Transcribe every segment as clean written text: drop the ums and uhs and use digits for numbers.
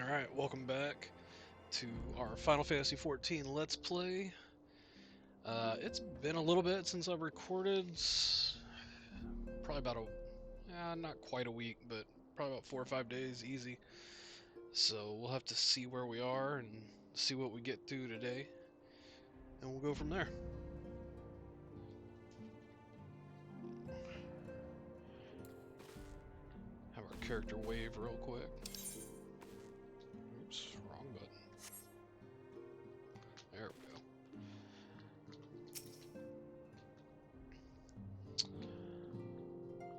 Alright, welcome back to our Final Fantasy XIV Let's Play. It's been a little bit since I've recorded. Probably about not quite a week, but probably about 4 or 5 days, easy. So we'll have to see where we are and see what we get through today. And we'll go from there. Have our character wave real quick. Oops, wrong button. There we go.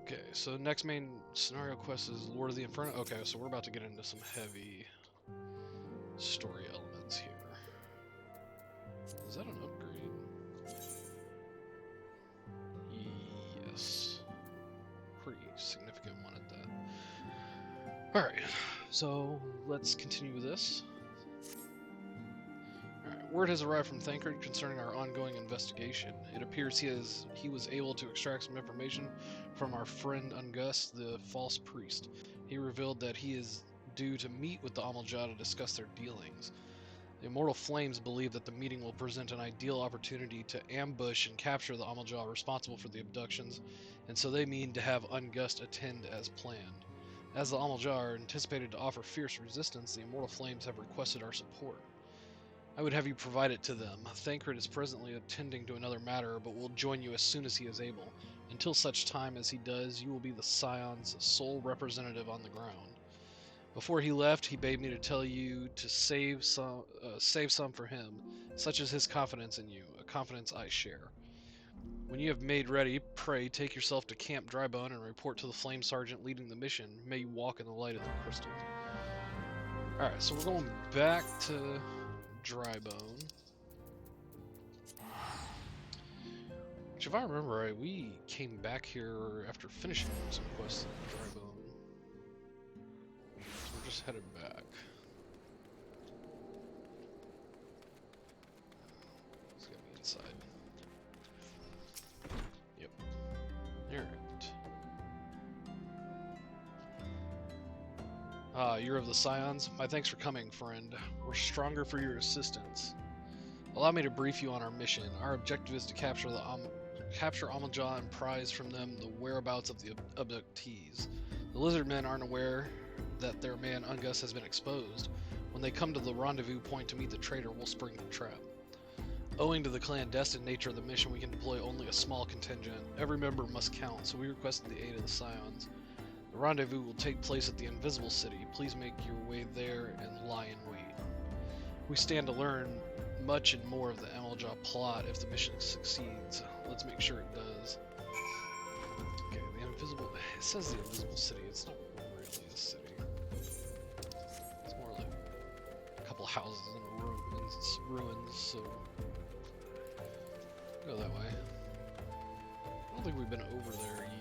Okay, so next main scenario quest is Lord of the Inferno. Okay, so we're about to get into some heavy story elements here. Is that an upgrade? Yes. Pretty significant one at that. Alright, so let's continue with this. Alright, word has arrived from Thancred concerning our ongoing investigation. It appears he was able to extract some information from our friend Ungus, the false priest. He revealed that he is due to meet with the Amalja to discuss their dealings. The Immortal Flames believe that the meeting will present an ideal opportunity to ambush and capture the Amalja responsible for the abductions, and so they mean to have Ungust attend as planned. As the Amalja are anticipated to offer fierce resistance, the Immortal Flames have requested our support. I would have you provide it to them. Thancred is presently attending to another matter, but will join you as soon as he is able. Until such time as he does, you will be the Scion's sole representative on the ground. Before he left, he bade me to tell you to save some for him. Such is his confidence in you, a confidence I share. When you have made ready, pray take yourself to Camp Drybone and report to the Flame Sergeant leading the mission. May you walk in the light of the crystals. Alright, so we're going back to Drybone. Which, if I remember right, we came back here after finishing some quests in Drybone. So we're just headed back. It's gotta be inside. Yep. Alright. You're of the Scions? My thanks for coming, friend. We're stronger for your assistance. Allow me to brief you on our mission. Our objective is to capture Amalja and prize from them the whereabouts of the abductees. The lizard men aren't aware that their man Ungus has been exposed. When they come to the rendezvous point to meet the traitor, we'll spring the trap. Owing to the clandestine nature of the mission, we can deploy only a small contingent. Every member must count, so we requested the aid of the Scions. The rendezvous will take place at the Invisible City. Please make your way there and lie in wait. We stand to learn much and more of the Amalja plot if the mission succeeds. Let's make sure it does. Okay, it says the Invisible City. It's not really a city. It's more like a couple houses in ruins, so go that way. I don't think we've been over there yet.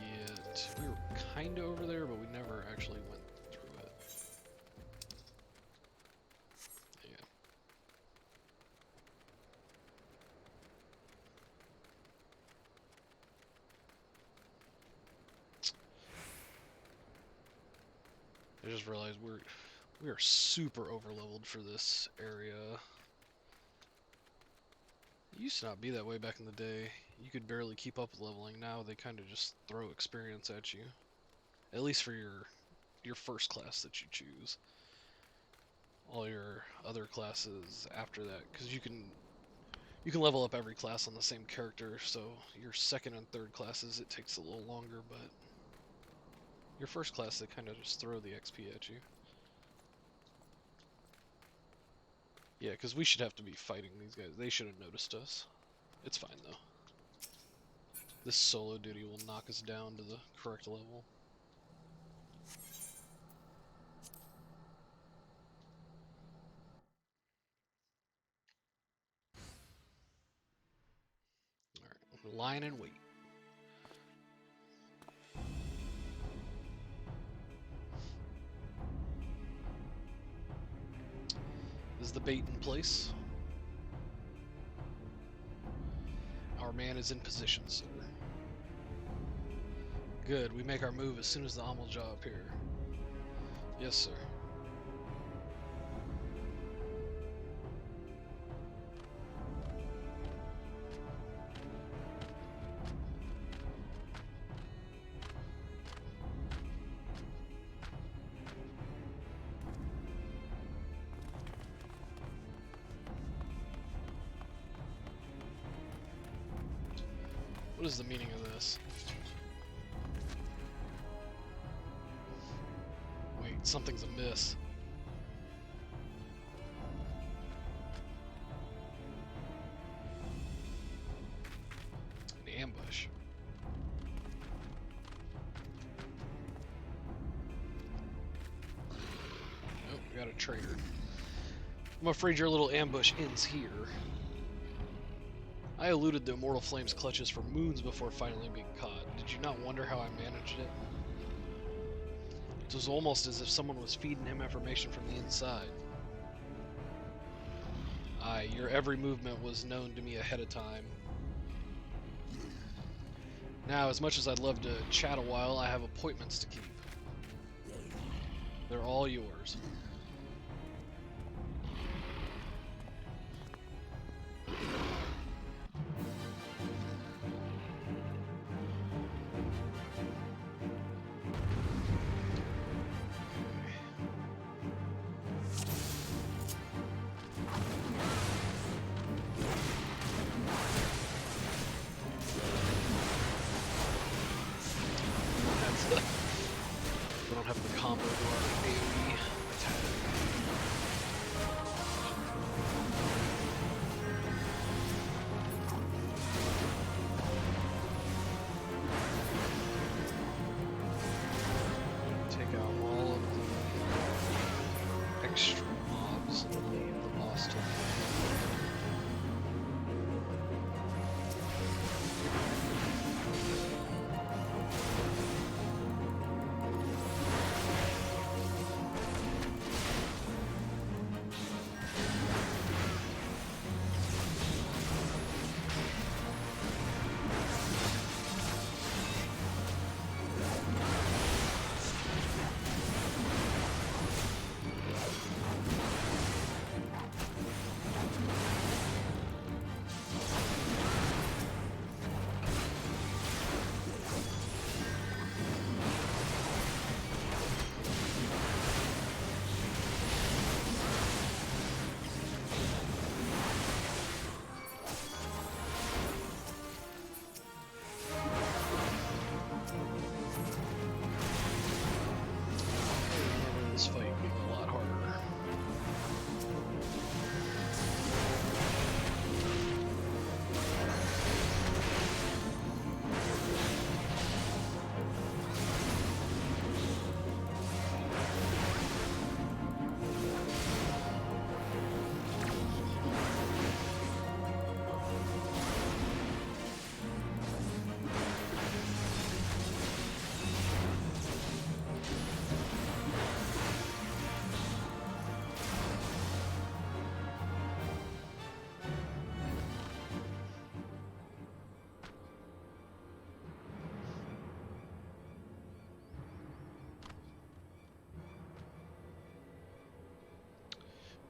We were kind of over there, but we never actually went through it. Yeah. I just realized we are super overleveled for this area. It used to not be that way back in the day. You could barely keep up with leveling. Now they kind of just throw experience at you. At least for your first class that you choose. All your other classes after that, because you can level up every class on the same character. So your second and third classes, it takes a little longer, but your first class, they kind of just throw the XP at you. Yeah, because we should have to be fighting these guys. They should have noticed us. It's fine, though. This solo duty will knock us down to the correct level. Alright, line and wait. Is the bait in place? Our man is in position, sir. Good, we make our move as soon as the Amalja appear. Yes, sir. What is the meaning of this? Wait, something's amiss. An ambush. Oh, we got a traitor. I'm afraid your little ambush ends here. I eluded the Immortal Flame's clutches for moons before finally being caught. Did you not wonder how I managed it? It was almost as if someone was feeding him information from the inside. Aye, your every movement was known to me ahead of time. Now, as much as I'd love to chat a while, I have appointments to keep. They're all yours. We don't have the combo to our AoE attack. Take out all of the extra mobs and leave the boss to this fight being a lot harder.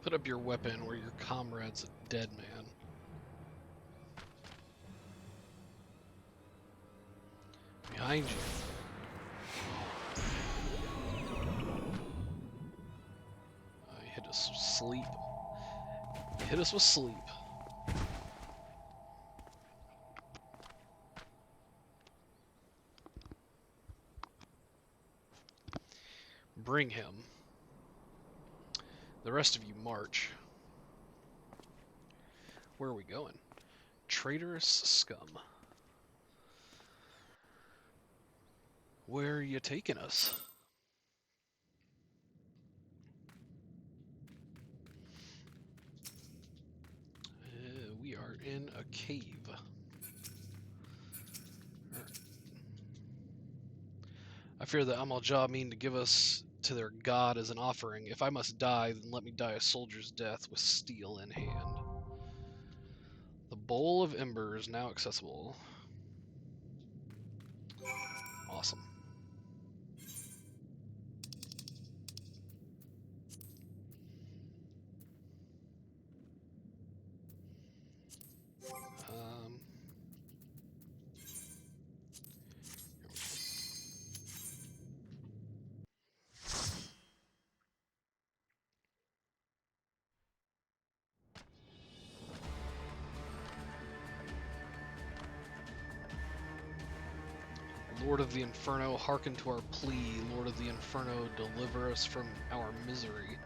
Put up your weapon or your comrade's a dead man. Behind you. He hit us with sleep. He hit us with sleep. Bring him. The rest of you march. Where are we going? Traitorous scum. Where are you taking us? We are in a cave. Alright. I fear that Amal-Jah mean to give us to their god as an offering. If I must die, then let me die a soldier's death with steel in hand. The Bowl of Embers now accessible. Awesome. Lord of the Inferno, hearken to our plea. Lord of the Inferno, deliver us from our misery.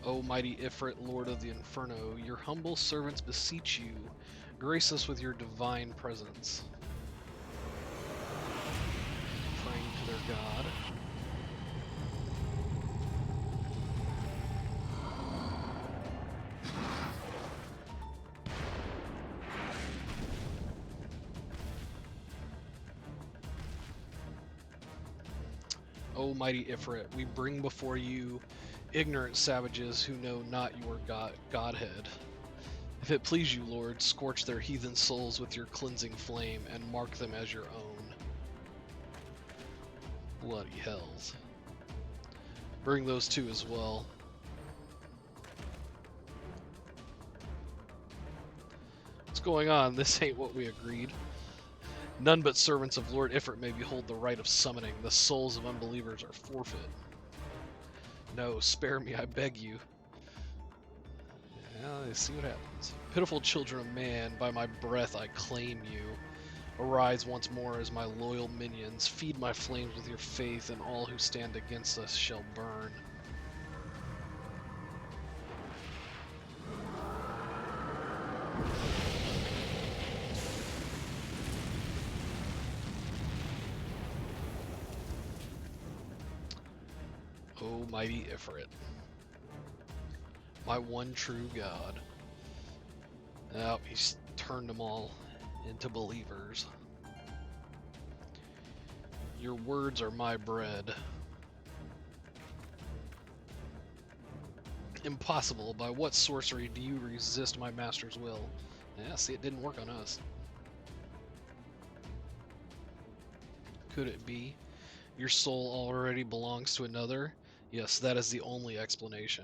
O mighty Ifrit, Lord of the Inferno, your humble servants beseech you. Grace us with your divine presence. Praying to their God. O mighty Ifrit, we bring before you ignorant savages who know not your Godhead. If it please you, Lord, scorch their heathen souls with your cleansing flame and mark them as your own. Bloody hells. Bring those two as well. What's going on? This ain't what we agreed. None but servants of Lord Ifrit may behold the rite of summoning. The souls of unbelievers are forfeit. No, spare me, I beg you. Well, let's see what happens. Pitiful children of man, by my breath I claim you. Arise once more as my loyal minions. Feed my flames with your faith, and all who stand against us shall burn. O mighty Ifrit, my one true God. Oh, he's turned them all into believers. Your words are my bread. Impossible. By what sorcery do you resist my master's will? Yeah, see, it didn't work on us. Could it be? Your soul already belongs to another? Yes, that is the only explanation.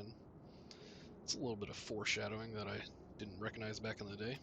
It's a little bit of foreshadowing that I didn't recognize back in the day.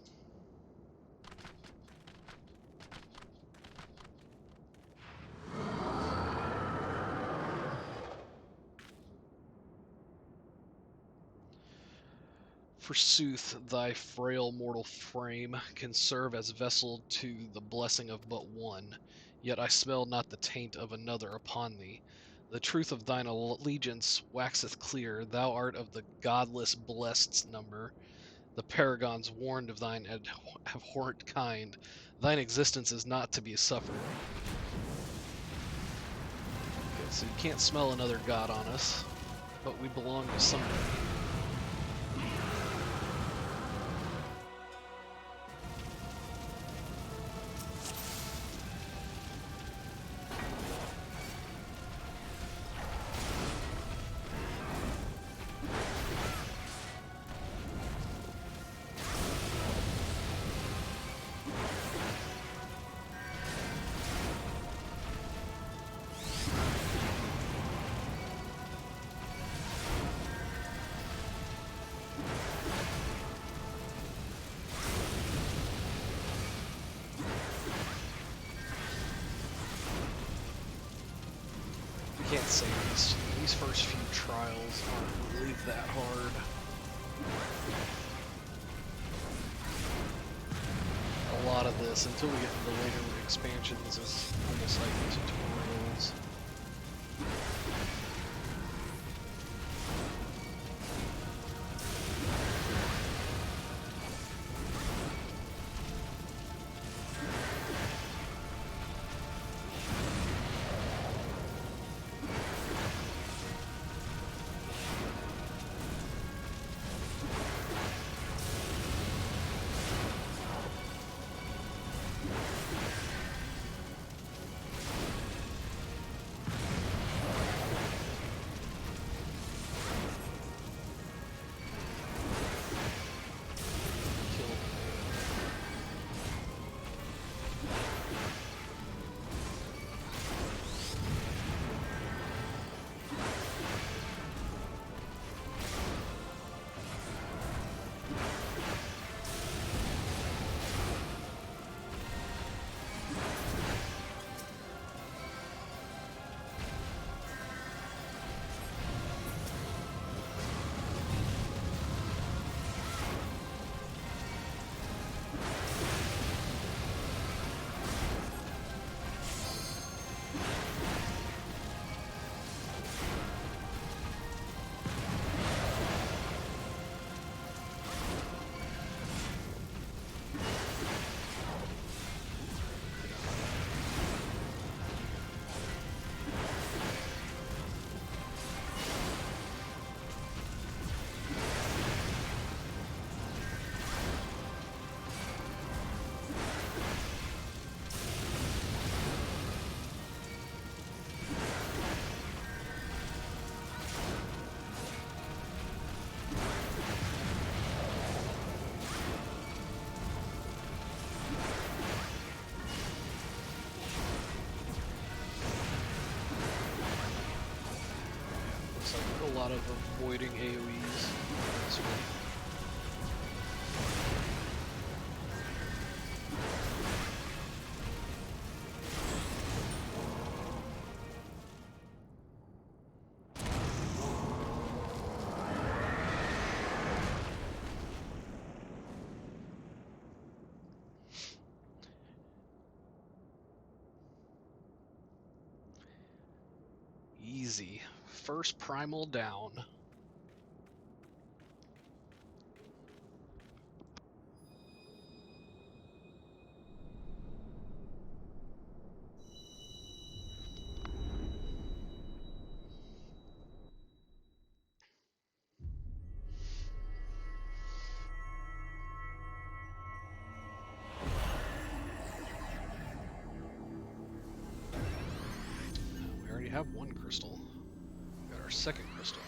Forsooth, thy frail mortal frame can serve as vessel to the blessing of but one, yet I smell not the taint of another upon thee. The truth of thine allegiance waxeth clear, thou art of the godless blessed's number. The paragons warned of thine abhorrent kind, thine existence is not to be suffered. Okay, so you can't smell another god on us, but we belong to somebody. Can't say these first few trials aren't really that hard. A lot of this, until we get into later expansions, is almost like tutorials. lot of avoiding AoEs. So, easy. First primal down. We already have one crystal. We got our second crystal.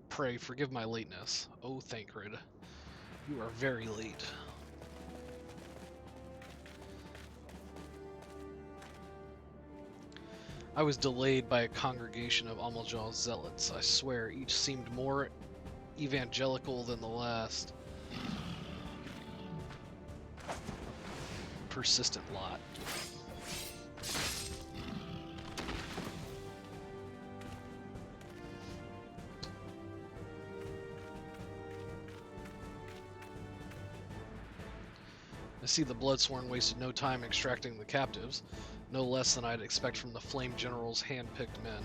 Pray, forgive my lateness. Oh, Thancred, you are very late. I was delayed by a congregation of Amaljal's zealots. I swear, each seemed more evangelical than the last. Persistent lot. I see the Bloodsworn wasted no time extracting the captives, no less than I'd expect from the Flame General's hand-picked men.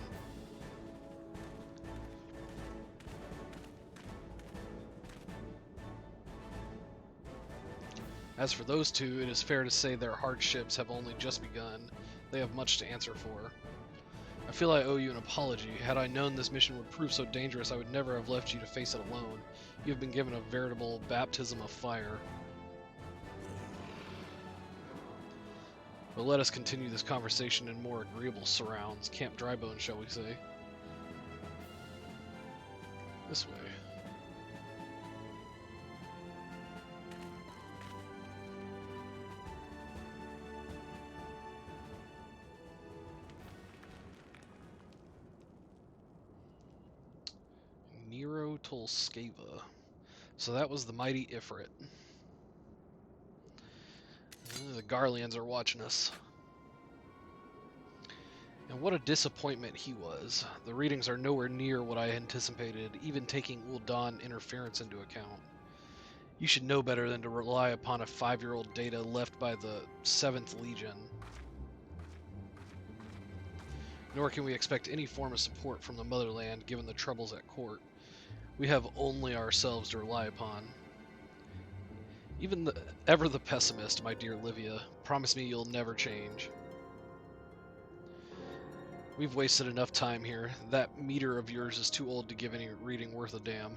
As for those two, it is fair to say their hardships have only just begun. They have much to answer for. I feel I owe you an apology. Had I known this mission would prove so dangerous, I would never have left you to face it alone. You have been given a veritable baptism of fire. But let us continue this conversation in more agreeable surrounds. Camp Drybone, shall we say. This way. Nero Tolskava. So that was the mighty Ifrit. The Garleans are watching us. And what a disappointment he was. The readings are nowhere near what I anticipated, even taking Ul'dan interference into account. You should know better than to rely upon a 5-year-old data left by the 7th Legion. Nor can we expect any form of support from the motherland given the troubles at court. We have only ourselves to rely upon. Even ever the pessimist, my dear Livia, promise me you'll never change. We've wasted enough time here. That meter of yours is too old to give any reading worth a damn.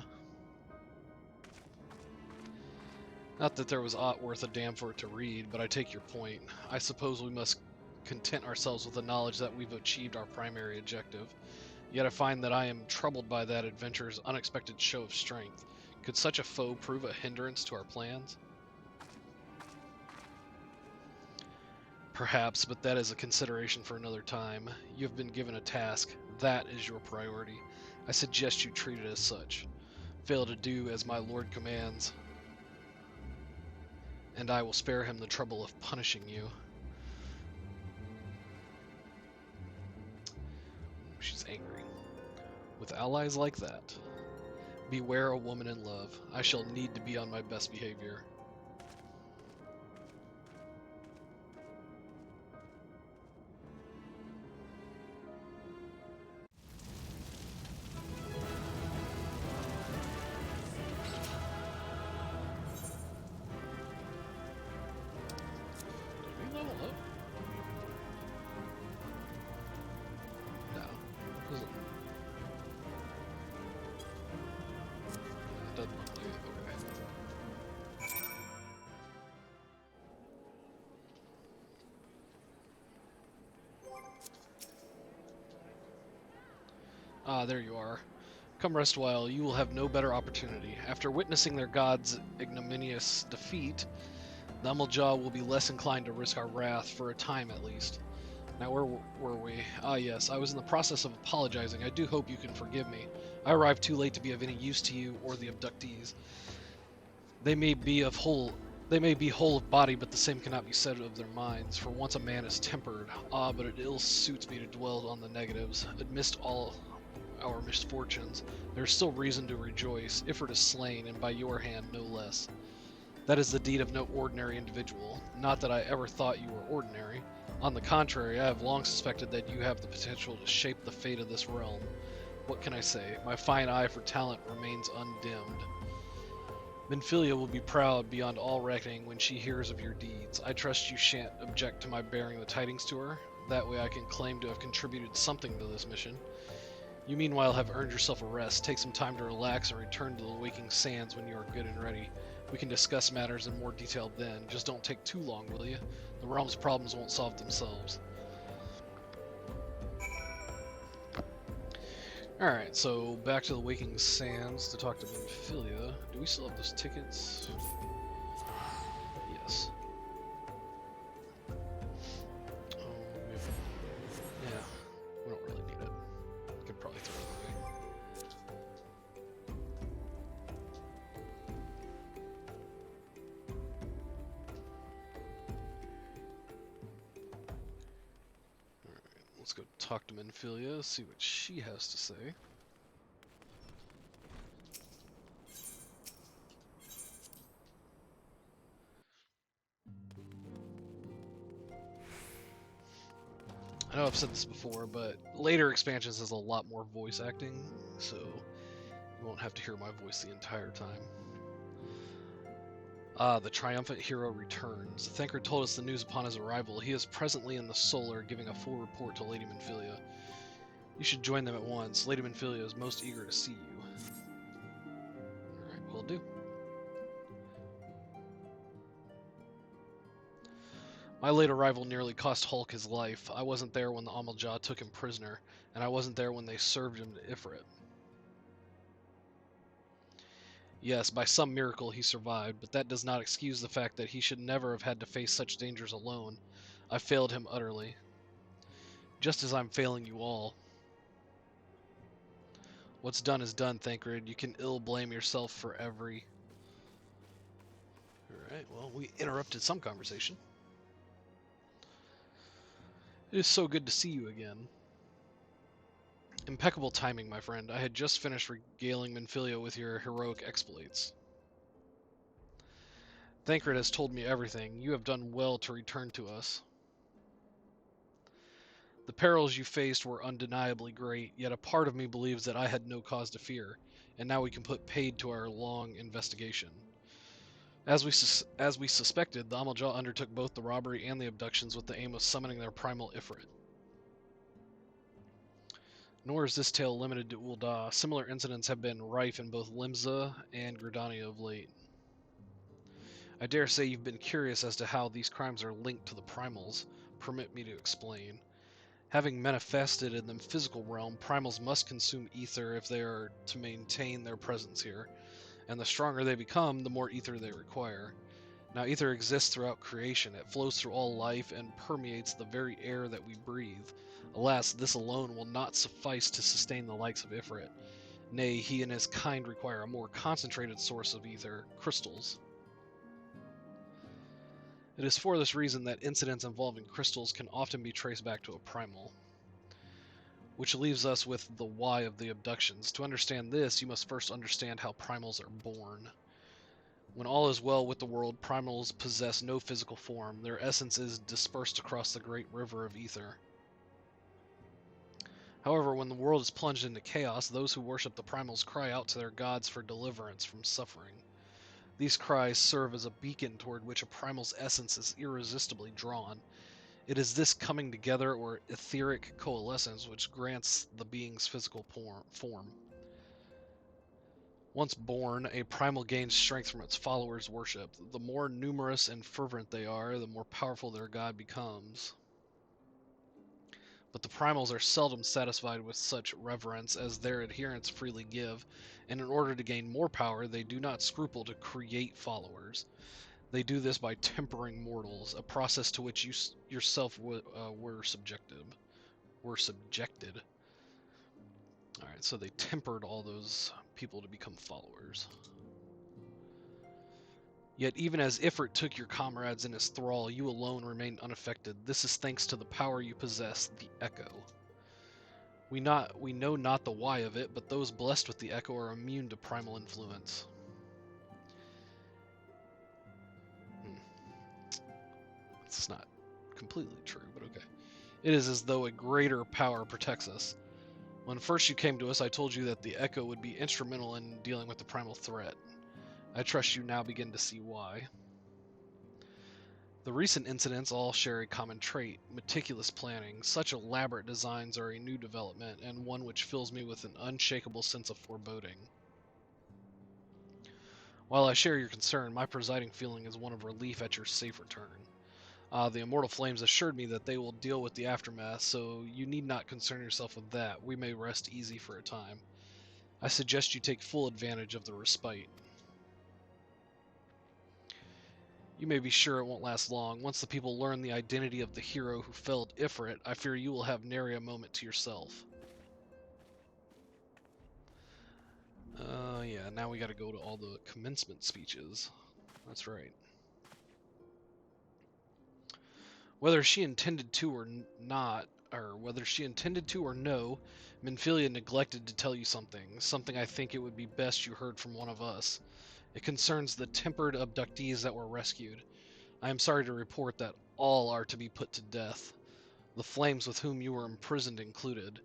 Not that there was aught worth a damn for it to read, but I take your point. I suppose we must content ourselves with the knowledge that we've achieved our primary objective. Yet I find that I am troubled by that adventure's unexpected show of strength. Could such a foe prove a hindrance to our plans? Perhaps, but that is a consideration for another time. You have been given a task. That is your priority. I suggest you treat it as such. Fail to do as my lord commands, and I will spare him the trouble of punishing you. She's angry. With allies like that, beware a woman in love. I shall need to be on my best behavior. Ah, there you are. Come rest a while, you will have no better opportunity. After witnessing their god's ignominious defeat, the Amaljaw will be less inclined to risk our wrath, for a time at least. Now, where were we? Ah, yes, I was in the process of apologizing. I do hope you can forgive me. I arrived too late to be of any use to you or the abductees. They may be whole of body, but the same cannot be said of their minds. For once a man is tempered. Ah, but it ill suits me to dwell on the negatives. Amidst all our misfortunes, there is still reason to rejoice. Ifrit is slain, and by your hand no less. That is the deed of no ordinary individual. Not that I ever thought you were ordinary. On the contrary, I have long suspected that you have the potential to shape the fate of this realm. What can I say? My fine eye for talent remains undimmed. Minfilia will be proud beyond all reckoning when she hears of your deeds. I trust you shan't object to my bearing the tidings to her. That way I can claim to have contributed something to this mission. You meanwhile have earned yourself a rest. Take some time to relax and return to the waking sands when you are good and ready. We can discuss matters in more detail then. Just don't take too long, will you? The realm's problems won't solve themselves. Alright, so back to the Waking Sands to talk to Minfilia. Do we still have those tickets? Yes. Yeah, we don't really need it. Could probably throw it away. Alright, let's go talk to Minfilia, see what she has to say. I know I've said this before, but later expansions has a lot more voice acting, so you won't have to hear my voice the entire time. The triumphant hero returns. Thancred told us the news upon his arrival. He is presently in the Solar, giving a full report to Lady Minfilia. You should join them at once. Lady Minfilia is most eager to see you. Alright, will do. My late arrival nearly cost Hulk his life. I wasn't there when the Amaljaw took him prisoner, and I wasn't there when they served him to Ifrit. Yes, by some miracle he survived, but that does not excuse the fact that he should never have had to face such dangers alone. I failed him utterly. Just as I'm failing you all. What's done is done, Thancred. You can ill blame yourself for every... Alright, well, we interrupted some conversation. It is so good to see you again. Impeccable timing, my friend. I had just finished regaling Minfilia with your heroic exploits. Thancred has told me everything. You have done well to return to us. The perils you faced were undeniably great, yet a part of me believes that I had no cause to fear, and now we can put paid to our long investigation. As we suspected, the Amaljaw undertook both the robbery and the abductions with the aim of summoning their primal Ifrit. Nor is this tale limited to Ul'dah. Similar incidents have been rife in both Limsa and Gridania of late. I dare say you've been curious as to how these crimes are linked to the primals. Permit me to explain. Having manifested in the physical realm, primals must consume ether if they are to maintain their presence here, and the stronger they become, the more ether they require. Now, ether exists throughout creation. It flows through all life and permeates the very air that we breathe. Alas, this alone will not suffice to sustain the likes of Ifrit. Nay, he and his kind require a more concentrated source of ether, crystals. It is for this reason that incidents involving crystals can often be traced back to a primal. Which leaves us with the why of the abductions. To understand this, you must first understand how primals are born. When all is well with the world, primals possess no physical form. Their essence is dispersed across the great river of ether. However, when the world is plunged into chaos, those who worship the primals cry out to their gods for deliverance from suffering. These cries serve as a beacon toward which a primal's essence is irresistibly drawn. It is this coming together or etheric coalescence which grants the being's physical form. Once born, a primal gains strength from its followers' worship. The more numerous and fervent they are, the more powerful their god becomes. But the primals are seldom satisfied with such reverence as their adherents freely give, and in order to gain more power, they do not scruple to create followers. They do this by tempering mortals, a process to which you yourself were subjected. All right, so they tempered all those people to become followers. Yet even as Ifrit took your comrades in his thrall, you alone remained unaffected. This is thanks to the power you possess, the Echo. We know not the why of it, but those blessed with the Echo are immune to primal influence. It's not completely true, but okay. It is as though a greater power protects us. When first you came to us, I told you that the Echo would be instrumental in dealing with the primal threat. I trust you now begin to see why. The recent incidents all share a common trait, meticulous planning. Such elaborate designs are a new development, and one which fills me with an unshakable sense of foreboding. While I share your concern, my presiding feeling is one of relief at your safe return. The Immortal Flames assured me that they will deal with the aftermath, so you need not concern yourself with that. We may rest easy for a time. I suggest you take full advantage of the respite. You may be sure it won't last long. Once the people learn the identity of the hero who felled Ifrit, I fear you will have nary a moment to yourself. Yeah, now we gotta go to all the commencement speeches. That's right. Whether she intended to or not, or whether she intended to or no, Minfilia neglected to tell you something I think it would be best you heard from one of us. It concerns the tempered abductees that were rescued. I am sorry to report that all are to be put to death, the flames with whom you were imprisoned included.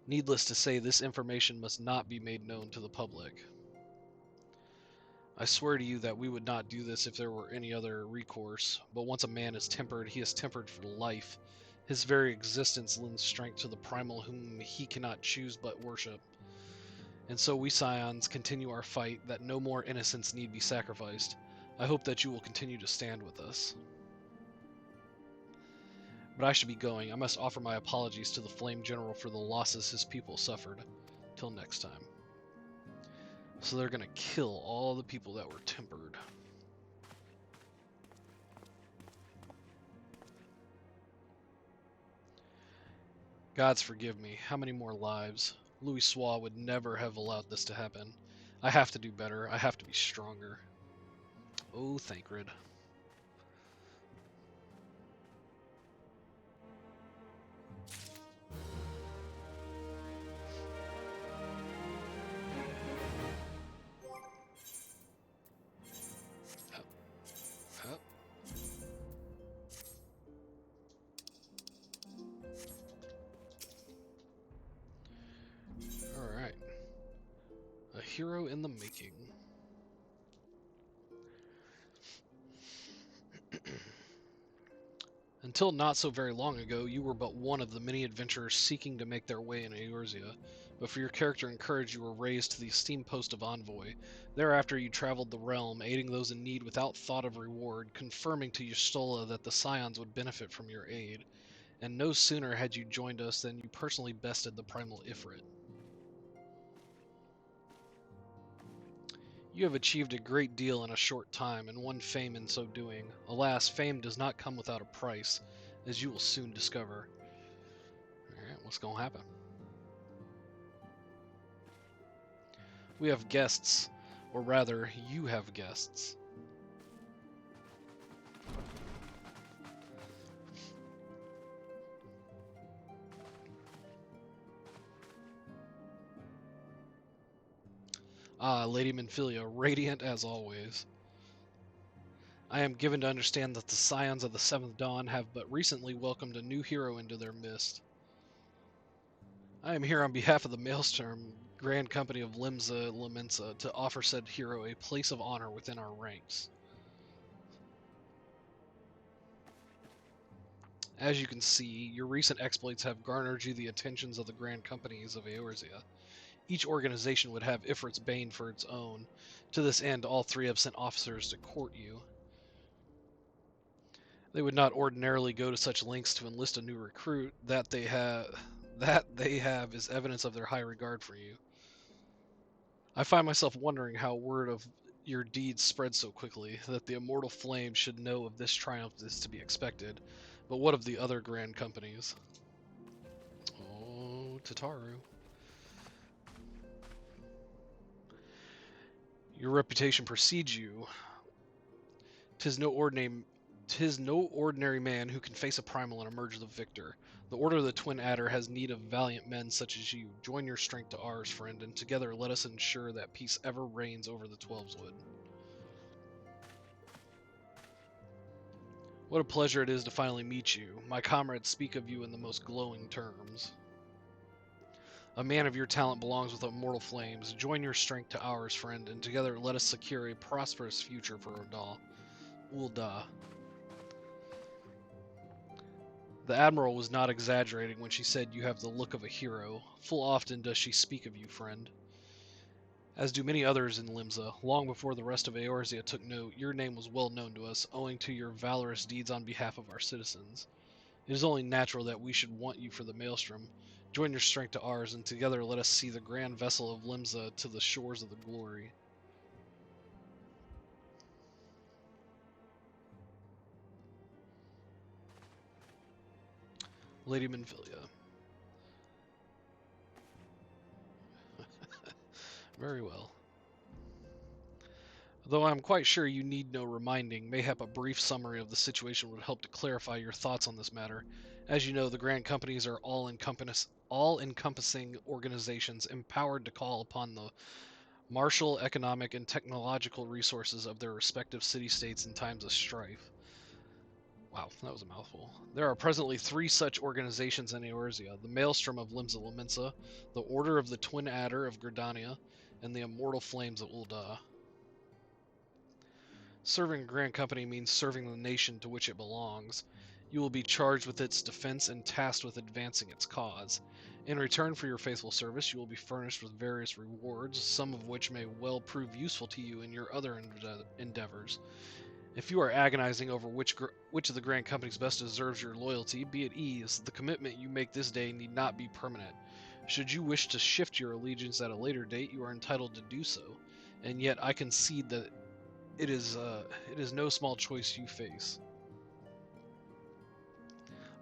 Needless to say, this information must not be made known to the public. I swear to you that we would not do this if there were any other recourse, but once a man is tempered, he is tempered for life. His very existence lends strength to the primal whom he cannot choose but worship. And so we Scions continue our fight, that no more innocents need be sacrificed. I hope that you will continue to stand with us. But I should be going. I must offer my apologies to the Flame General for the losses his people suffered. Till next time. So they're gonna kill all the people that were tempered. Gods forgive me. How many more lives? Louis Sois would never have allowed this to happen. I have to do better. I have to be stronger. Oh, Thancred. Up, up. Alright. A hero in the making. Until not so very long ago, you were but one of the many adventurers seeking to make their way in Eorzea, but for your character and courage you were raised to the esteemed post of envoy. Thereafter you traveled the realm, aiding those in need without thought of reward, confirming to Y'shtola that the Scions would benefit from your aid. And no sooner had you joined us than you personally bested the primal Ifrit. You have achieved a great deal in a short time, and won fame in so doing. Alas, fame does not come without a price, as you will soon discover. Alright, what's gonna happen? We have guests, or rather, you have guests. Ah, Lady Minfilia, radiant as always. I am given to understand that the Scions of the Seventh Dawn have but recently welcomed a new hero into their midst. I am here on behalf of the Maelstrom Grand Company of Limsa Lamensa to offer said hero a place of honor within our ranks. As you can see, your recent exploits have garnered you the attentions of the Grand Companies of Eorzea. Each organization would have Ifrit's Bane for its own. To this end, all three have sent officers to court you. They would not ordinarily go to such lengths to enlist a new recruit. That they have is evidence of their high regard for you. I find myself wondering how word of your deeds spread so quickly, that the immortal flame should know of this triumph is to be expected. But what of the other grand companies? Oh, Tataru. Your reputation precedes you. Tis no ordinary man who can face a primal and emerge the victor. The Order of the Twin Adder has need of valiant men such as you. Join your strength to ours, friend, and together let us ensure that peace ever reigns over the Twelveswood. What a pleasure it is to finally meet you. My comrades speak of you in the most glowing terms. A man of your talent belongs with immortal flames. Join your strength to ours, friend, and together let us secure a prosperous future for Ul'dah. The Admiral was not exaggerating when she said you have the look of a hero. Full often does she speak of you, friend. As do many others in Limsa, long before the rest of Eorzea took note, your name was well known to us, owing to your valorous deeds on behalf of our citizens. It is only natural that we should want you for the Maelstrom. Join your strength to ours, and together let us see the grand vessel of Limsa to the shores of the glory. Lady Minfilia. Very well. Though I am quite sure you need no reminding, mayhap a brief summary of the situation would help to clarify your thoughts on this matter. As you know, the Grand Companies are all-encompassing organizations empowered to call upon the martial, economic, and technological resources of their respective city-states in times of strife. Wow, that was a mouthful. There are presently 3 such organizations in Eorzea: the Maelstrom of Limsa Lominsa, the Order of the Twin Adder of Gridania, and the Immortal Flames of Ul'dah. Serving a Grand Company means serving the nation to which it belongs. You will be charged with its defense and tasked with advancing its cause. In return for your faithful service, you will be furnished with various rewards, some of which may well prove useful to you in your other endeavors. If you are agonizing over which of the Grand Companies best deserves your loyalty, be at ease. The commitment you make this day need not be permanent. Should you wish to shift your allegiance at a later date, you are entitled to do so. And yet I concede that it is no small choice you face.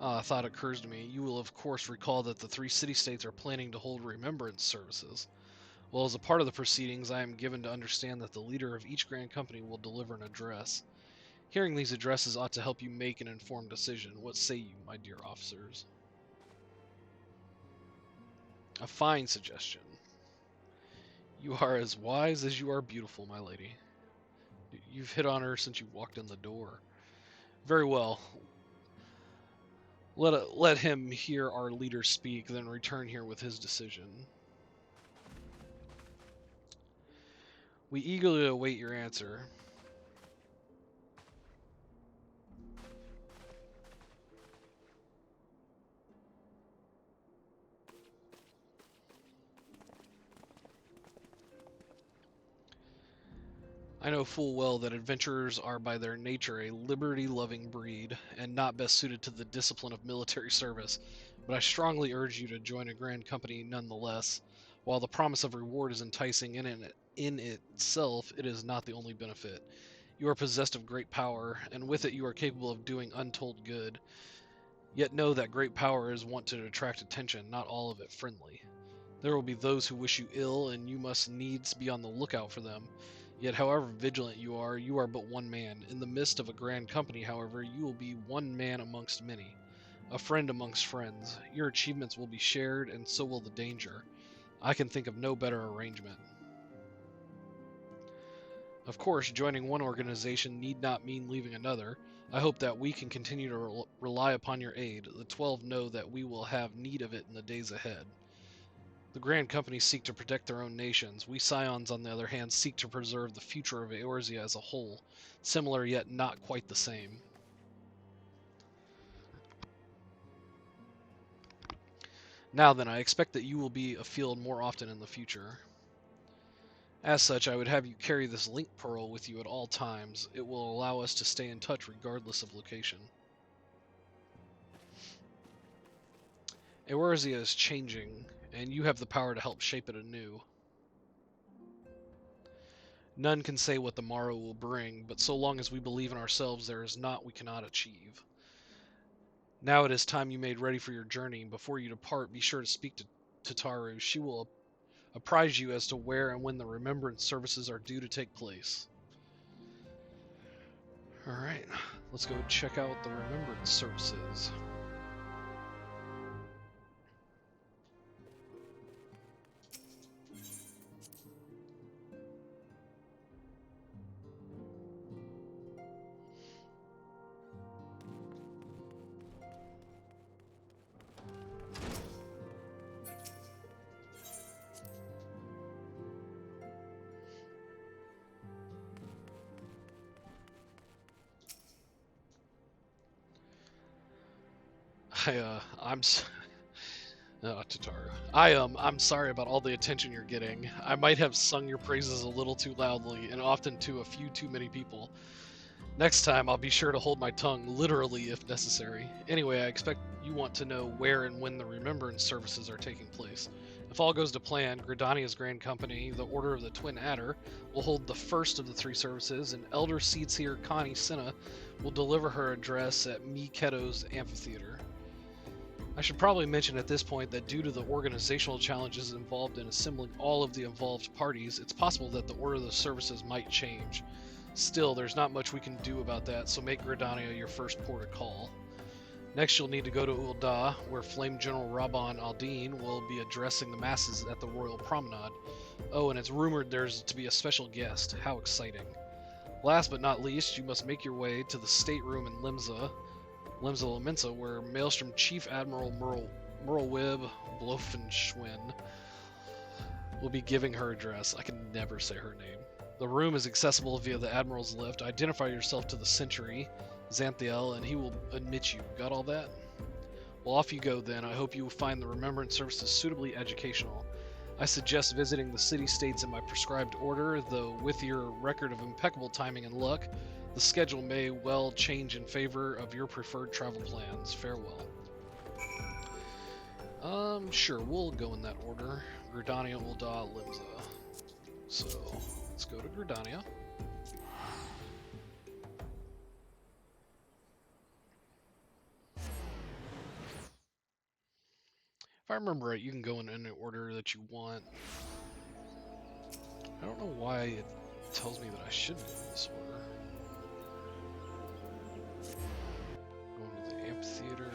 A thought occurs to me. You will of course recall that the 3 city-states are planning to hold remembrance services. Well, as a part of the proceedings, I am given to understand that the leader of each Grand Company will deliver an address. Hearing these addresses ought to help you make an informed decision. What say you, my dear officers? A fine suggestion. You are as wise as you are beautiful, my lady. You've hit on her since you walked in the door. Very well. Let him hear our leader speak, then return here with his decision. We eagerly await your answer. I know full well that adventurers are by their nature a liberty-loving breed, and not best suited to the discipline of military service, but I strongly urge you to join a Grand Company nonetheless. While the promise of reward is enticing in itself, it is not the only benefit. You are possessed of great power, and with it you are capable of doing untold good. Yet know that great power is wont to attract attention, not all of it friendly. There will be those who wish you ill, and you must needs be on the lookout for them. Yet however vigilant you are but one man. In the midst of a Grand Company, however, you will be one man amongst many, a friend amongst friends. Your achievements will be shared, and so will the danger. I can think of no better arrangement. Of course, joining one organization need not mean leaving another. I hope that we can continue to rely upon your aid. The 12 know that we will have need of it in the days ahead. The Grand Companies seek to protect their own nations. We Scions, on the other hand, seek to preserve the future of Eorzea as a whole. Similar, yet not quite the same. Now then, I expect that you will be afield more often in the future. As such, I would have you carry this link pearl with you at all times. It will allow us to stay in touch regardless of location. Eorzea is changing, and you have the power to help shape it anew. None can say what the morrow will bring, but so long as we believe in ourselves, there is naught we cannot achieve. Now it is time you made ready for your journey. Before you depart, be sure to speak to Tataru. She will apprise you as to where and when the remembrance services are due to take place. Alright, let's go check out the remembrance services. Tataru. I'm sorry about all the attention you're getting. I might have sung your praises a little too loudly, and often to a few too many people. Next time, I'll be sure to hold my tongue, literally if necessary. Anyway, I expect you want to know where and when the remembrance services are taking place. If all goes to plan, Gridania's Grand Company, the Order of the Twin Adder, will hold the first of the 3 services, and Elder Seedseer Connie Senna will deliver her address at Miketo's amphitheater. I should probably mention at this point that due to the organizational challenges involved in assembling all of the involved parties, it's possible that the order of the services might change. Still, there's not much we can do about that, so make Gridania your first port of call. Next, you'll need to go to Ul'dah, where Flame General Rabban Aldine will be addressing the masses at the Royal Promenade. Oh, and it's rumored there's to be a special guest. How exciting. Last but not least, you must make your way to the stateroom in Limsa Lominsa, where Maelstrom Chief Admiral Merlwyb Blofenschwin will be giving her address. I can never say her name. The room is accessible via the Admiral's lift. Identify yourself to the Sentry, Xanthiel, and he will admit you. Got all that? Well, off you go then. I hope you will find the Remembrance Services suitably educational. I suggest visiting the city-states in my prescribed order, though with your record of impeccable timing and luck, the schedule may well change in favor of your preferred travel plans. Farewell. Sure, we'll go in that order. Gridania, Ul'dah, Limsa. So, let's go to Gridania. If I remember right, you can go in any order that you want. I don't know why it tells me that I should go in this order. Going to the amphitheater.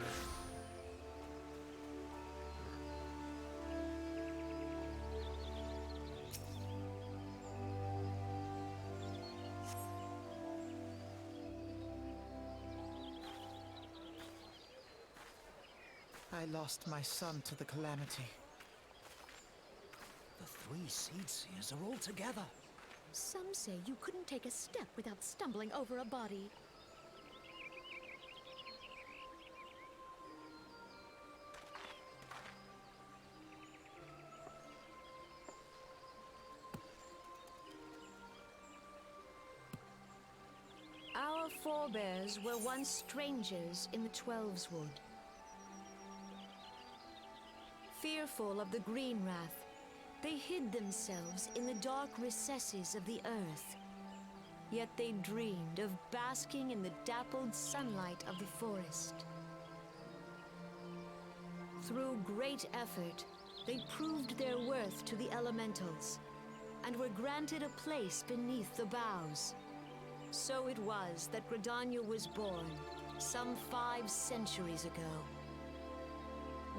I lost my son to the calamity. The 3 Seedseers are all together. Some say you couldn't take a step without stumbling over a body. Our forebears were once strangers in the Twelveswood. Fearful of the Green Wrath, they hid themselves in the dark recesses of the earth. Yet they dreamed of basking in the dappled sunlight of the forest. Through great effort, they proved their worth to the elementals, and were granted a place beneath the boughs. So it was that Gridania was born, some 5 centuries ago.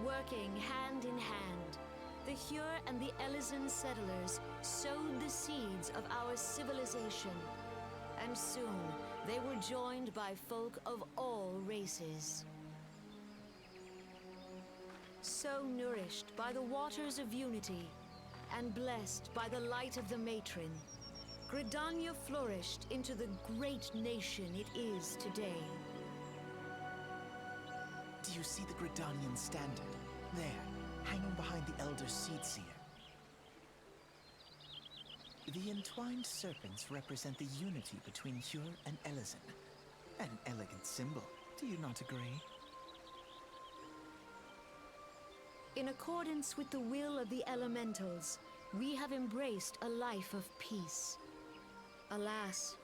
Working hand in hand, the Hyur and the Elysian settlers sowed the seeds of our civilization, and soon they were joined by folk of all races. So nourished by the waters of unity, and blessed by the light of the matron, Gridania flourished into the great nation it is today. Do you see the Gridanian standard? There, hanging behind the Elder Seedseer. The entwined serpents represent the unity between Hyur and Elysian. An elegant symbol, do you not agree? In accordance with the will of the elementals, we have embraced a life of peace. Alas,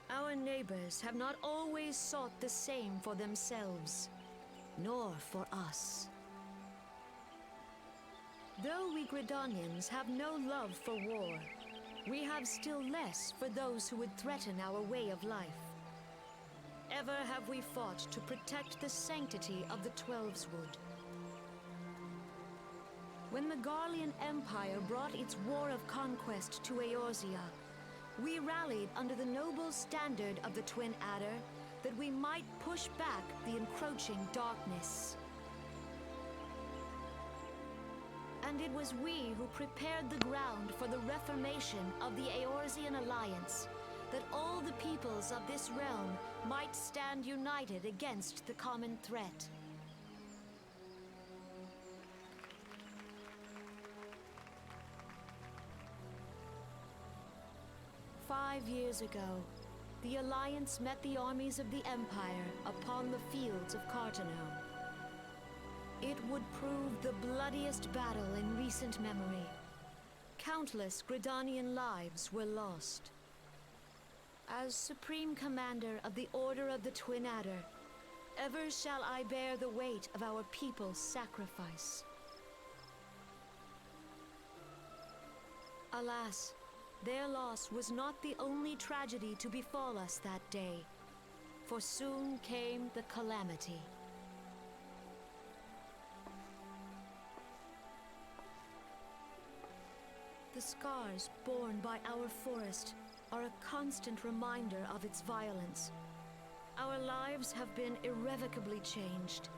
our neighbors have not always sought the same for themselves, nor for us. Though we Gridanians have no love for war, we have still less for those who would threaten our way of life. Ever have we fought to protect the sanctity of the Twelveswood. When the Garlean Empire brought its war of conquest to Eorzea, we rallied under the noble standard of the Twin Adder that we might push back the encroaching darkness. And it was we who prepared the ground for the reformation of the Eorzean Alliance, that all the peoples of this realm might stand united against the common threat. "5 years ago, the Alliance met the armies of the Empire upon the fields of Carteneau. It would prove the bloodiest battle in recent memory. Countless Gridanian lives were lost. As Supreme Commander of the Order of the Twin Adder, ever shall I bear the weight of our people's sacrifice. Alas, their loss was not the only tragedy to befall us that day, for soon came the calamity. The scars borne by our forest are a constant reminder of its violence. Our lives have been irrevocably changed,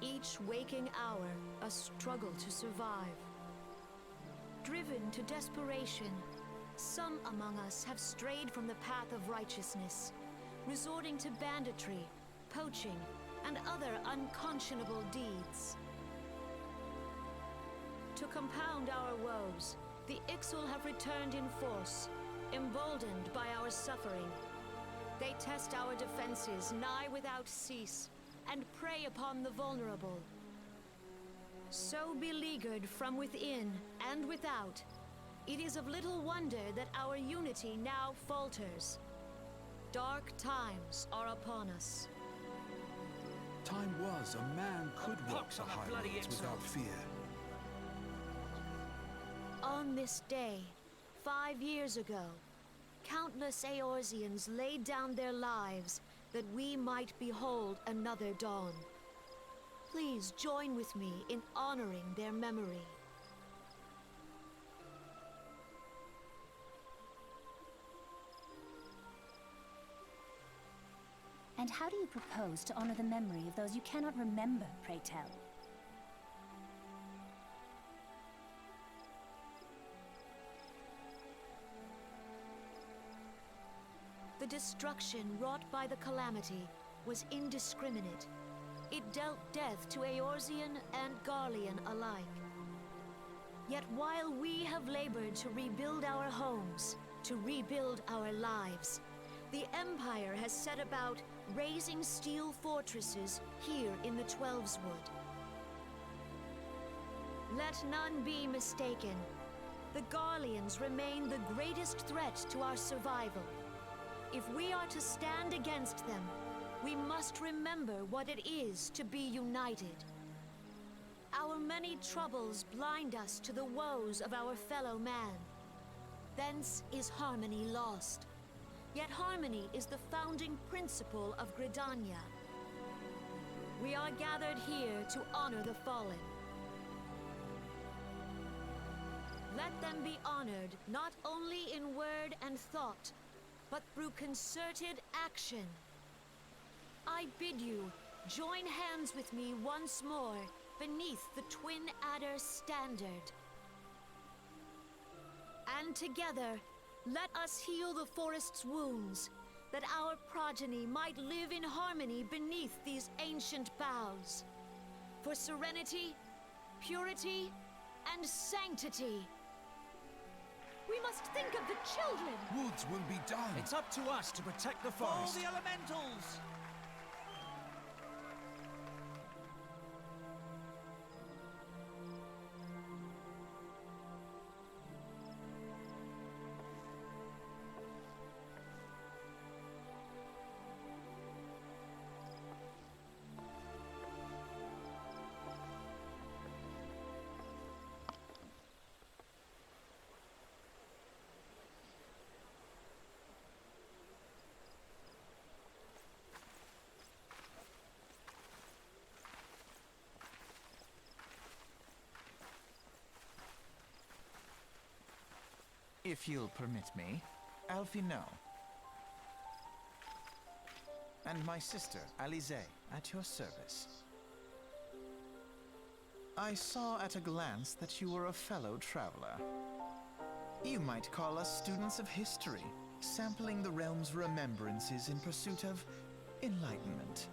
each waking hour a struggle to survive. Driven to desperation, some among us have strayed from the path of righteousness, resorting to banditry, poaching, and other unconscionable deeds. To compound our woes, the Ixal have returned in force, emboldened by our suffering. They test our defenses nigh without cease, and prey upon the vulnerable. So beleaguered from within and without, it is of little wonder that our unity now falters. Dark times are upon us. Time was a man could walk Pox the on the high bloody roads Ixal. without fear. On this day, 5 years ago, countless Eorzeans laid down their lives that we might behold another dawn. Please join with me in honoring their memory. And how do you propose to honor the memory of those you cannot remember, pray tell? The destruction wrought by the calamity was indiscriminate. It dealt death to Eorzean and Garlean alike. Yet while we have labored to rebuild our homes, to rebuild our lives, the Empire has set about raising steel fortresses here in the Twelveswood. Let none be mistaken. The Garleans remain the greatest threat to our survival. If we are to stand against them, we must remember what it is to be united. Our many troubles blind us to the woes of our fellow man. Thence is harmony lost. Yet harmony is the founding principle of Gridania. We are gathered here to honor the fallen. Let them be honored not only in word and thought, but through concerted action. I bid you join hands with me once more beneath the Twin Adder standard. And together, let us heal the forest's wounds, that our progeny might live in harmony beneath these ancient boughs. For serenity, purity, and sanctity. We must think of the children! Woods will be done. It's up to us to protect the Follow forest. the elementals! If you'll permit me, Alfie No. And my sister, Alize, at your service. I saw at a glance that you were a fellow traveler. You might call us students of history, sampling the realm's remembrances in pursuit of enlightenment.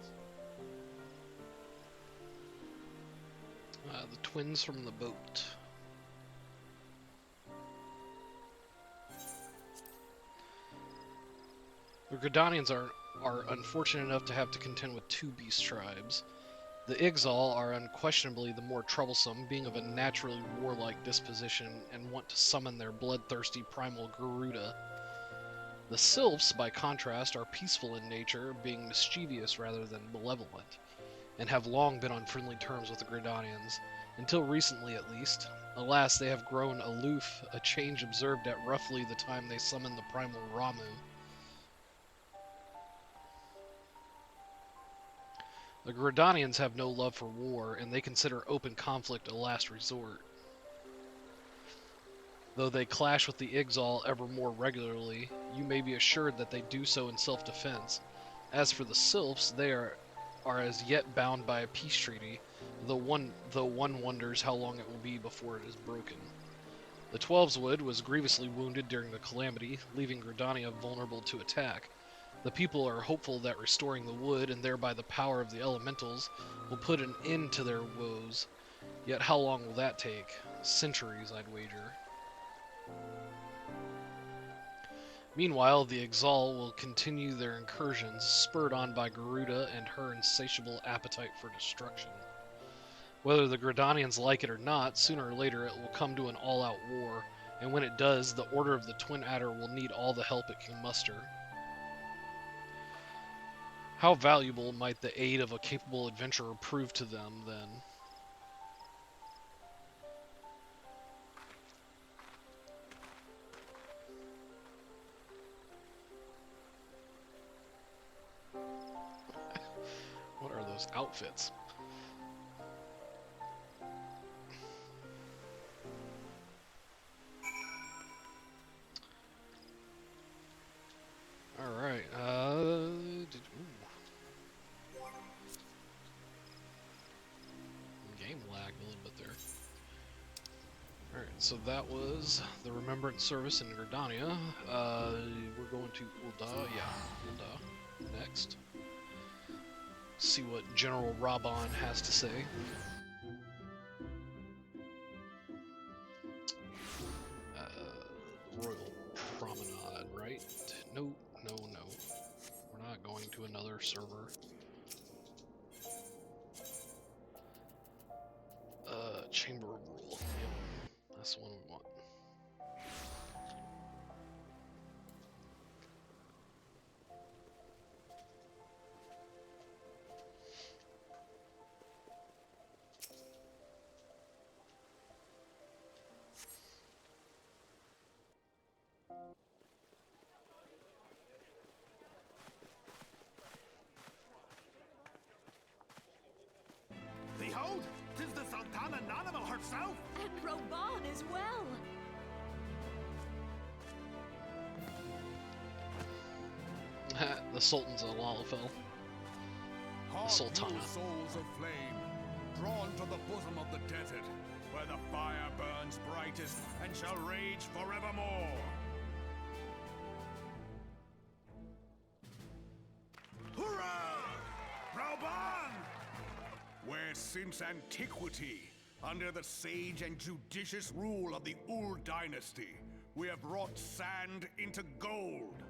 The twins from the boat. The Gridanians are unfortunate enough to have to contend with two beast tribes. The Ixal are unquestionably the more troublesome, being of a naturally warlike disposition and want to summon their bloodthirsty primal Garuda. The Sylphs, by contrast, are peaceful in nature, being mischievous rather than malevolent, and have long been on friendly terms with the Gridanians, until recently at least. Alas, they have grown aloof, a change observed at roughly the time they summoned the primal Ramu. The Gridanians have no love for war, and they consider open conflict a last resort. Though they clash with the Ixal ever more regularly, you may be assured that they do so in self-defense. As for the Sylphs, they are as yet bound by a peace treaty, though one wonders how long it will be before it is broken. The Twelveswood was grievously wounded during the calamity, leaving Gridania vulnerable to attack. The people are hopeful that restoring the wood, and thereby the power of the elementals, will put an end to their woes. Yet how long will that take? Centuries, I'd wager. Meanwhile, the Ixal will continue their incursions, spurred on by Garuda and her insatiable appetite for destruction. Whether the Gridanians like it or not, sooner or later it will come to an all-out war, and when it does, the Order of the Twin Adder will need all the help it can muster. How valuable might the aid of a capable adventurer prove to them, then? What are those outfits? Alright, game lagged a little bit there. Alright, so that was the Remembrance Service in Gridania. We're going to Ul'dah, Ul'dah next. See what General Raban has to say. Royal Promenade, right? No. We're not going to another server. Chamber of Rule. Yep, that's the one we want. Behold, 'tis the Sultana Nanama herself! And Roban as well! The Sultan's a Lalafell. Hark, Sultana. you souls of flame, drawn to the bosom of the desert, where the fire burns brightest and shall rage forevermore. Hurrah! Rauban! Where since antiquity, under the sage and judicious rule of the Ul dynasty, we have wrought sand into gold.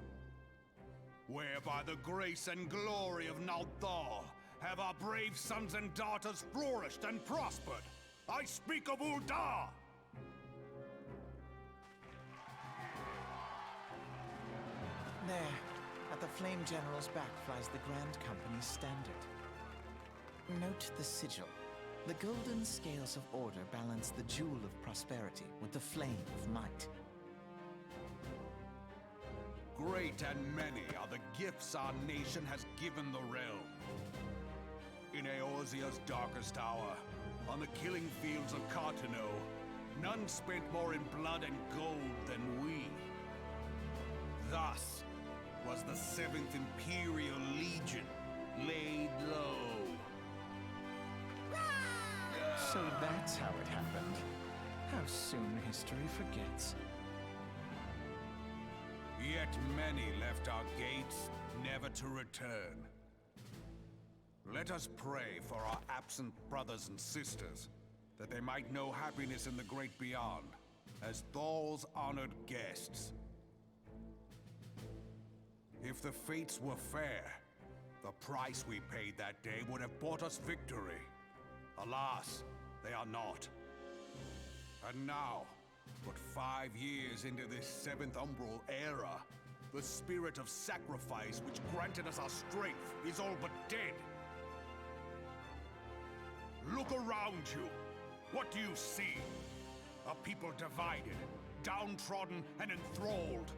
Where by the grace and glory of Nalthal have our brave sons and daughters flourished and prospered. I speak of Ul'dah! There, at the Flame General's back flies the Grand Company's standard. Note the sigil. The golden scales of order balance the jewel of prosperity with the flame of might. Great and many are the gifts our nation has given the realm. In Eorzea's darkest hour, on the killing fields of Cartano, None spent more in blood and gold than we. Thus was the 7th Imperial Legion laid low. So that's how it happened. How soon history forgets. Yet many left our gates, never to return. Let us pray for our absent brothers and sisters, that they might know happiness in the great beyond, as Thal's honored guests. If the fates were fair, the price we paid that day would have bought us victory. Alas, they are not. And now, but 5 years into this 7th Umbral era, the spirit of sacrifice which granted us our strength is all but dead. Look around you. What do you see? A people divided, downtrodden, and enthralled.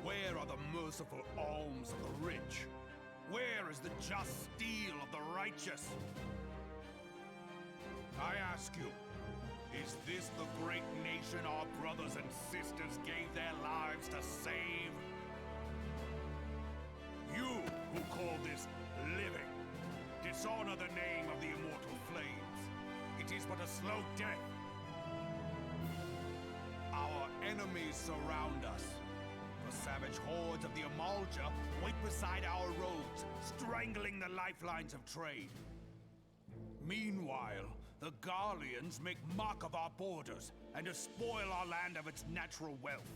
Where are the merciful alms of the rich? Where is the just steel of the righteous? I ask you, is this the great nation our brothers and sisters gave their lives to save? You who call this living, dishonor the name of the immortal flames. It is but a slow death. Our enemies surround us. The savage hordes of the Amalja wait beside our roads, strangling the lifelines of trade. Meanwhile, the Garleans make mock of our borders and despoil our land of its natural wealth.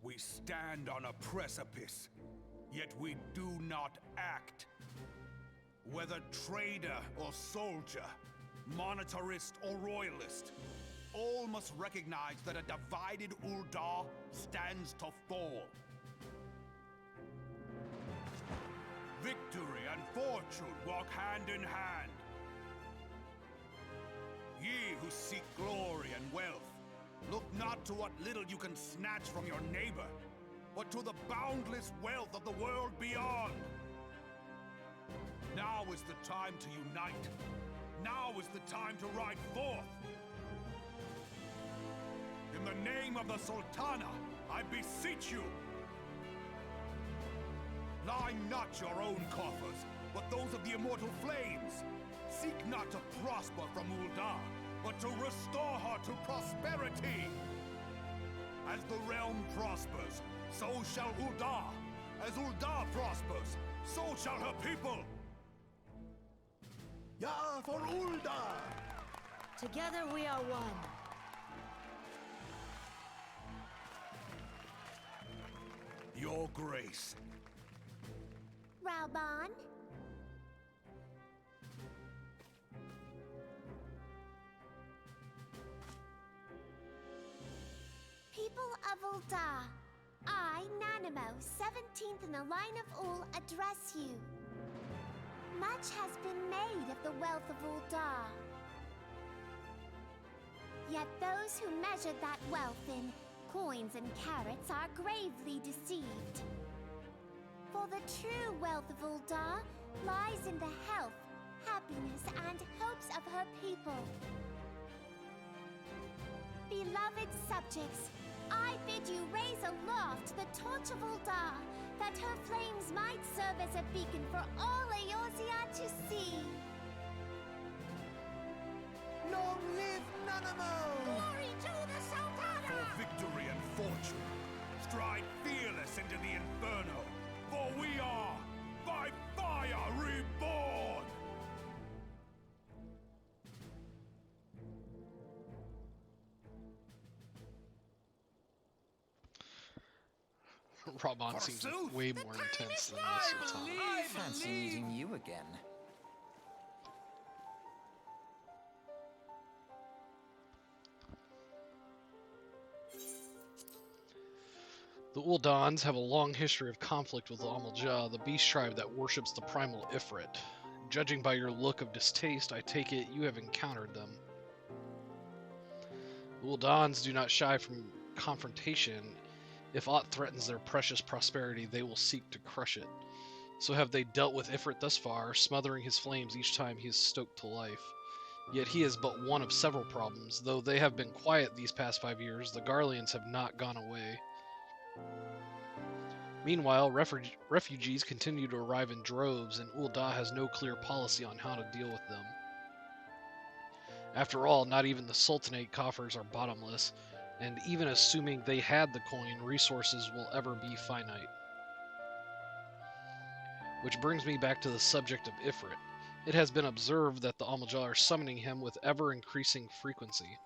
We stand on a precipice, yet we do not act. Whether trader or soldier, monetarist or royalist, all must recognize that a divided Ul'dah stands to fall. Victory and fortune walk hand in hand. Ye who seek glory and wealth, look not to what little you can snatch from your neighbor, but to the boundless wealth of the world beyond. Now is the time to unite. Now is the time to ride forth. In the name of the Sultana, I beseech you. Line not your own coffers, but those of the immortal flames. Seek not to prosper from Ul'dah, but to restore her to prosperity. As the realm prospers, so shall Ul'dah. As Ul'dah prospers, so shall her people. Ya for Ul'dah! Together we are one. Your grace. Raoban? People of Ul'dah, I, Nanimo, 17th in the line of Ul, address you. Much has been made of the wealth of Ul'dah. Yet those who measured that wealth in coins and carats are gravely deceived. For the true wealth of Ul'dah lies in the health, happiness, and hopes of her people. Beloved subjects, I bid you raise aloft the torch of Ul'dah, that her flames might serve as a beacon for all Eorzea to see. Long live Nanamo! Glory to the Sultana! For victory and fortune, stride fearless into the inferno, for we are, by fire, reborn! Raoban seems Forsooth, way more intense than the Sultana. I fancy meeting you again. The Uldans have a long history of conflict with the Amalja, the beast tribe that worships the primal Ifrit. Judging by your look of distaste, I take it you have encountered them. The Uldans do not shy from confrontation. If aught threatens their precious prosperity, they will seek to crush it. So have they dealt with Ifrit thus far, smothering his flames each time he is stoked to life. Yet he is but one of several problems. Though they have been quiet these past 5 years, the Garleans have not gone away. Meanwhile, refugees continue to arrive in droves, and Ul'dah has no clear policy on how to deal with them. After all, not even the Sultanate coffers are bottomless, and even assuming they had the coin, resources will ever be finite. Which brings me back to the subject of Ifrit. It has been observed that the Amaljar are summoning him with ever-increasing frequency.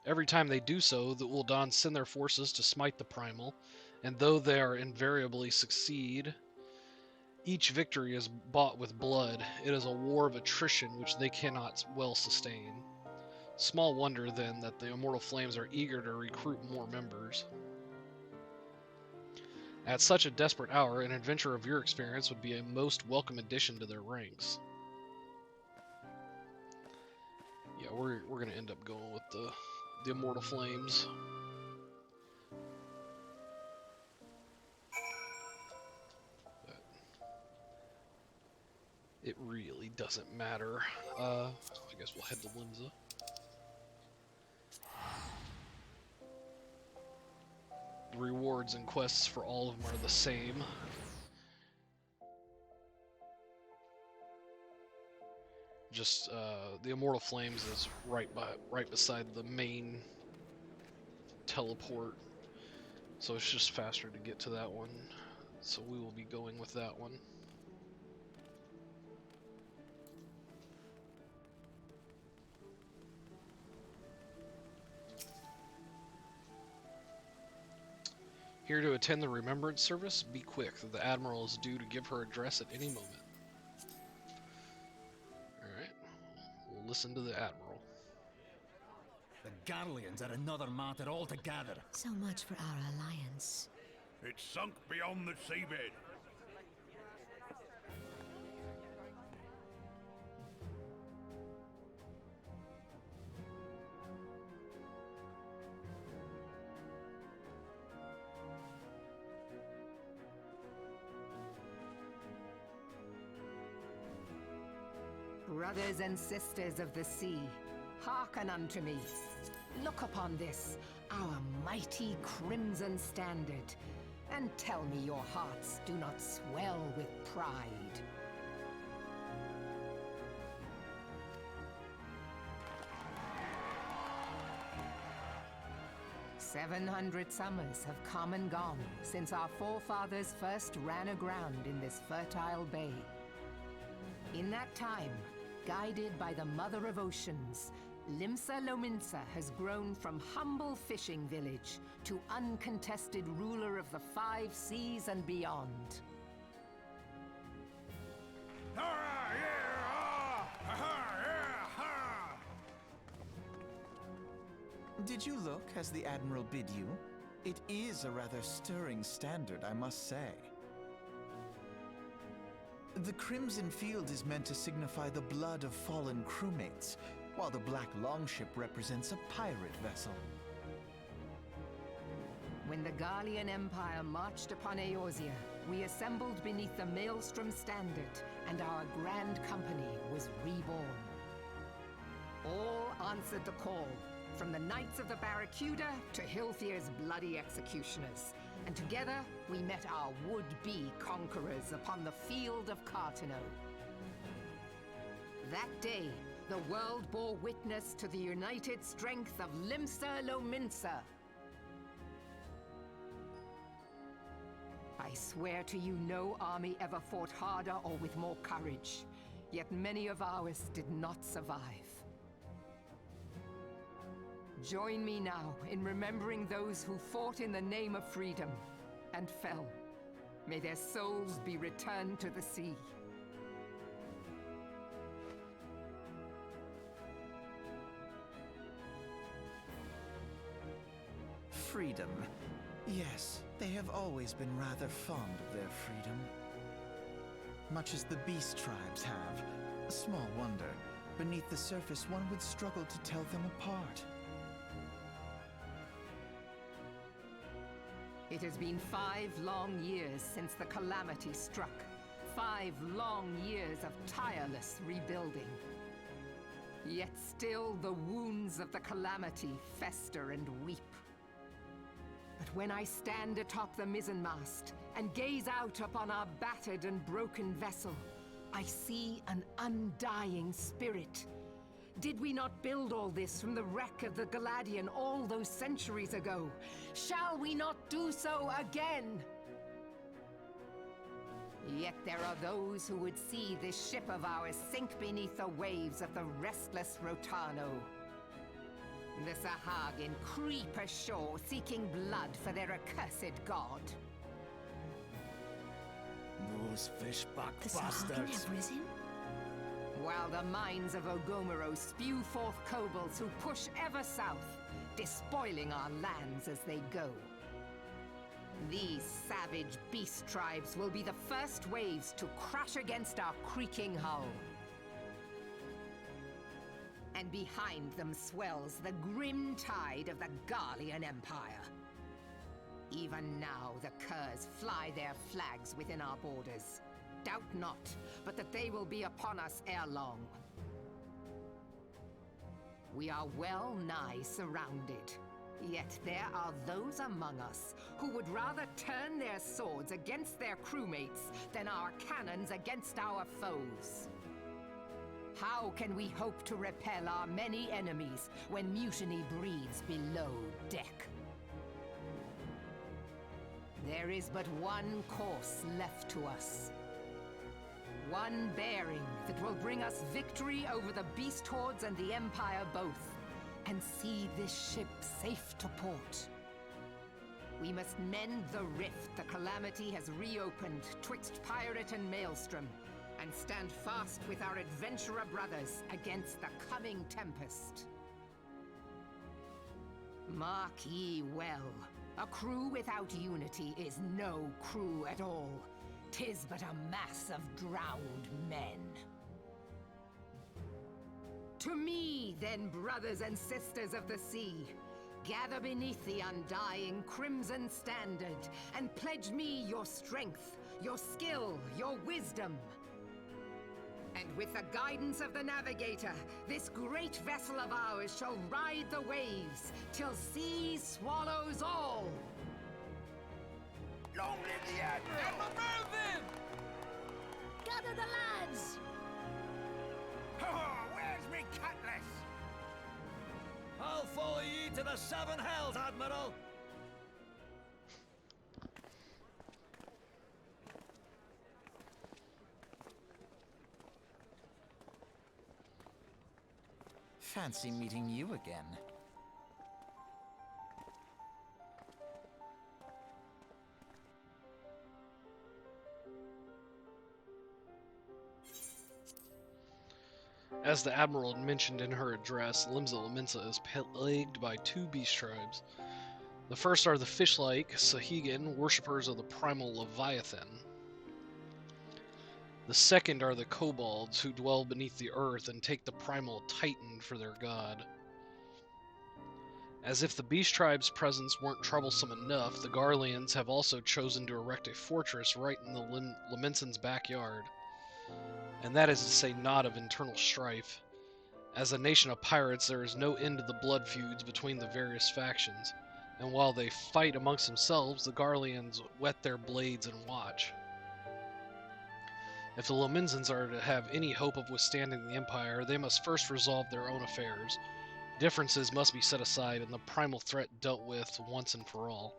Every time they do so, the Ul'dah send their forces to smite the Primal, and though they are invariably succeed, each victory is bought with blood. It is a war of attrition which they cannot well sustain. Small wonder, then, that the Immortal Flames are eager to recruit more members. At such a desperate hour, an adventure of your experience would be a most welcome addition to their ranks. Yeah, we're going to end up going with the Immortal Flames. But it really doesn't matter. I guess we'll head to Limsa. The rewards and quests for all of them are the same. Just the Immortal Flames is right beside the main teleport, so it's just faster to get to that one. So we will be going with that one. Here to attend the Remembrance Service? Be quick, the Admiral is due to give her address at any moment. Alright, we'll listen to the Admiral. The Garleans are another matter altogether. So much for our alliance. It's sunk beyond the seabed. Brothers and sisters of the sea, hearken unto me. Look upon this, our mighty crimson standard, and tell me your hearts do not swell with pride. "700 summers have come and gone since our forefathers first ran aground in this fertile bay. In that time, guided by the Mother of Oceans, Limsa Lominsa has grown from humble fishing village to uncontested ruler of the 5 seas and beyond. Did you look as the Admiral bid you? It is a rather stirring standard, I must say. The Crimson Field is meant to signify the blood of fallen crewmates, while the Black Longship represents a pirate vessel. When the Garlean Empire marched upon Eorzea, we assembled beneath the Maelstrom Standard, and our Grand Company was reborn. All answered the call, from the Knights of the Barracuda to Hilthier's bloody executioners, and together we met our would-be conquerors upon the field of Cartino. That day, the world bore witness to the united strength of Limsa Lominsa. I swear to you, no army ever fought harder or with more courage, yet many of ours did not survive. Join me now in remembering those who fought in the name of freedom and fell. May their souls be returned to the sea. Freedom. Yes, they have always been rather fond of their freedom. Much as the beast tribes have. Small wonder. Beneath the surface, one would struggle to tell them apart. It has been 5 long years since the calamity struck. 5 long years of tireless rebuilding. Yet still the wounds of the calamity fester and weep. But when I stand atop the mizzenmast and gaze out upon our battered and broken vessel, I see an undying spirit. Did we not build all this from the wreck of the Galadian all those centuries ago? Shall we not do so again? Yet there are those who would see this ship of ours sink beneath the waves of the restless Rotano. The Sahagin creep ashore seeking blood for their accursed god. Those fishbuck The Sahagin bastards. have risen? While the mines of Ogomero spew forth kobolds who push ever south, despoiling our lands as they go. These savage beast tribes will be the first waves to crash against our creaking hull. And behind them swells the grim tide of the Garlean Empire. Even now the Curs fly their flags within our borders. Doubt not, but that they will be upon us ere long. We are well nigh surrounded. Yet there are those among us who would rather turn their swords against their crewmates than our cannons against our foes. How can we hope to repel our many enemies when mutiny breeds below deck? There is but one course left to us. One bearing that will bring us victory over the beast hordes and the Empire both, and see this ship safe to port. We must mend the rift the Calamity has reopened twixt Pirate and Maelstrom, and stand fast with our adventurer brothers against the coming tempest. Mark ye well, a crew without unity is no crew at all. 'Tis but a mass of drowned men. To me, then, brothers and sisters of the sea, gather beneath the undying crimson standard, and pledge me your strength, your skill, your wisdom. And with the guidance of the navigator, this great vessel of ours shall ride the waves, till sea swallows all. Long live the Admiral! Admiral Merlin! Gather the lads! Oh, where's me cutlass? I'll follow ye to the seven hells, Admiral! Fancy meeting you again. As the Admiral had mentioned in her address, Limsa Lominsa is plagued by two beast tribes. The first are the fish-like Sahagin, worshippers of the primal Leviathan. The second are the kobolds, who dwell beneath the earth and take the primal Titan for their god. As if the beast tribe's presence weren't troublesome enough, the Garleans have also chosen to erect a fortress right in the Lominsans' backyard. And that is to say not of internal strife. As a nation of pirates, there is no end to the blood feuds between the various factions, and while they fight amongst themselves, the Garleans whet their blades and watch. If the Lominsans are to have any hope of withstanding the Empire, they must first resolve their own affairs. Differences must be set aside, and the primal threat dealt with once and for all.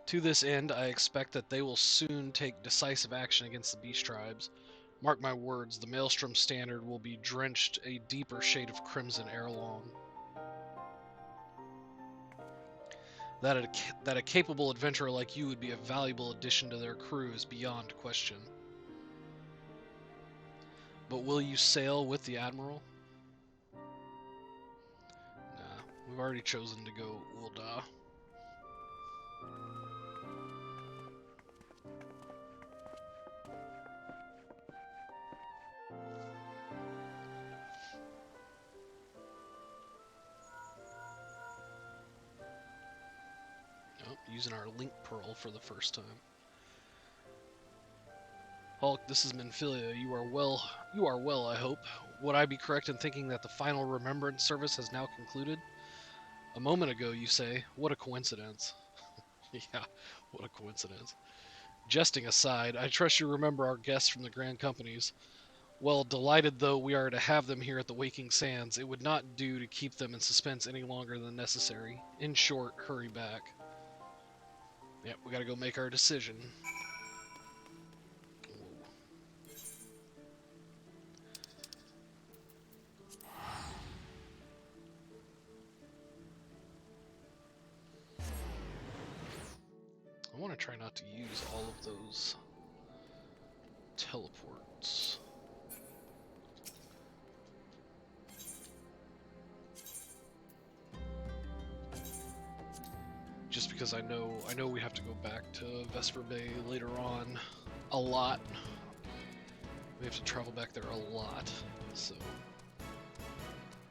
To this end, I expect that they will soon take decisive action against the beast tribes. Mark my words, the Maelstrom standard will be drenched a deeper shade of crimson ere long. That a capable adventurer like you would be a valuable addition to their crew is beyond question. But will you sail with the Admiral? Nah, we've already chosen to go Ul'dah. Using our link pearl for the first time. Hulk, this is Minfilia. You are well, I hope. Would I be correct in thinking that the final remembrance service has now concluded? A moment ago, you say. What a coincidence. Yeah, what a coincidence. Jesting aside, I trust you remember our guests from the Grand Companies. Well, delighted though we are to have them here at the Waking Sands, it would not do to keep them in suspense any longer than necessary. In short, hurry back. Yep, we gotta go make our decision. I want to try not to use all of those teleports. Just because I know we have to go back to Vesper Bay later on a lot. We have to travel back there a lot, so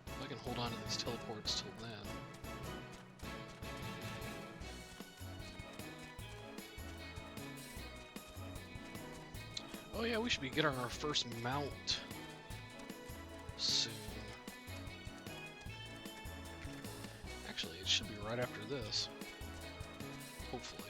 if I can hold on to these teleports till then. Oh yeah, we should be getting our first mount soon. Actually, it should be right after this. Hopefully.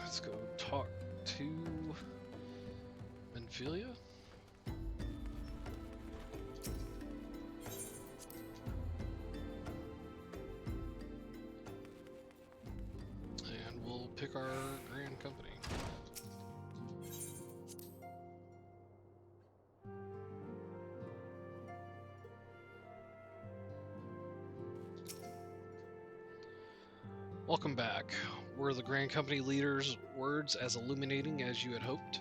Let's go talk to Minfilia. And we'll pick our Grand Company. Welcome back. Were the Grand Company leaders' words as illuminating as you had hoped?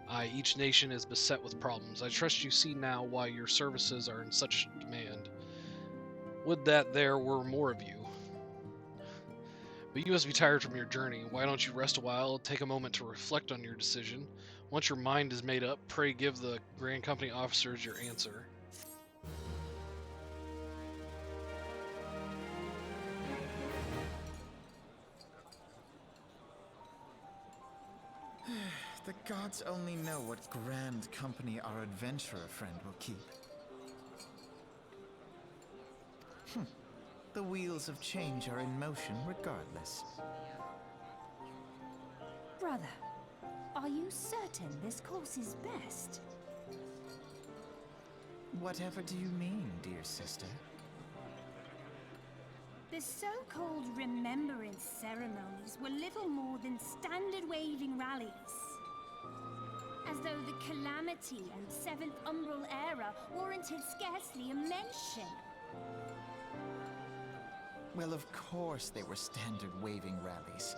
Aye, each nation is beset with problems. I trust you see now why your services are in such demand. Would that there were more of you. But you must be tired from your journey. Why don't you rest a while, take a moment to reflect on your decision? Once your mind is made up, pray give the Grand Company officers your answer. The gods only know what grand company our adventurer friend will keep. The wheels of change are in motion regardless. Brother, are you certain this course is best? Whatever do you mean, dear sister? The so-called remembrance ceremonies were little more than standard waving rallies. As though the Calamity and Seventh Umbral Era warranted scarcely a mention. Well, of course they were standard waving rallies.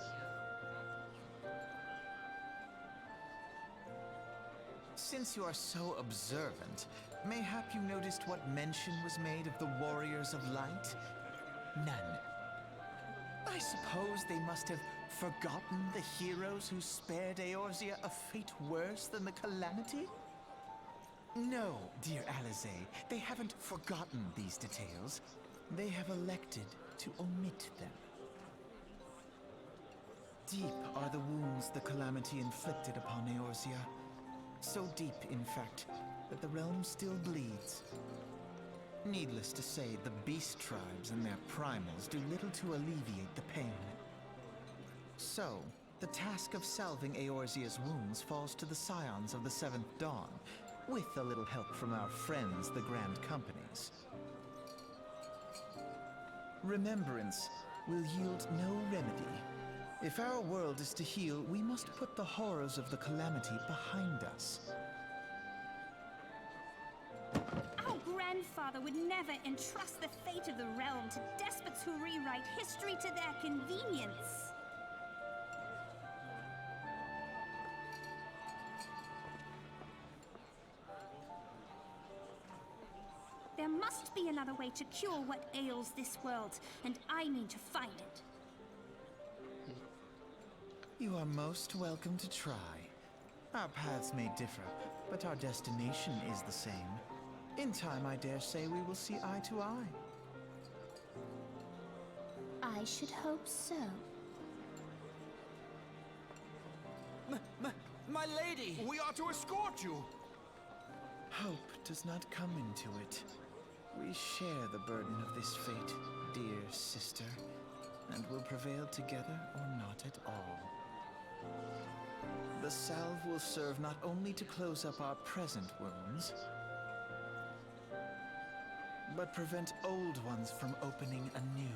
Since you are so observant, mayhap you noticed what mention was made of the Warriors of Light? None. I suppose they must have forgotten the heroes who spared Eorzea a fate worse than the Calamity? No, dear Alize, they haven't forgotten these details. They have elected to omit them. Deep are the wounds the Calamity inflicted upon Eorzea. So deep, in fact, that the realm still bleeds. Needless to say, the beast tribes and their primals do little to alleviate the pain. So, the task of salving Eorzea's wounds falls to the scions of the Seventh Dawn, with a little help from our friends, the Grand Companies. Remembrance will yield no remedy. If our world is to heal, we must put the horrors of the Calamity behind us. Our Grand grandfather would never entrust the fate of the realm to despots who rewrite history to their convenience. There must be another way to cure what ails this world, and I mean to find it. You are most welcome to try. Our paths may differ, but our destination is the same. In time, I dare say we will see eye to eye. I should hope so. My lady! We are to escort you. Hope does not come into it. We share the burden of this fate, dear sister, and will prevail together or not at all. The salve will serve not only to close up our present wounds, but prevent old ones from opening anew.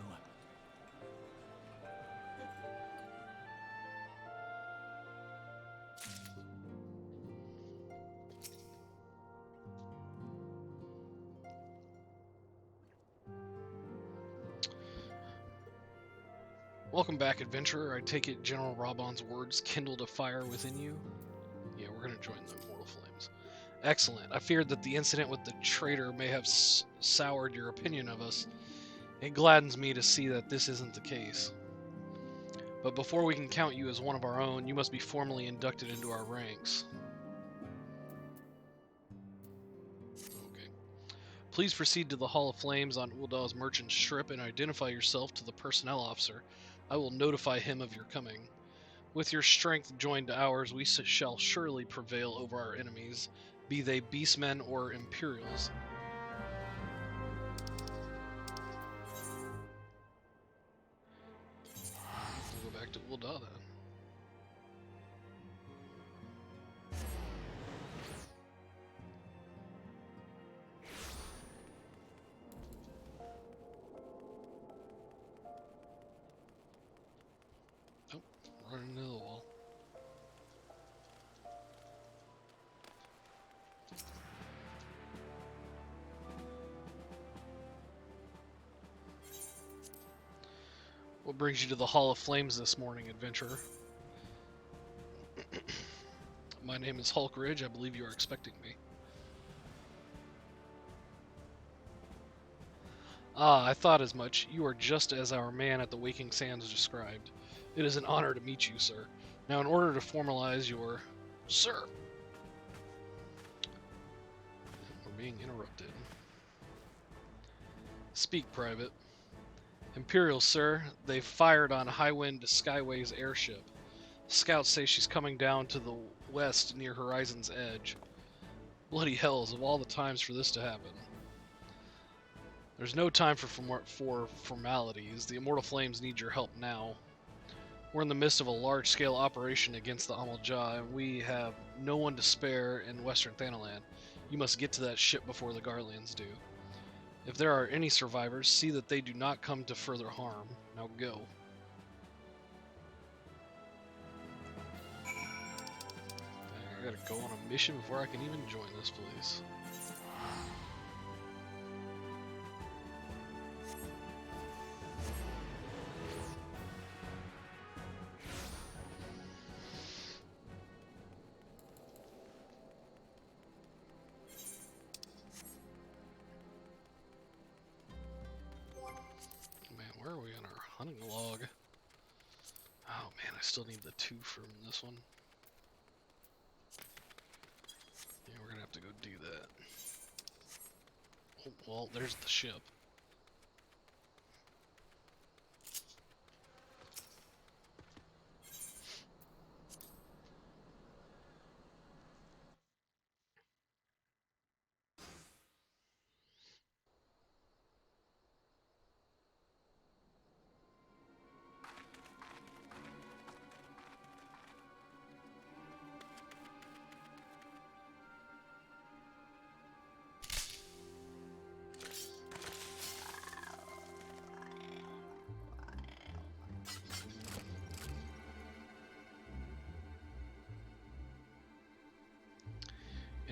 Welcome back, adventurer. I take it General Raban's words kindled a fire within you? Yeah, we're going to join the Immortal Flames. Excellent. I feared that the incident with the traitor may have soured your opinion of us. It gladdens me to see that this isn't the case. But before we can count you as one of our own, you must be formally inducted into our ranks. Okay. Please proceed to the Hall of Flames on Uldal's Merchant Strip and identify yourself to the personnel officer. I will notify him of your coming. With your strength joined to ours, we shall surely prevail over our enemies, be they beastmen or Imperials. We'll go back to Uldal then. Running into the wall. What brings you to the Hall of Flames this morning, adventurer? My name is Hulk Ridge. I believe you are expecting me. Ah, I thought as much. You are just as our man at the Waking Sands described. It is an honor to meet you, sir. Now, in order to formalize your... Sir! We're being interrupted. Speak, Private. Imperial, sir. They've fired on Highwind Skyway's airship. Scouts say she's coming down to the west near Horizon's Edge. Bloody hells, of all the times for this to happen. There's no time for formalities. The Immortal Flames need your help now. We're in the midst of a large-scale operation against the Amalja, and we have no one to spare in Western Thanalan. You must get to that ship before the Garleans do. If there are any survivors, see that they do not come to further harm. Now go. I gotta go on a mission before I can even join this place. Where are we on our hunting log? Oh man, I still need the 2 from this one. Yeah, we're gonna have to go do that. Oh, well, there's the ship.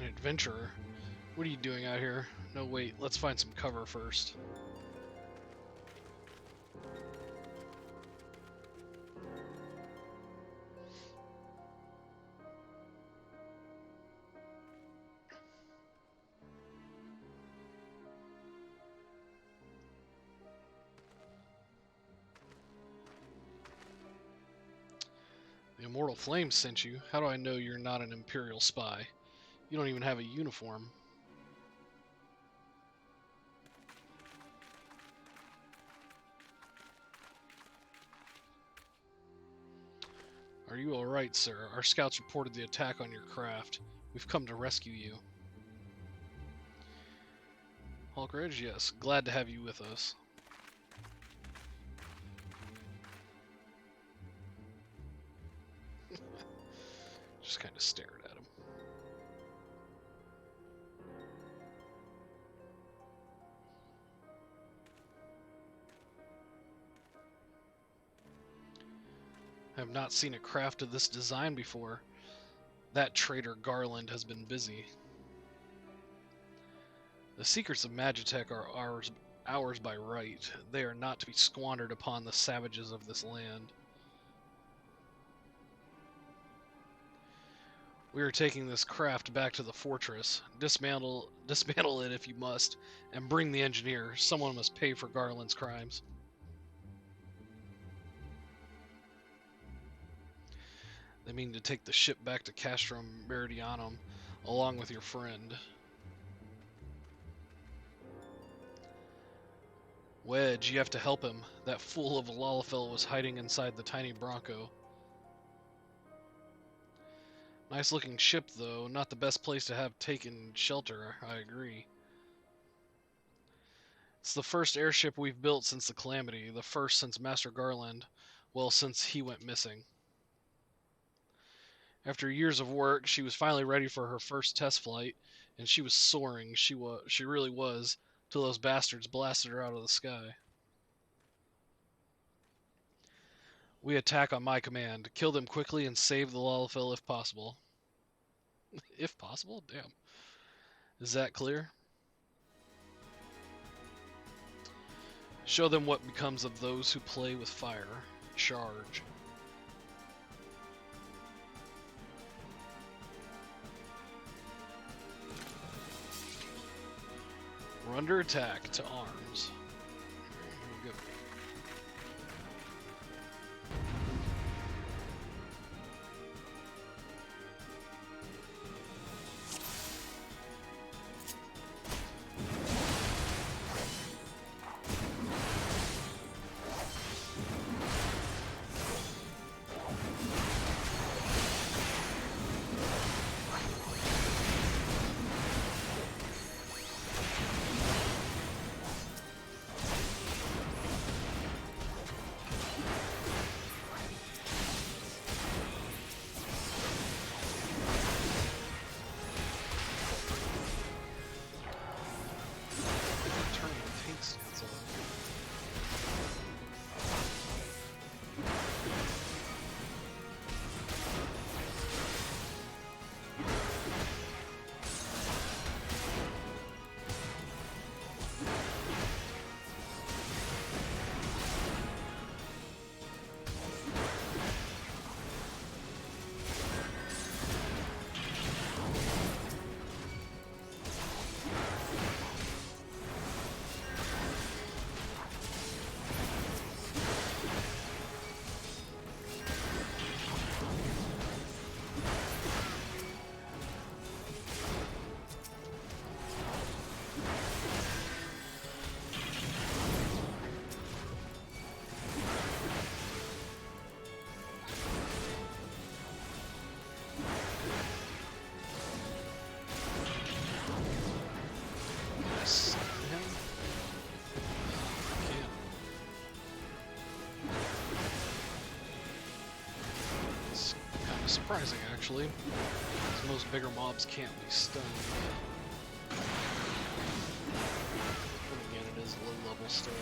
An adventurer? What are you doing out here? No, wait, let's find some cover first. The Immortal Flame sent you. How do I know you're not an Imperial spy? You don't even have a uniform. Are you alright, sir? Our scouts reported the attack on your craft. We've come to rescue you. Hulkridge, yes. Glad to have you with us. Just kind of stared at him. I have not seen a craft of this design before. That traitor Garland has been busy. The secrets of Magitech are ours by right. They are not to be squandered upon the savages of this land. We are taking this craft back to the fortress. Dismantle it if you must, and bring the engineer. Someone must pay for Garland's crimes. They mean to take the ship back to Castrum Meridianum, along with your friend. Wedge, you have to help him. That fool of a Lalafell was hiding inside the tiny Bronco. Nice looking ship, though. Not the best place to have taken shelter, I agree. It's the first airship we've built since the Calamity. The first since Master Garland. Well, since he went missing. After years of work, she was finally ready for her first test flight, and she was soaring. She really was, till those bastards blasted her out of the sky. We attack on my command. Kill them quickly and save the Lalafell if possible. If possible? Damn. Is that clear? Show them what becomes of those who play with fire. Charge. We're under attack. To arms. Here we go. Surprising, actually, because most bigger mobs can't be stunned. But again, it is low-level stuff.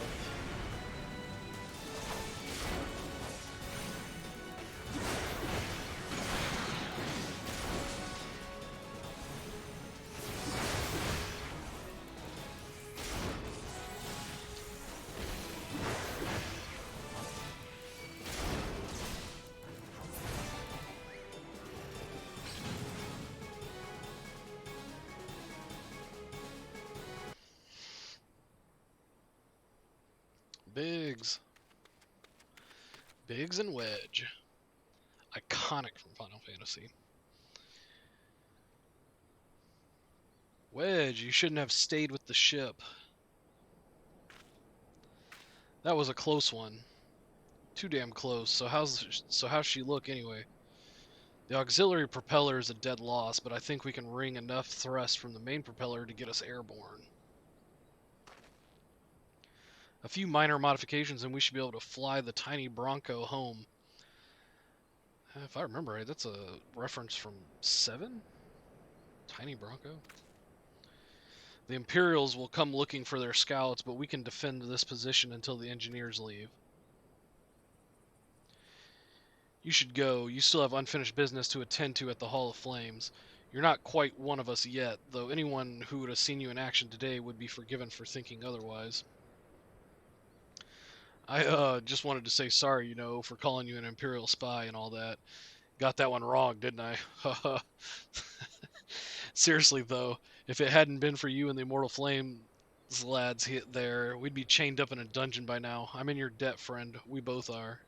Biggs. Biggs and Wedge. Iconic from Final Fantasy. Wedge, you shouldn't have stayed with the ship. That was a close one. Too damn close. So how's she look anyway? The auxiliary propeller is a dead loss, but I think we can wring enough thrust from the main propeller to get us airborne. A few minor modifications and we should be able to fly the tiny Bronco home. If I remember right, that's a reference from 7? Tiny Bronco? The Imperials will come looking for their scouts, but we can defend this position until the engineers leave. You should go. You still have unfinished business to attend to at the Hall of Flames. You're not quite one of us yet, though anyone who would have seen you in action today would be forgiven for thinking otherwise. I just wanted to say sorry, for calling you an Imperial spy and all that. Got that one wrong, didn't I? Haha. Seriously, though, if it hadn't been for you and the Immortal Flames lads hit there, we'd be chained up in a dungeon by now. I'm in your debt, friend. We both are.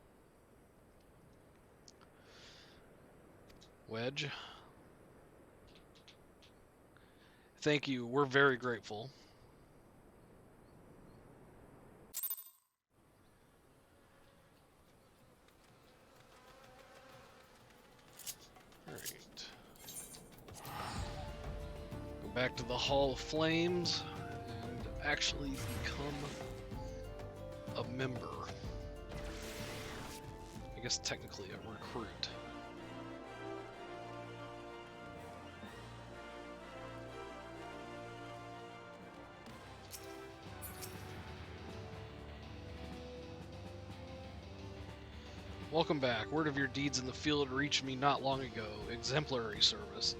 Wedge. Thank you. We're very grateful. Alright. Go back to the Hall of Flames and actually become a member. I guess technically a recruit. Welcome back. Word of your deeds in the field reached me not long ago. Exemplary service.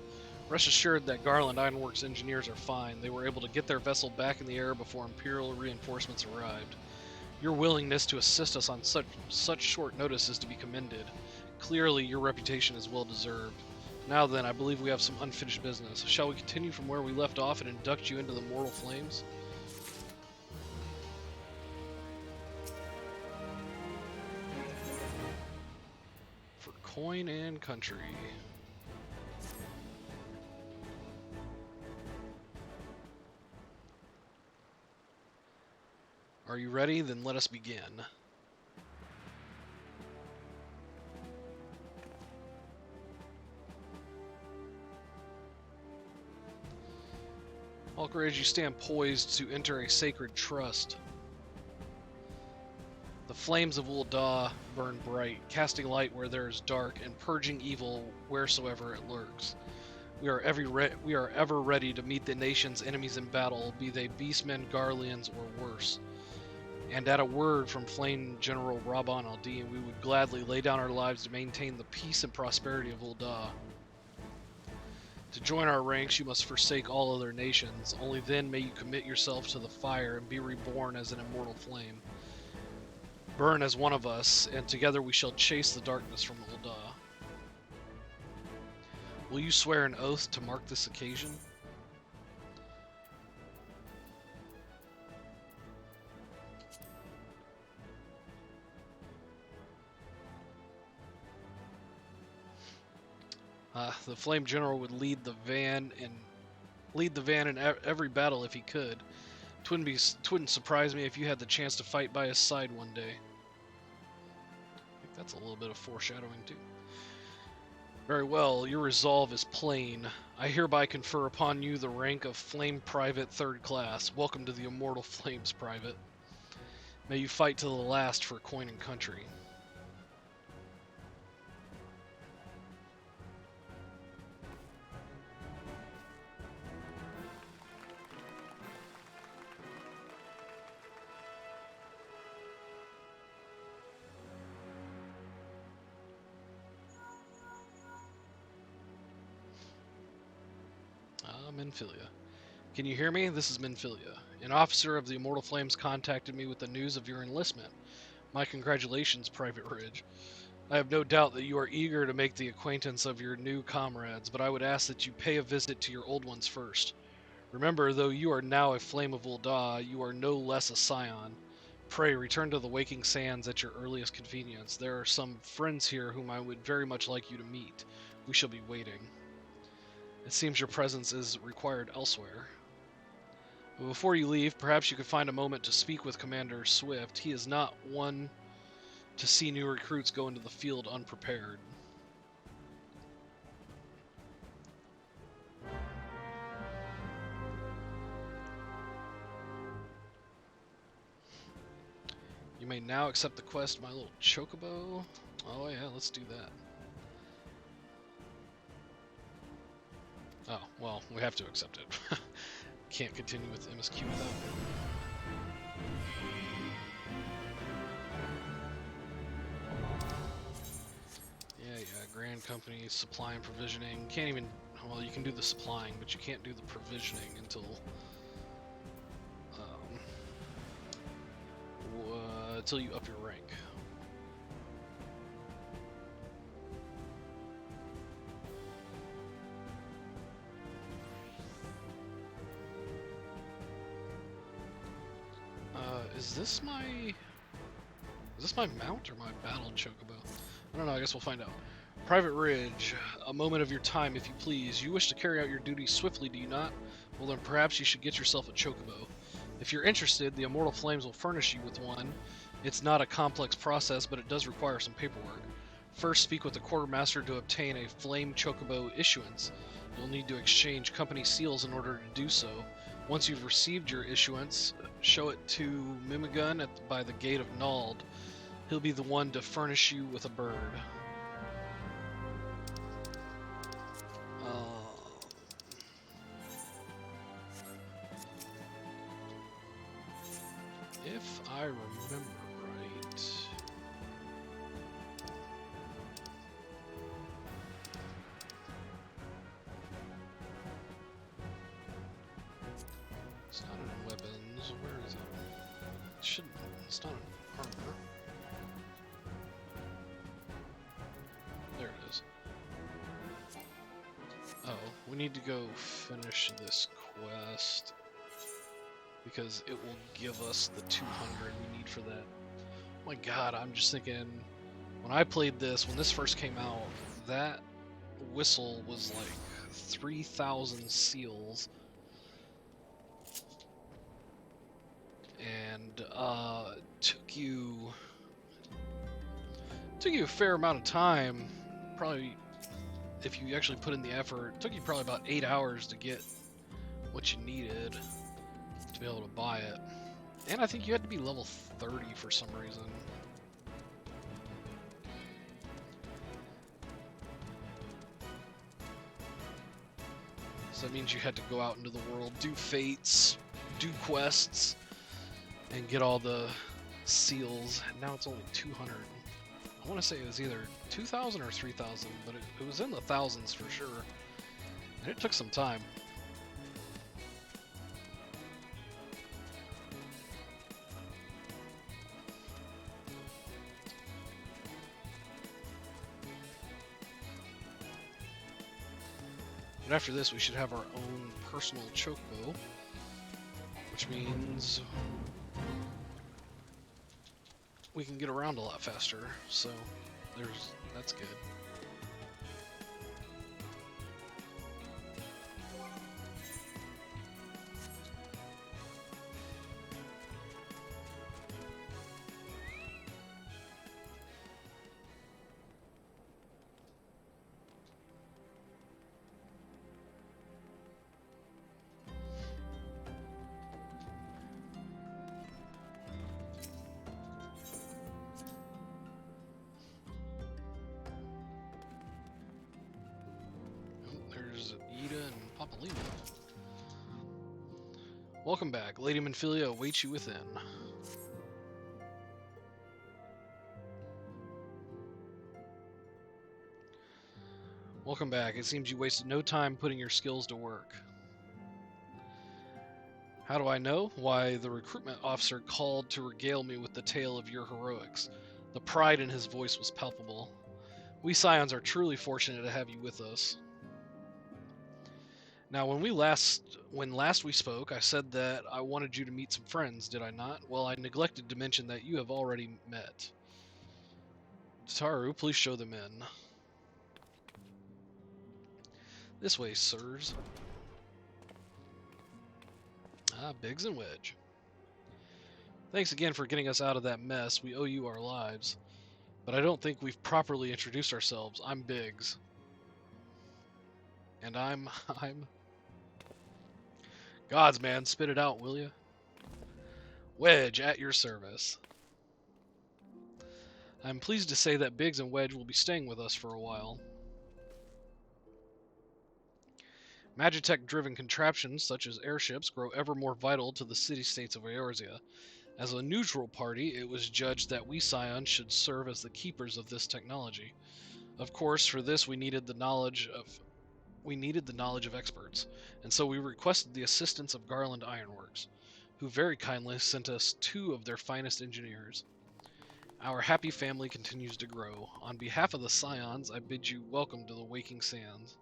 Rest assured that Garland Ironworks engineers are fine. They were able to get their vessel back in the air before Imperial reinforcements arrived. Your willingness to assist us on such short notice is to be commended. Clearly, your reputation is well deserved. Now then, I believe we have some unfinished business. Shall we continue from where we left off and induct you into the Mortal Flames? For coin and country. Are you ready? Then let us begin. Alcrage, you stand poised to enter a sacred trust. The flames of Ul'dah burn bright, casting light where there is dark, and purging evil wheresoever it lurks. We are ever ready to meet the nation's enemies in battle, be they beastmen, Garleans, or worse. And at a word from Flame General Rabban al-Din, we would gladly lay down our lives to maintain the peace and prosperity of Ul'dah. To join our ranks, you must forsake all other nations. Only then may you commit yourself to the fire and be reborn as an immortal flame. Burn as one of us, and together we shall chase the darkness from Ul'dah. Will you swear an oath to mark this occasion? The Flame General would lead the van in every battle if he could. Twouldn't surprise me if you had the chance to fight by his side one day. I think that's a little bit of foreshadowing too. Very well, your resolve is plain. I hereby confer upon you the rank of Flame Private 3rd Class. Welcome to the Immortal Flames, Private. May you fight to the last for coin and country. Minfilia. Can you hear me? This is Minfilia. An officer of the Immortal Flames contacted me with the news of your enlistment. My congratulations, Private Ridge. I have no doubt that you are eager to make the acquaintance of your new comrades, but I would ask that you pay a visit to your old ones first. Remember, though you are now a Flame of Ul'dah, you are no less a Scion. Pray return to the waking sands at your earliest convenience. There are some friends here whom I would very much like you to meet. We shall be waiting. It seems your presence is required elsewhere. But before you leave, perhaps you could find a moment to speak with Commander Swift. He is not one to see new recruits go into the field unprepared. You may now accept the quest, my little chocobo. Oh yeah, let's do that. Oh, well, we have to accept it. Can't continue with MSQ without it. Yeah, Grand Company, supply and provisioning. Can't even, well, you can do the supplying, but you can't do the provisioning until you up your rank. Is this my mount or my battle chocobo? I don't know, I guess we'll find out. Private Ridge, a moment of your time if you please. You wish to carry out your duties swiftly, do you not? Well then perhaps you should get yourself a chocobo. If you're interested, the Immortal Flames will furnish you with one. It's not a complex process, but it does require some paperwork. First, speak with the quartermaster to obtain a flame chocobo issuance. You'll need to exchange company seals in order to do so. Once you've received your issuance, show it to Mimigun by the gate of Nald. He'll be the one to furnish you with a bird. If I remember right... It's not in weapons. Where is it? It shouldn't. It's not in armor. There it is. Oh, we need to go finish this quest because it will give us the 200 we need for that. Oh my god, I'm just thinking, when I played this, when this first came out, that whistle was like 3,000 seals. And took you a fair amount of time. Probably, if you actually put in the effort, it took you probably about 8 hours to get what you needed to be able to buy it. And I think you had to be level 30 for some reason. So that means you had to go out into the world, do fates, do quests, and get all the seals. And now it's only 200. I want to say it was either 2,000 or 3,000, but it was in the thousands for sure. And it took some time. And after this, we should have our own personal chocobo, which means we can get around a lot faster. So that's good. Welcome back. Lady Manfilia awaits you within. Welcome back. It seems you wasted no time putting your skills to work. How do I know? Why, the recruitment officer called to regale me with the tale of your heroics. The pride in his voice was palpable. We Scions are truly fortunate to have you with us. Now, when last we spoke, I said that I wanted you to meet some friends, did I not? Well, I neglected to mention that you have already met. Taru, please show them in. This way, sirs. Ah, Biggs and Wedge. Thanks again for getting us out of that mess. We owe you our lives. But I don't think we've properly introduced ourselves. I'm Biggs. And I'm... Gods, man, spit it out, will you? Wedge, at your service. I'm pleased to say that Biggs and Wedge will be staying with us for a while. Magitech-driven contraptions, such as airships, grow ever more vital to the city-states of Eorzea. As a neutral party, it was judged that we Scions should serve as the keepers of this technology. Of course, for this we needed the knowledge of experts, and so we requested the assistance of Garland Ironworks, who very kindly sent us 2 of their finest engineers. Our happy family continues to grow. On behalf of the Scions, I bid you welcome to the Waking Sands.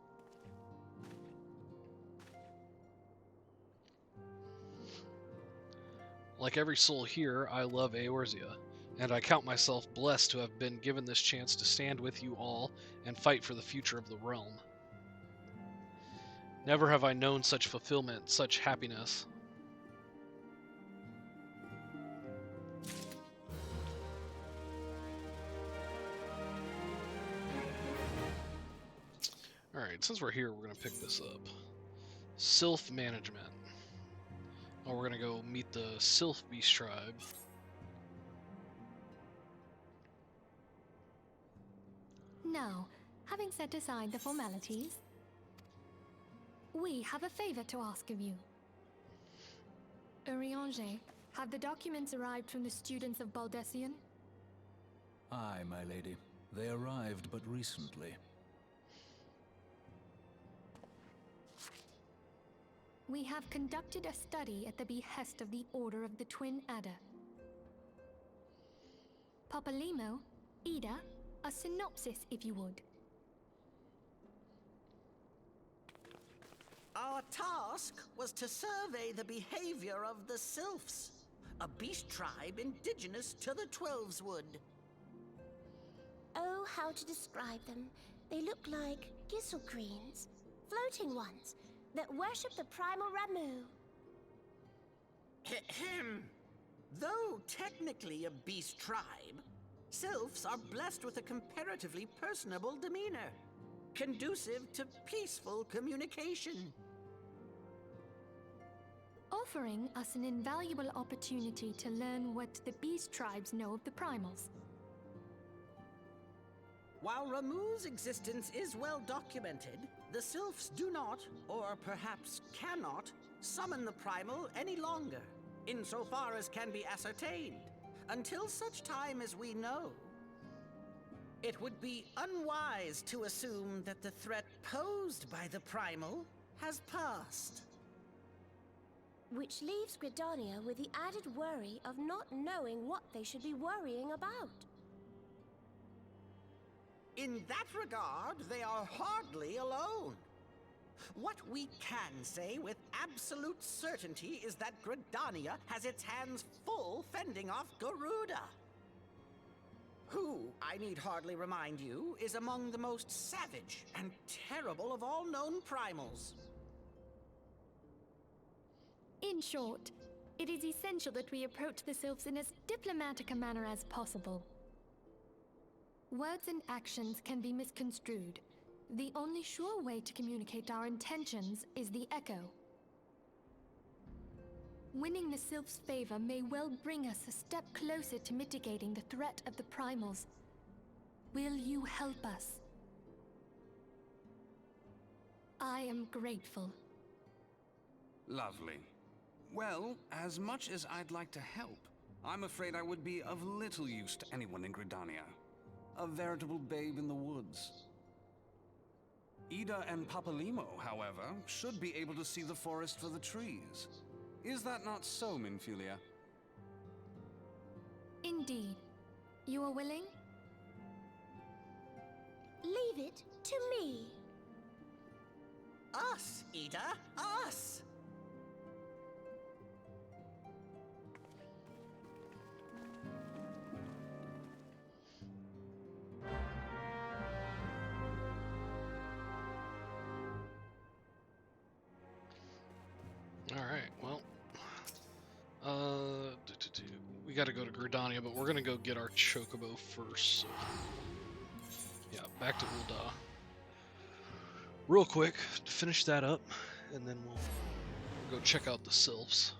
Like every soul here, I love Eorzea, and I count myself blessed to have been given this chance to stand with you all and fight for the future of the realm. Never have I known such fulfillment, such happiness. Alright, since we're here, we're going to pick this up. Sylph Management. Oh, we're going to go meet the Sylph Beast Tribe. Now, having set aside the formalities, we have a favor to ask of you. Urianger, have the documents arrived from the students of Baldessian? Aye, my lady. They arrived but recently. We have conducted a study at the behest of the Order of the Twin Adder. Papalimo, Ida, a synopsis if you would. Our task was to survey the behavior of the Sylphs, a beast tribe indigenous to the Twelveswood. Oh, how to describe them. They look like Gisselgreens, floating ones, that worship the primal Ramu. Ahem. Though technically a beast tribe, Sylphs are blessed with a comparatively personable demeanor, conducive to peaceful communication. Offering us an invaluable opportunity to learn what the beast tribes know of the primals. While Ramu's existence is well documented, the Sylphs do not, or perhaps cannot, summon the primal any longer, insofar as can be ascertained, until such time as we know. It would be unwise to assume that the threat posed by the primal has passed. Which leaves Gridania with the added worry of not knowing what they should be worrying about. In that regard, they are hardly alone. What we can say with absolute certainty is that Gridania has its hands full fending off Garuda, who, I need hardly remind you, is among the most savage and terrible of all known primals. In short, it is essential that we approach the Sylphs in as diplomatic a manner as possible. Words and actions can be misconstrued. The only sure way to communicate our intentions is the echo. Winning the Sylphs' favor may well bring us a step closer to mitigating the threat of the primals. Will you help us? I am grateful. Lovely. Well, as much as I'd like to help, I'm afraid I would be of little use to anyone in Gridania. A veritable babe in the woods. Ida and Papalimo, however, should be able to see the forest for the trees. Is that not so, Minfilia? Indeed. You are willing? Leave it to me. Us, Ida, us! Alright, well. We gotta go to Gridania, but we're gonna go get our Chocobo first. So. Yeah, back to Ul'dah. Real quick, to finish that up, and then we'll go check out the sylphs.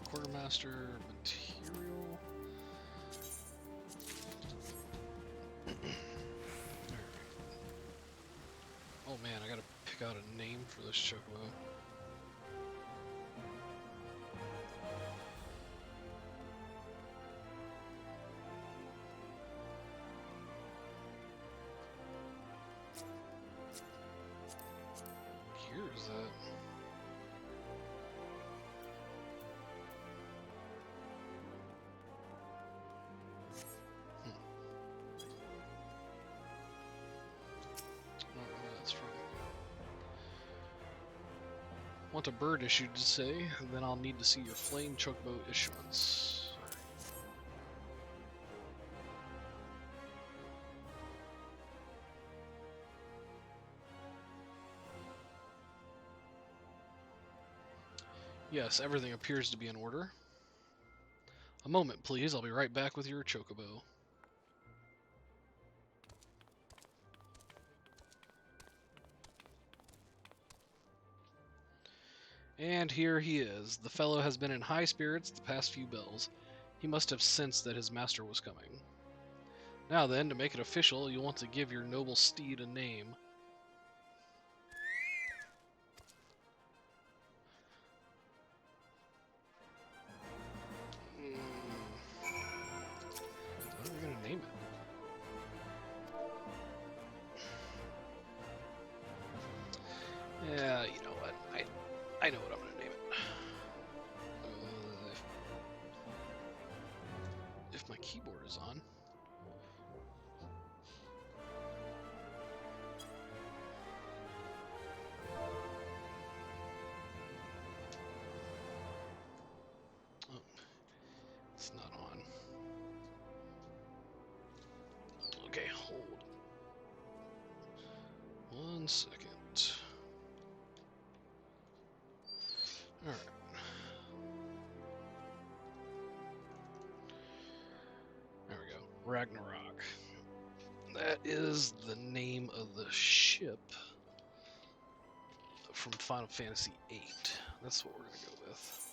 Quartermaster material. Oh man, I gotta pick out a name for this Chocobo. Here is that? Want a bird issued to say, and then I'll need to see your flame chocobo issuance. Yes, everything appears to be in order. A moment, please. I'll be right back with your chocobo. And here he is. The fellow has been in high spirits the past few bells. He must have sensed that his master was coming. Now then, to make it official, you'll want to give your noble steed a name. What are we gonna name it? Yeah, you know what? I know what I'm gonna name it. If my keyboard is on. Oh, it's not on. Okay, hold. 1 second. Alright. There we go. Ragnarok. That is the name of the ship from Final Fantasy VIII. That's what we're going to go with.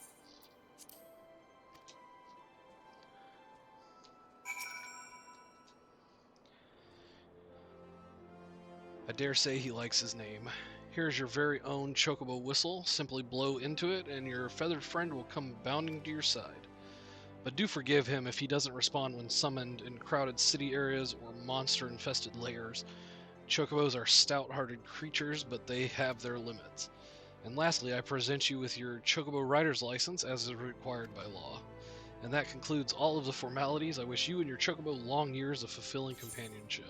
I dare say he likes his name. Here's your very own chocobo whistle. Simply blow into it and your feathered friend will come bounding to your side. But do forgive him if he doesn't respond when summoned in crowded city areas or monster-infested lairs. Chocobos are stout-hearted creatures, but they have their limits. And lastly, I present you with your Chocobo Rider's License as is required by law. And that concludes all of the formalities. I wish you and your Chocobo long years of fulfilling companionship.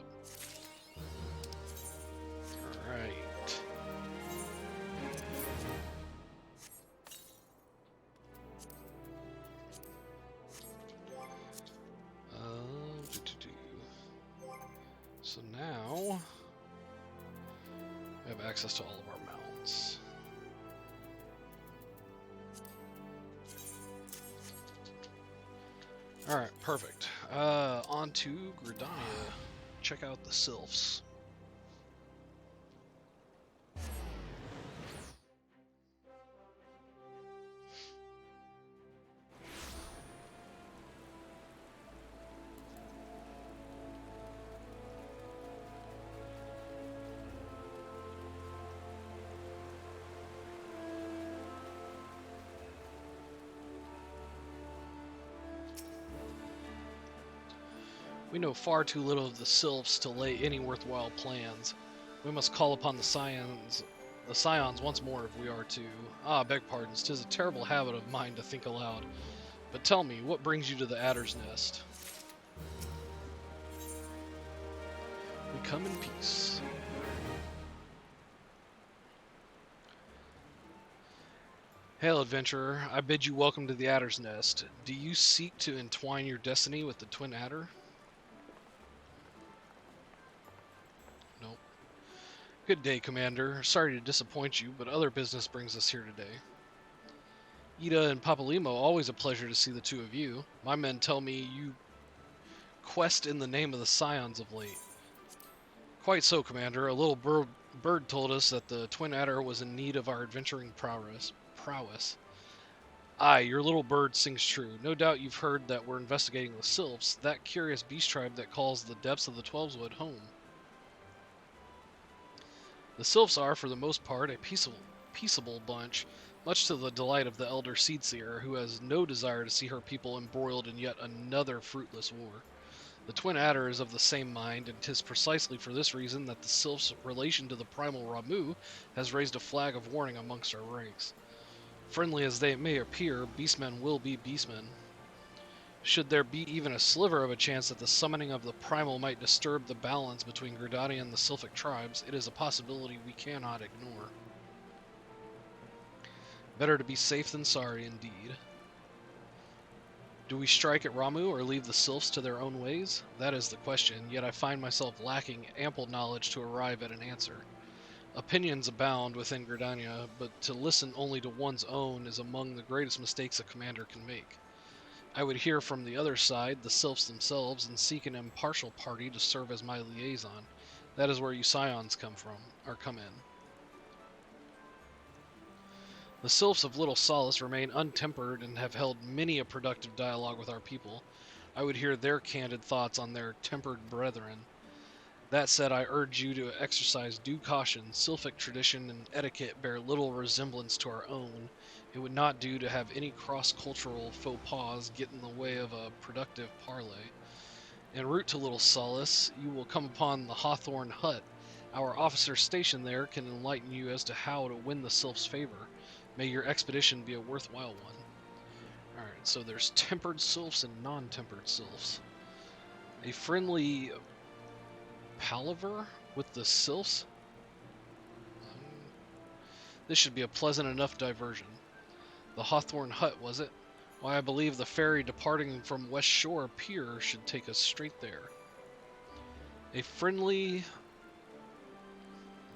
Alright. So now we have access to all of our mounts. Alright, perfect. On to Gridania. Check out the sylphs. We know far too little of the sylphs to lay any worthwhile plans. We must call upon the scions once more if we are to... beg pardons, 'tis a terrible habit of mine to think aloud. But tell me, what brings you to the Adder's Nest? We come in peace. Hail, adventurer. I bid you welcome to the Adder's Nest. Do you seek to entwine your destiny with the Twin Adder? Nope. Good day, Commander. Sorry to disappoint you, but other business brings us here today. Ida and Papalimo, always a pleasure to see the two of you. My men tell me you quest in the name of the Scions of late. Quite so, Commander. A little bird told us that the Twin Adder was in need of our adventuring prowess. Aye, your little bird sings true. No doubt you've heard that we're investigating the Sylphs, that curious beast tribe that calls the depths of the Twelveswood home. The Sylphs are, for the most part, a peaceable bunch, much to the delight of the elder Seedseer, who has no desire to see her people embroiled in yet another fruitless war. The Twin Adder is of the same mind, and 'tis precisely for this reason that the Sylphs' relation to the primal Ramu has raised a flag of warning amongst our ranks. Friendly as they may appear, beastmen will be beastmen. Should there be even a sliver of a chance that the summoning of the primal might disturb the balance between Gridania and the Sylphic tribes, it is a possibility we cannot ignore. Better to be safe than sorry, indeed. Do we strike at Ramu or leave the Sylphs to their own ways? That is the question, yet I find myself lacking ample knowledge to arrive at an answer. Opinions abound within Gridania, but to listen only to one's own is among the greatest mistakes a commander can make. I would hear from the other side, the Sylphs themselves, and seek an impartial party to serve as my liaison. That is where you Scions come in. The Sylphs of Little Solace remain untempered and have held many a productive dialogue with our people. I would hear their candid thoughts on their tempered brethren. That said, I urge you to exercise due caution. Sylphic tradition and etiquette bear little resemblance to our own. It would not do to have any cross-cultural faux pas get in the way of a productive parley. En route to Little Solace, you will come upon the Hawthorne Hut. Our officer stationed there can enlighten you as to how to win the Sylph's favor. May your expedition be a worthwhile one. Alright, so there's tempered Sylphs and non-tempered Sylphs. A friendly palaver with the Sylphs? This should be a pleasant enough diversion. The Hawthorne Hut, was it? Why, I believe the ferry departing from West Shore Pier should take us straight there. A friendly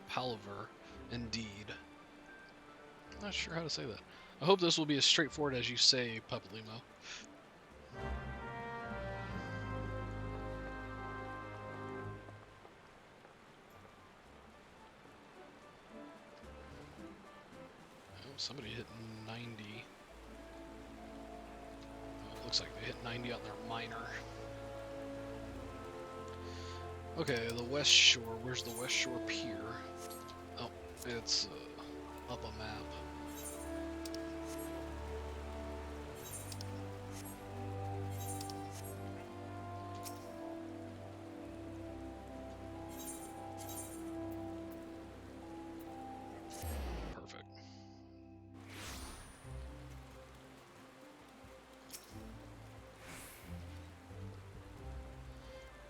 palaver, indeed. Not sure how to say that. I hope this will be as straightforward as you say, Papalimo. Somebody hit 90. Oh, it looks like they hit 90 on their minor. Okay, the West Shore. Where's the West Shore Pier? Oh, it's up a map.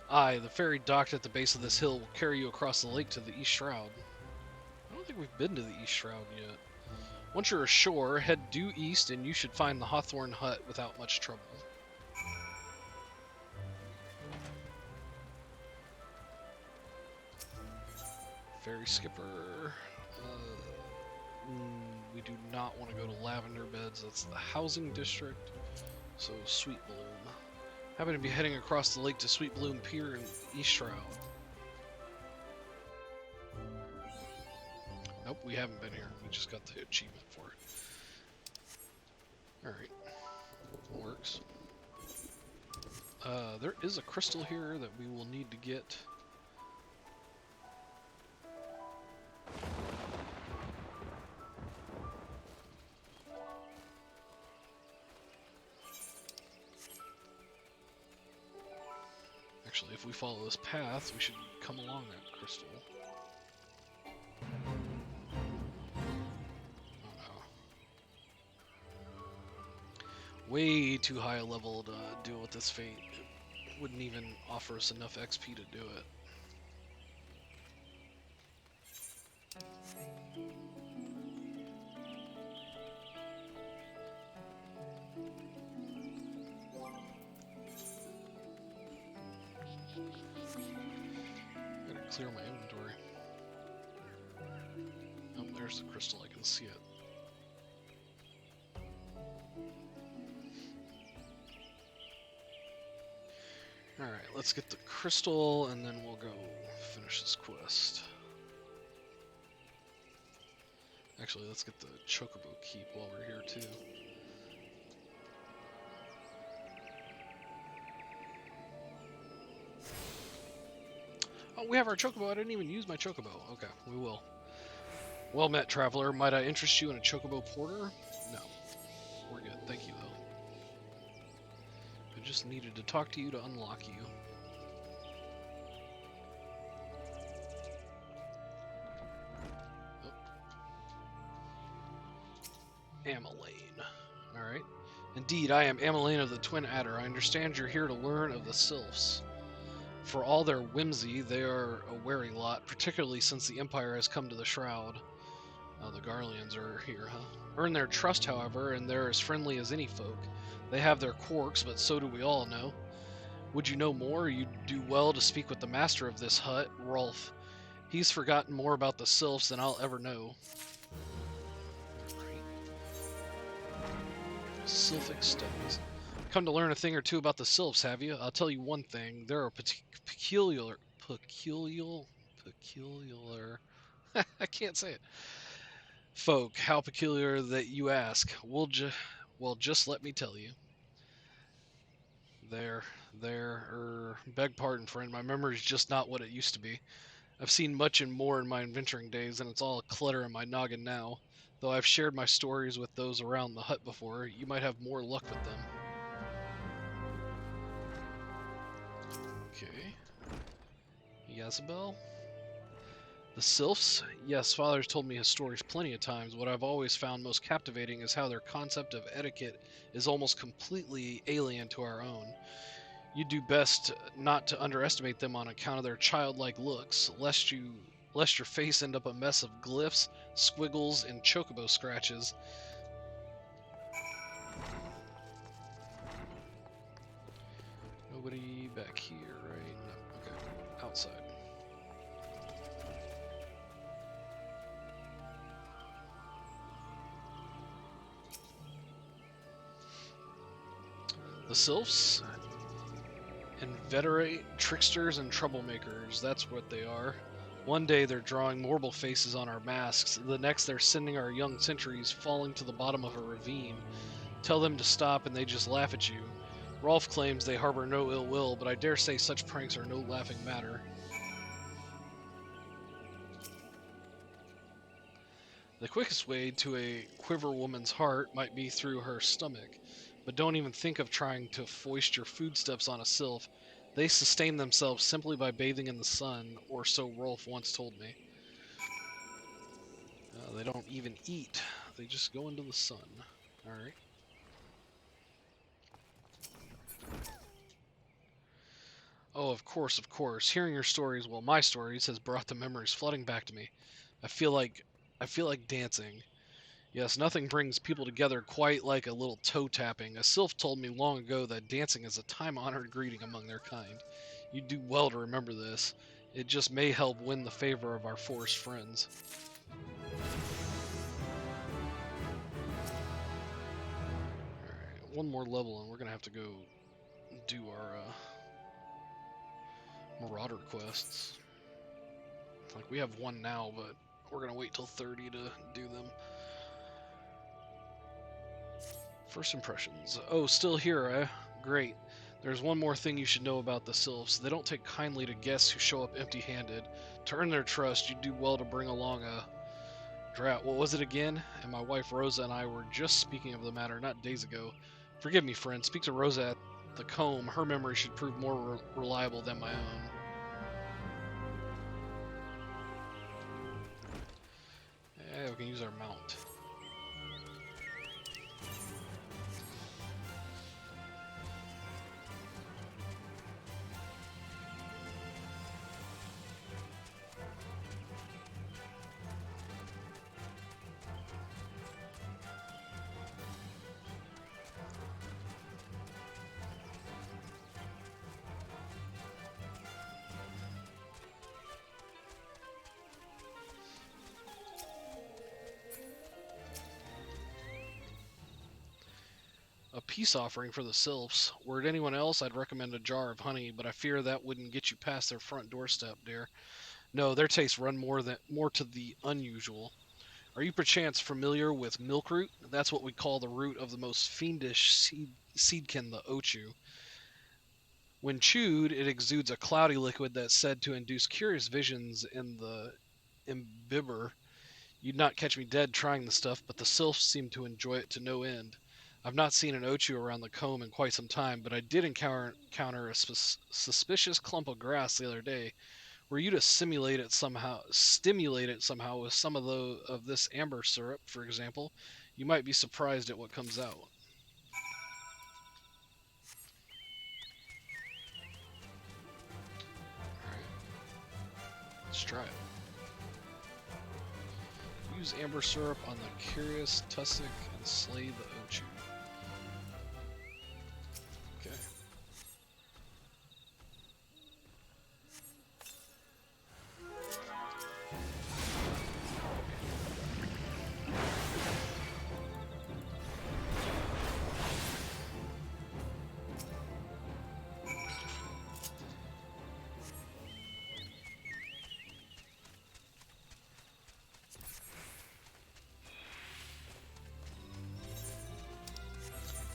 Aye, the ferry docked at the base of this hill will carry you across the lake to the East Shroud. I don't think we've been to the East Shroud yet. Once you're ashore, head due east and you should find the Hawthorne Hut without much trouble. Ferry skipper. We do not want to go to Lavender Beds. That's the housing district. So Sweet Bloom. Happen to be heading across the lake to Sweet Bloom Pier in East Shroud. Nope, we haven't been here. We just got the achievement for it. Alright. Works. There is a crystal here that we will need to get. Actually, if we follow this path, we should come along that crystal. way too high a level to deal with this fate. It wouldn't even offer us enough XP to do it. Gotta clear my inventory. Oh, there's the crystal, I can see it. Alright, let's get the crystal and then we'll go finish this quest. Actually, let's get the chocobo keep while we're here too. Oh, we have our chocobo. I didn't even use my chocobo. Okay, we will. Well met, traveler. Might I interest you in a chocobo porter? No. We're good. Thank you, though. I just needed to talk to you to unlock you. Oh. Ameline. Alright. Indeed, I am Ameline of the Twin Adder. I understand you're here to learn of the Sylphs. For all their whimsy, they are a wary lot, particularly since the Empire has come to the Shroud. Oh, the Garleans are here, huh? Earn their trust, however, and they're as friendly as any folk. They have their quirks, but so do we all know. Would you know more? You'd do well to speak with the master of this hut, Rolf. He's forgotten more about the Sylphs than I'll ever know. Sylphic studies. Come to learn a thing or two about the Sylphs, have you? I'll tell you one thing. They're a peculiar... I can't say it. Folk, how peculiar that you ask. Well, just let me tell you. Beg pardon, friend. My memory's just not what it used to be. I've seen much and more in my adventuring days, and it's all a clutter in my noggin now. Though I've shared my stories with those around the hut before, you might have more luck with them. Okay. Yazabel? The Sylphs? Yes, Father's told me his stories plenty of times. What I've always found most captivating is how their concept of etiquette is almost completely alien to our own. You'd do best not to underestimate them on account of their childlike looks, lest your face end up a mess of glyphs, squiggles, and chocobo scratches. Nobody back here, right? No. Okay. Outside. The Sylphs? Inveterate tricksters and troublemakers, that's what they are. One day they're drawing mortal faces on our masks, the next they're sending our young sentries falling to the bottom of a ravine. Tell them to stop and they just laugh at you. Rolf claims they harbor no ill will, but I dare say such pranks are no laughing matter. The quickest way to a quiver woman's heart might be through her stomach, but don't even think of trying to foist your foodstuffs on a sylph. They sustain themselves simply by bathing in the sun, or so Rolf once told me. They don't even eat. They just go into the sun. Alright. Oh, of course, of course. Hearing your stories, well, my stories, has brought the memories flooding back to me. I feel like dancing. Yes, nothing brings people together quite like a little toe tapping. A sylph told me long ago that dancing is a time-honored greeting among their kind. You do well to remember this. It just may help win the favor of our forest friends. Alright, one more level and we're gonna have to go do our Marauder quests. Like, we have one now, but we're gonna wait till 30 to do them. First impressions. Oh, still here, eh? Great. There's one more thing you should know about the Sylphs. They don't take kindly to guests who show up empty-handed. To earn their trust, you do well to bring along a drought. What was it again? And my wife Rosa and I were just speaking of the matter not days ago. Forgive me, friend. Speak to Rosa at the comb. Her memory should prove more reliable than my own. Yeah, we can use our mount. peace offering for the sylphs. Were it anyone else, I'd recommend a jar of honey, but I fear that wouldn't get you past their front doorstep, dear. No, their tastes run more to the unusual. Are you perchance familiar with milkroot? That's what we call the root of the most fiendish seedkin, the ochu. When chewed, it exudes a cloudy liquid that's said to induce curious visions in the imbiber. You'd not catch me dead trying the stuff, but the sylphs seem to enjoy it to no end. I've not seen an ochu around the comb in quite some time, but I did encounter a suspicious clump of grass the other day. Were you to stimulate it somehow with some of this amber syrup, for example, you might be surprised at what comes out. Alright. Let's try it. Use amber syrup on the curious tussock and slay the ochu. Okay.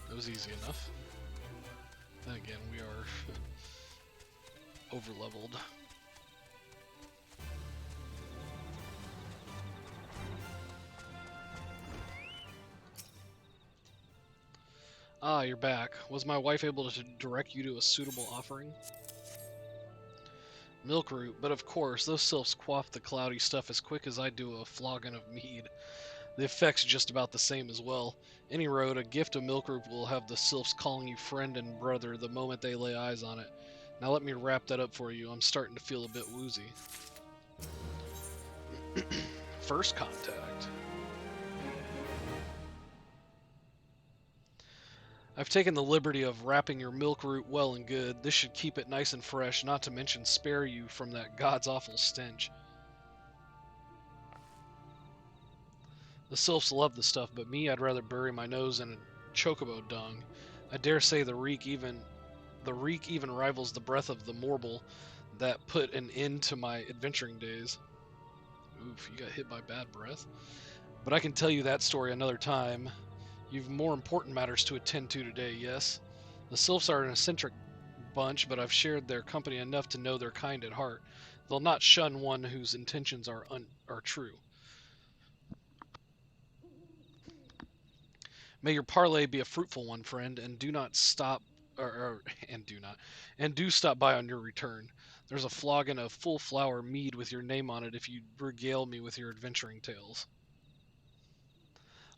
That was easy enough. Then again, we are over-leveled. Ah, you're back. Was my wife able to direct you to a suitable offering? Milkroot, but of course, those sylphs quaff the cloudy stuff as quick as I do a flagon of mead. The effect's just about the same as well. Any road, a gift of milkroot will have the sylphs calling you friend and brother the moment they lay eyes on it. Now let me wrap that up for you. I'm starting to feel a bit woozy. First contact. I've taken the liberty of wrapping your milkroot well and good. This should keep it nice and fresh, not to mention spare you from that god's awful stench. The sylphs love the stuff, but me, I'd rather bury my nose in a chocobo dung. I dare say the reek even rivals the breath of the morble that put an end to my adventuring days. Oof, you got hit by bad breath. But I can tell you that story another time. You've more important matters to attend to today, yes? The sylphs are an eccentric bunch, but I've shared their company enough to know they're kind at heart. They'll not shun one whose intentions are true. May your parley be a fruitful one, friend, and do not stop, and do stop by on your return. There's a flagon of full flower mead with your name on it if you regale me with your adventuring tales.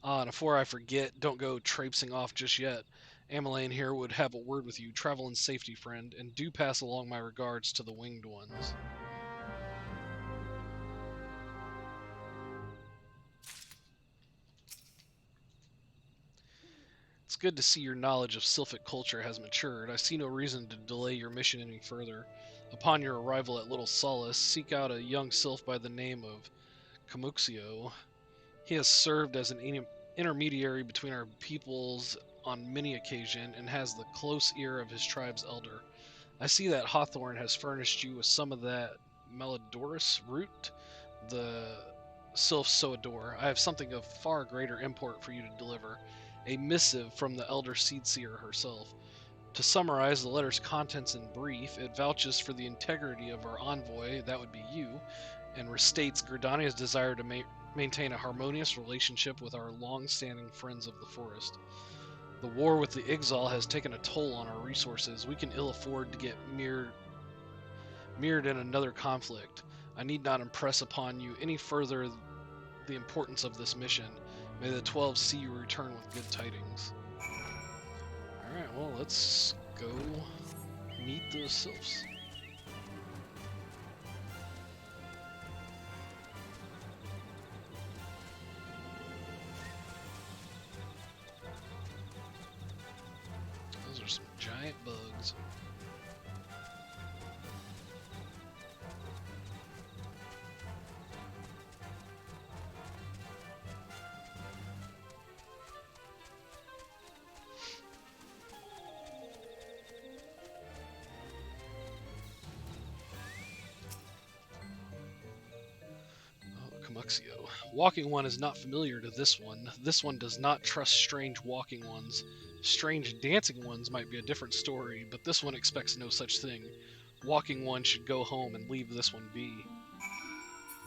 Ah, and before I forget, don't go traipsing off just yet. Ameline here would have a word with you. Travel in safety, friend, and do pass along my regards to the winged ones. It's good to see your knowledge of Sylphic culture has matured. I see no reason to delay your mission any further. Upon your arrival at Little Solace, seek out a young sylph by the name of Camuxio. He has served as an intermediary between our peoples on many occasions and has the close ear of his tribe's elder. I see that Hawthorne has furnished you with some of that Melodorus root the sylphs so adore. I have something of far greater import for you to deliver. A missive from the elder seedseer herself. To summarize the letter's contents in brief, it vouches for the integrity of our envoy, that would be you, and restates Gridania's desire to maintain a harmonious relationship with our long-standing friends of the forest. The war with the Ixal has taken a toll on our resources. We can ill afford to get mirrored in another conflict. I need not impress upon you any further the importance of this mission. May the 12 see you return with good tidings. Alright, well, let's go meet the sylphs. Those are some giant bugs. Luxio. Walking One is not familiar to this one. This one does not trust strange walking ones. Strange dancing ones might be a different story, but this one expects no such thing. Walking One should go home and leave this one be.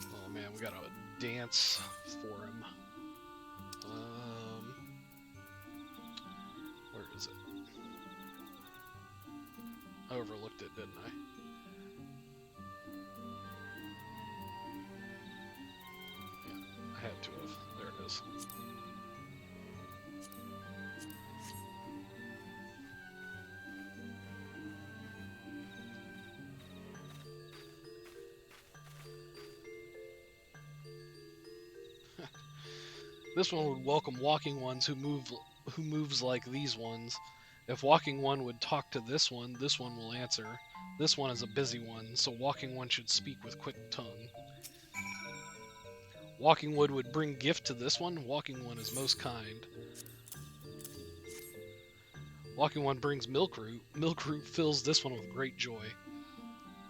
Oh man, we gotta dance for him. Where is it? I overlooked it, didn't I? Yeah, I had to have. There it is. This one would welcome walking ones who moves like these ones. If walking one would talk to this one will answer. This one is a busy one, so walking one should speak with quick tongue. Walking wood would bring gift to this one. Walking one is most kind. Walking one brings milk root. Milk root fills this one with great joy.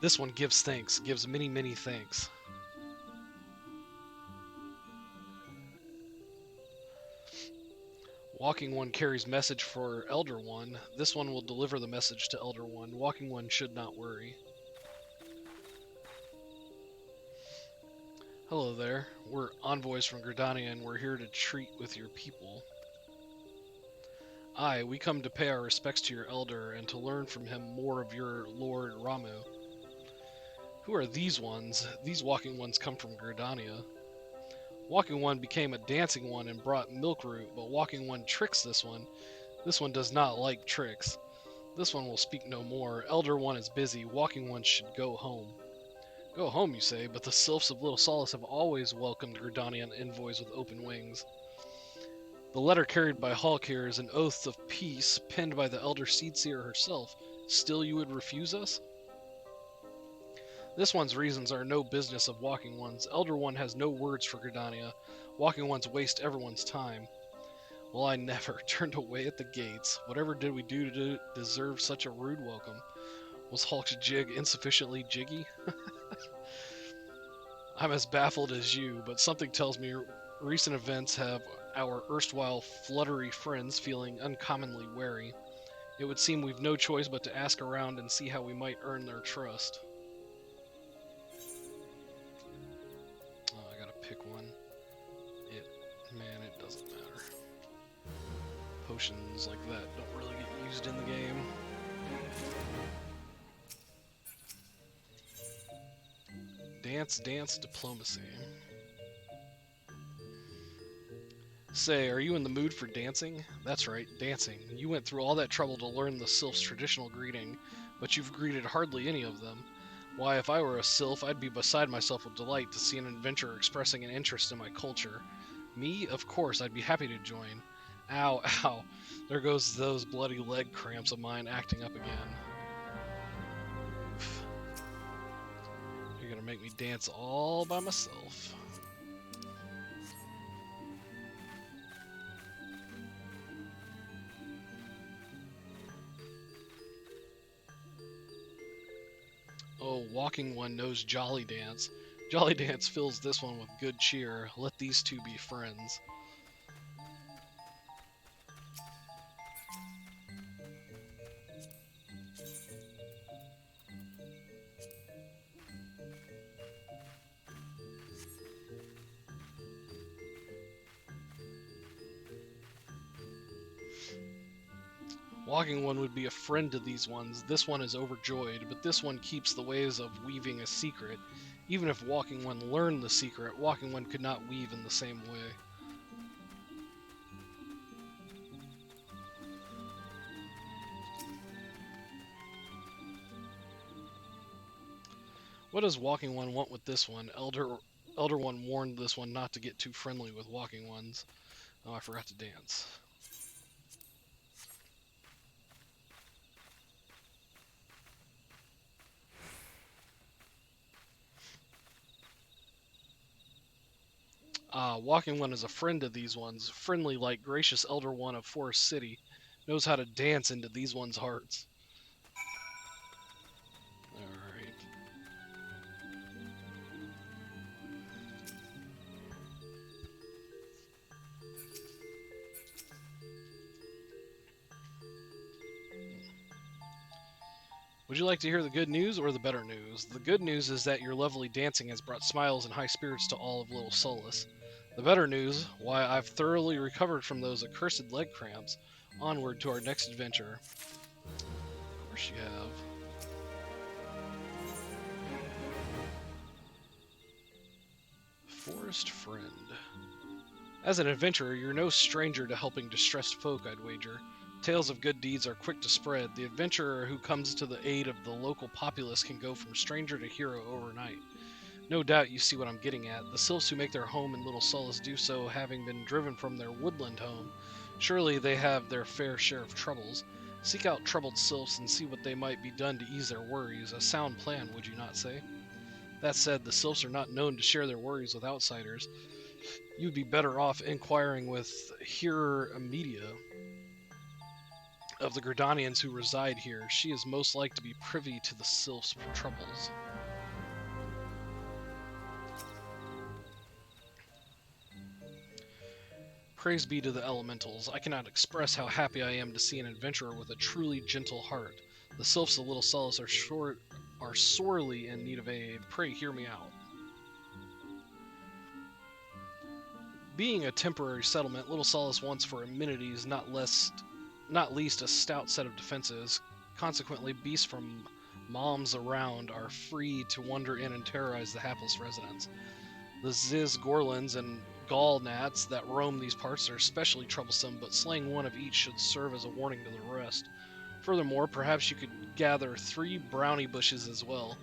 This one gives thanks, gives many, many thanks. Walking One carries message for Elder One. This one will deliver the message to Elder One. Walking One should not worry. Hello there. We're envoys from Gridania and we're here to treat with your people. Aye, we come to pay our respects to your elder and to learn from him more of your Lord Ramu. Who are these ones? These walking ones come from Gridania. Walking One became a dancing one and brought milk root, but Walking One tricks this one. This one does not like tricks. This one will speak no more. Elder One is busy. Walking One should go home. Go home, you say, but the sylphs of Little Solace have always welcomed Gridanian envoys with open wings. The letter carried by Hulk here is an oath of peace penned by the Elder Seedseer herself. Still you would refuse us? This one's reasons are no business of Walking One's. Elder One has no words for Gridania. Walking One's waste everyone's time. Well, I never turned away at the gates. Whatever did we do to deserve such a rude welcome? Was Hulk's jig insufficiently jiggy? I'm as baffled as you, but something tells me recent events have our erstwhile fluttery friends feeling uncommonly wary. It would seem we've no choice but to ask around and see how we might earn their trust. Oh, I gotta pick one. Man, it doesn't matter. Potions like that don't really get used in the game. Dance, dance, diplomacy. Say, are you in the mood for dancing? That's right, dancing. You went through all that trouble to learn the sylph's traditional greeting, but you've greeted hardly any of them. Why, if I were a sylph, I'd be beside myself with delight to see an adventurer expressing an interest in my culture. Me? Of course, I'd be happy to join. Ow, ow. There goes those bloody leg cramps of mine acting up again. Oof. You're gonna make me dance all by myself. Oh, Walking One knows Jolly Dance. Jolly Dance fills this one with good cheer. Let these two be friends. Walking One would be a friend to these ones. This one is overjoyed, but this one keeps the ways of weaving a secret. Even if Walking One learned the secret, Walking One could not weave in the same way. What does Walking One want with this one? Elder One warned this one not to get too friendly with Walking Ones. Oh, I forgot to dance. Walking One is a friend to these ones, friendly like gracious Elder One of Forest City, knows how to dance into these ones' hearts. Alright. Would you like to hear the good news or the better news? The good news is that your lovely dancing has brought smiles and high spirits to all of Little Solace. The better news, why I've thoroughly recovered from those accursed leg cramps. Onward to our next adventure. Of course you have. Forest Friend. As an adventurer, you're no stranger to helping distressed folk, I'd wager. Tales of good deeds are quick to spread. The adventurer who comes to the aid of the local populace can go from stranger to hero overnight. No doubt you see what I'm getting at. The sylphs who make their home in Little Solace do so having been driven from their woodland home. Surely they have their fair share of troubles. Seek out troubled sylphs and see what they might be done to ease their worries. A sound plan, would you not say? That said, the sylphs are not known to share their worries with outsiders. You'd be better off inquiring with Hearer Amedia of the Gridanians who reside here. She is most like to be privy to the sylphs' troubles. Praise be to the elementals. I cannot express how happy I am to see an adventurer with a truly gentle heart. The sylphs of Little Solace are sorely in need of aid. Pray hear me out. Being a temporary settlement, Little Solace wants for amenities not least a stout set of defenses. Consequently, beasts from moms around are free to wander in and terrorize the hapless residents. The Ziz Gorlins and Gall gnats that roam these parts are especially troublesome, but slaying one of each should serve as a warning to the rest. Furthermore, perhaps you could gather 3 brownie bushes as well.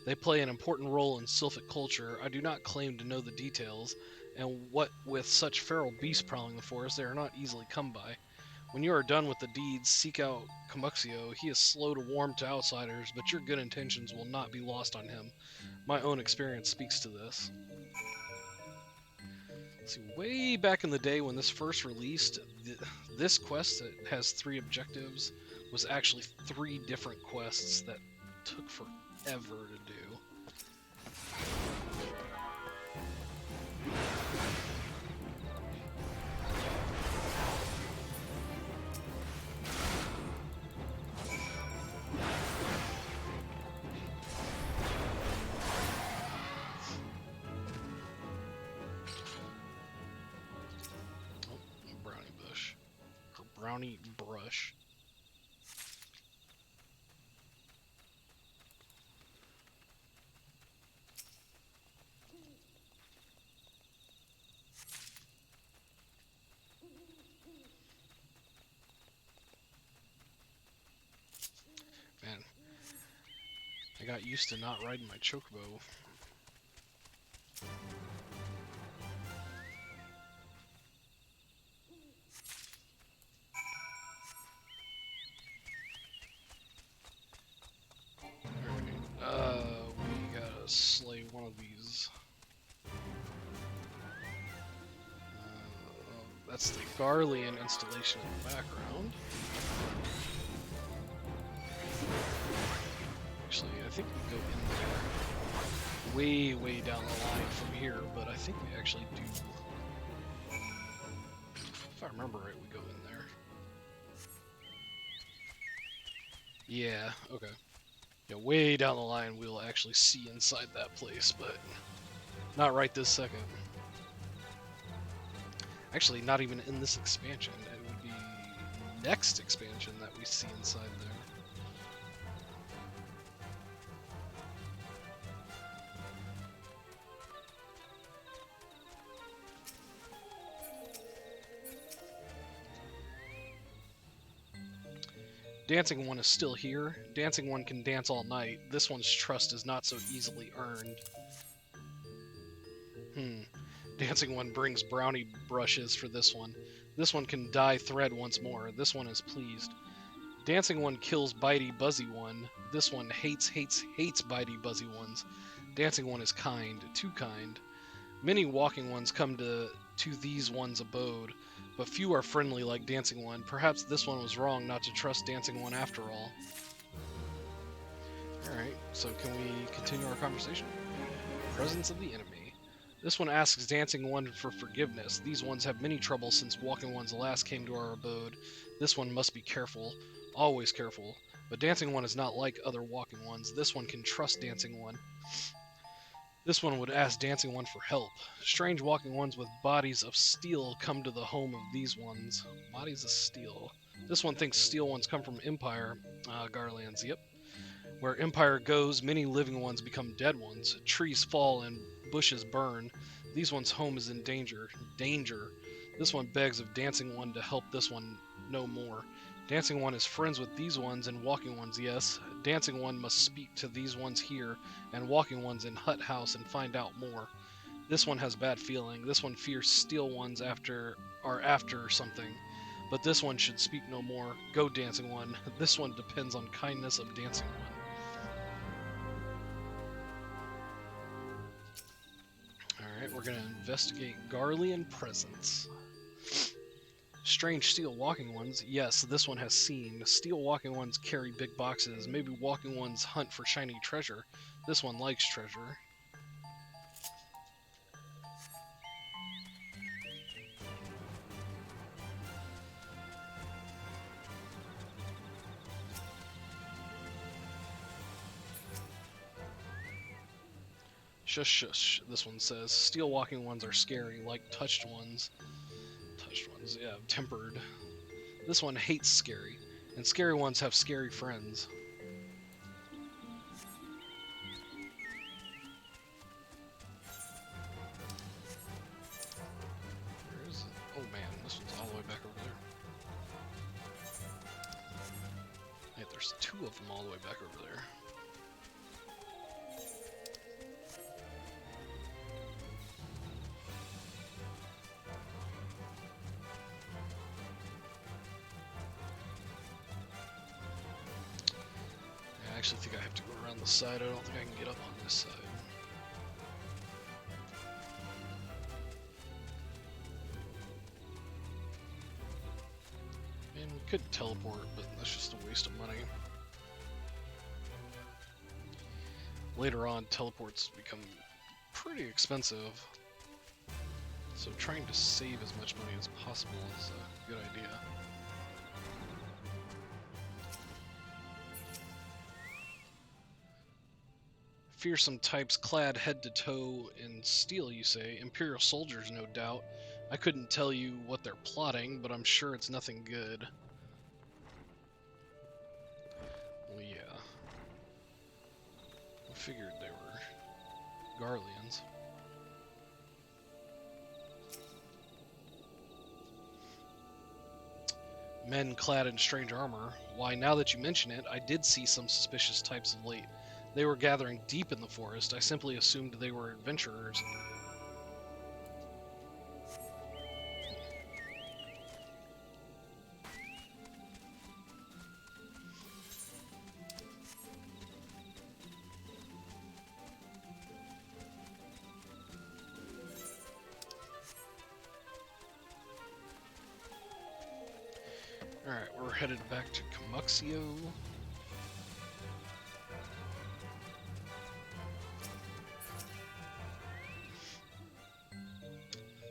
They play an important role in sylphic culture. I do not claim to know the details, and what with such feral beasts prowling the forest, they are not easily come by. When you are done with the deeds, seek out Comuxio. He is slow to warm to outsiders, but your good intentions will not be lost on him. My own experience speaks to this. Let's see, way back in the day when this first released, this quest that has 3 objectives was actually 3 different quests that took forever to do. Brownie brush. Man, I got used to not riding my chocobo. We gotta slay one of these. That's the Garlean installation in the background. Actually, I think we go in there way down the line from here, but I think we actually do. If I remember right, we go in there. Yeah, okay. Yeah, way down the line we'll actually see inside that place, but not right this second. Actually, not even in this expansion. It would be next expansion that we see inside there. Dancing One is still here. Dancing One can dance all night. This one's trust is not so easily earned. Dancing One brings brownie brushes for this one. This one can dye thread once more. This one is pleased. Dancing One kills bitey buzzy one. This one hates bitey buzzy ones. Dancing One is kind, too kind. Many walking ones come to these one's abode, but few are friendly like Dancing One. Perhaps this one was wrong not to trust Dancing One after all. Alright, so can we continue our conversation? Presence of the enemy. This one asks Dancing One for forgiveness. These ones have many troubles since Walking Ones last came to our abode. This one must be careful, always careful. But Dancing One is not like other walking ones. This one can trust Dancing One. This one would ask Dancing One for help. Strange walking ones with bodies of steel come to the home of these ones. Bodies of steel. This one thinks steel ones come from Empire Garlands. Yep. Where Empire goes, many living ones become dead ones. Trees fall and bushes burn. These ones' home is in danger. Danger. This one begs of Dancing One to help this one know more. Dancing One is friends with these ones and walking ones, yes. Dancing One must speak to these ones here and walking ones in Hut House and find out more. This one has bad feeling. This one fears steel ones after something. But this one should speak no more. Go, Dancing One. This one depends on kindness of Dancing One. Alright, we're going to investigate Garlean presence. Strange steel walking ones. Yes, this one has seen. Steel walking ones carry big boxes. Maybe walking ones hunt for shiny treasure. This one likes treasure. Shush shush, this one says. Steel walking ones are scary, like touched ones. Touched ones, yeah, tempered. This one hates scary, and scary ones have scary friends. Oh man, this one's all the way back over there. Hey, there's two of them all the way back over there. I actually think I have to go around the side. I don't think I can get up on this side. Man, we could teleport, but that's just a waste of money. Later on, teleports become pretty expensive. So trying to save as much money as possible is a good idea. Fearsome types clad head to toe in steel, you say. Imperial soldiers, no doubt. I couldn't tell you what they're plotting, but I'm sure it's nothing good. Well, yeah. I figured they were Garleans. Men clad in strange armor. Why, now that you mention it, I did see some suspicious types of late. They were gathering deep in the forest. I simply assumed they were adventurers. Alright, we're headed back to Camuxio.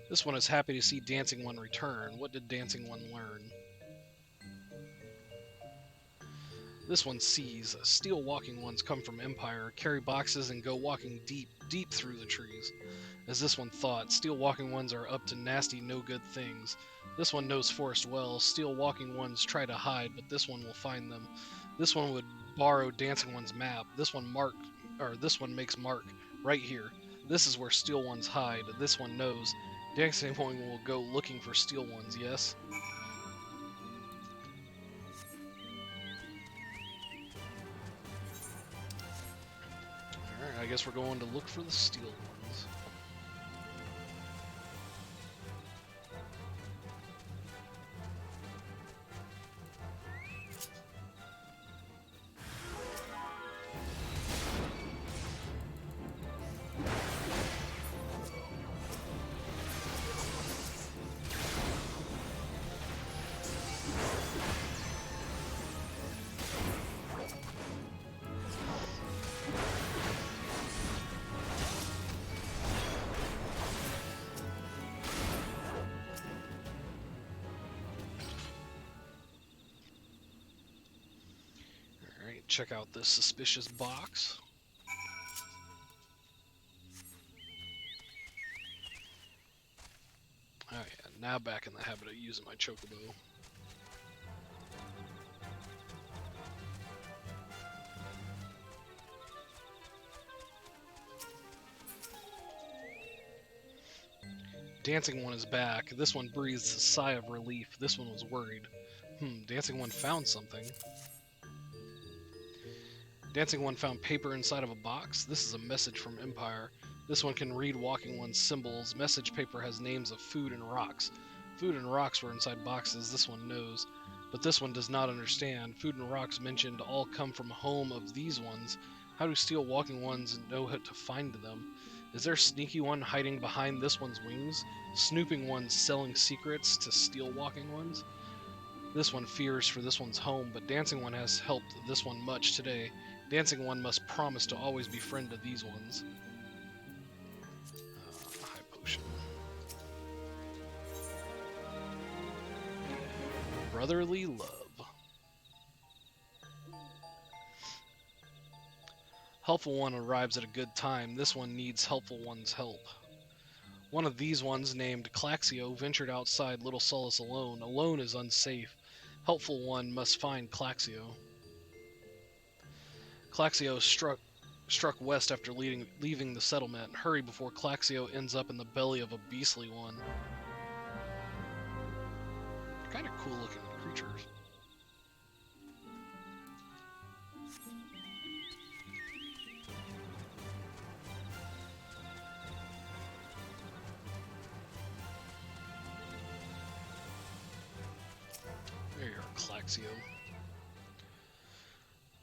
This one is happy to see Dancing One return. What did Dancing One learn? This one sees. Steel walking ones come from Empire, carry boxes and go walking deep, deep through the trees. As this one thought, steel walking ones are up to nasty, no good things. This one knows forest well. Steel walking ones try to hide, but this one will find them. This one would borrow Dancing One's map. This one makes mark right here. This is where steel ones hide. This one knows. Dancing One will go looking for steel ones, yes? Alright, I guess we're going to look for the steel ones. check out this suspicious box. Oh yeah, now back in the habit of using my chocobo. Dancing one is back. This one breathes a sigh of relief. This one was worried. Dancing one found something. Dancing one found paper inside of a box. This is a message from Empire. This one can read Walking One's symbols. Message paper has names of food and rocks. Food and rocks were inside boxes, this one knows. But this one does not understand. Food and rocks mentioned all come from home of these ones. How do Steel Walking Ones know how to find them? Is there a sneaky one hiding behind this one's wings? Snooping ones selling secrets to Steel Walking Ones? This one fears for this one's home, but Dancing One has helped this one much today. Dancing One must promise to always be friend to these ones. High potion. Brotherly love. Helpful One arrives at a good time. This one needs Helpful One's help. One of these ones, named Claxio, ventured outside Little Solace alone. Alone is unsafe. Helpful One must find Claxio. Claxio struck west after leaving the settlement. Hurry before Claxio ends up in the belly of a beastly one. Kind of cool looking creatures. There you are, Claxio.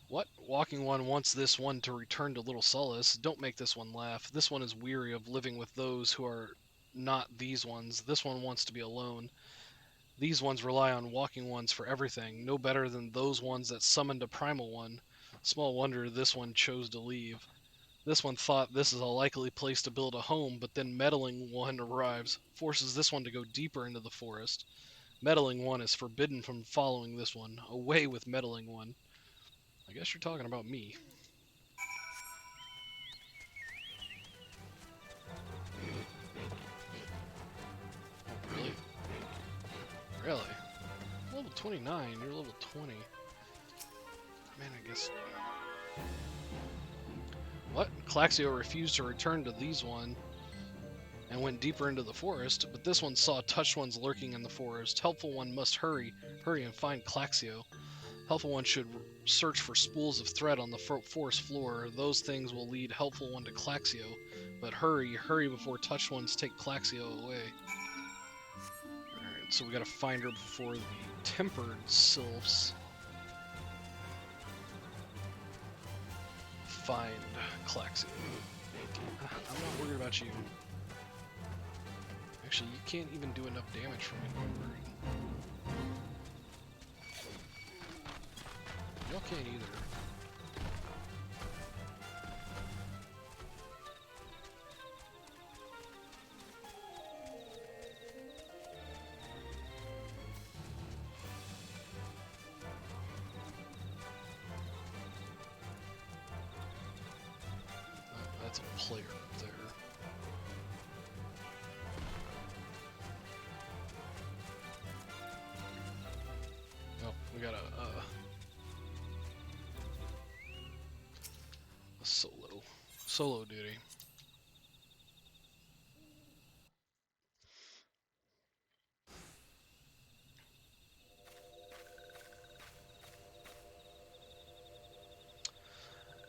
What? Walking One wants this one to return to Little Solace. Don't make this one laugh. This one is weary of living with those who are not these ones. This one wants to be alone. These ones rely on Walking Ones for everything, no better than those ones that summoned a Primal One. Small wonder this one chose to leave. This one thought this is a likely place to build a home, but then Meddling One arrives, forces this one to go deeper into the forest. Meddling One is forbidden from following this one. Away with Meddling One. I guess you're talking about me. Oh, really? Really? Level 29, you're level 20. Man, I guess... What? Claxio refused to return to these one and went deeper into the forest, but this one saw touched ones lurking in the forest. Helpful One must hurry and find Claxio. Helpful One should search for spools of thread on the forest floor. Those things will lead Helpful One to Claxio. But hurry before touched ones take Claxio away. Alright, so we gotta find her before the tempered sylphs find Claxio. I'm not worried about you. Actually, you can't even do enough damage for me to be worried. Y'all can't either. Oh, that's a player up there. Oh, we got a solo duty.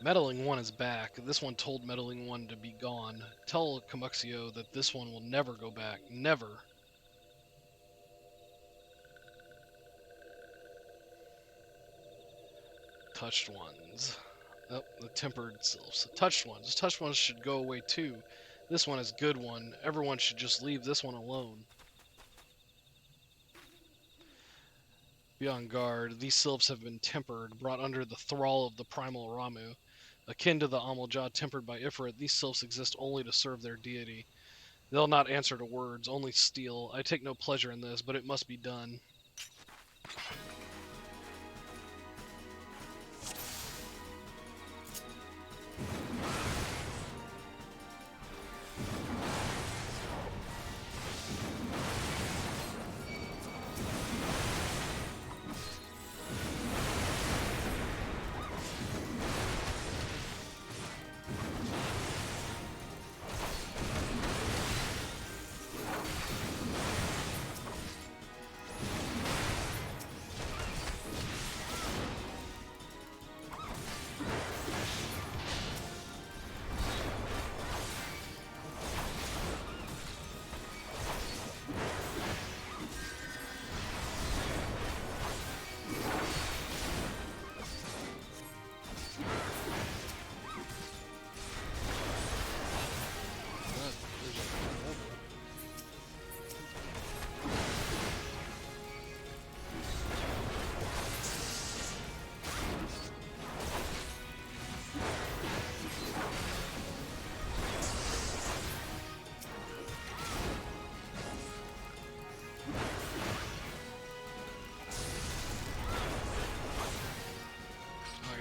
Meddling One is back. This one told Meddling One to be gone. Tell Camuxio that this one will never go back. Never. Touched ones. Oh, the tempered sylphs. Touched ones. Touched ones should go away too. This one is good one. Everyone should just leave this one alone. Be on guard. These sylphs have been tempered, brought under the thrall of the primal Ramu. Akin to the Amalja tempered by Ifrit, these sylphs exist only to serve their deity. They'll not answer to words, only steal. I take no pleasure in this, but it must be done.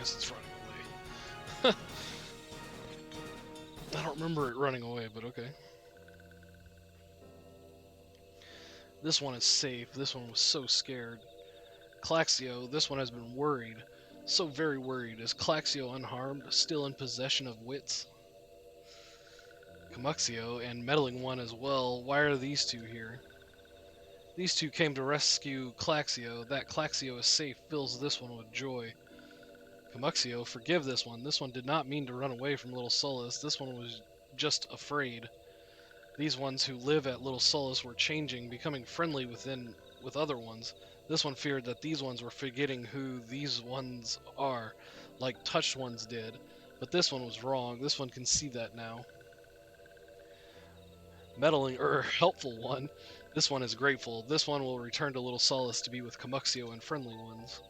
guess it's running away. I don't remember it running away, but okay. This one is safe. This one was so scared. Claxio, this one has been worried. So very worried. Is Claxio unharmed, still in possession of wits? Camuxio and Meddling One as well. Why are these two here? These two came to rescue Claxio. That Claxio is safe fills this one with joy. Camuxio, forgive this one. This one did not mean to run away from Little Solace. This one was just afraid. These ones who live at Little Solace were changing, becoming friendly with other ones. This one feared that these ones were forgetting who these ones are, like touched ones did. But this one was wrong. This one can see that now. Helpful one. This one is grateful. This one will return to Little Solace to be with Camuxio and friendly ones.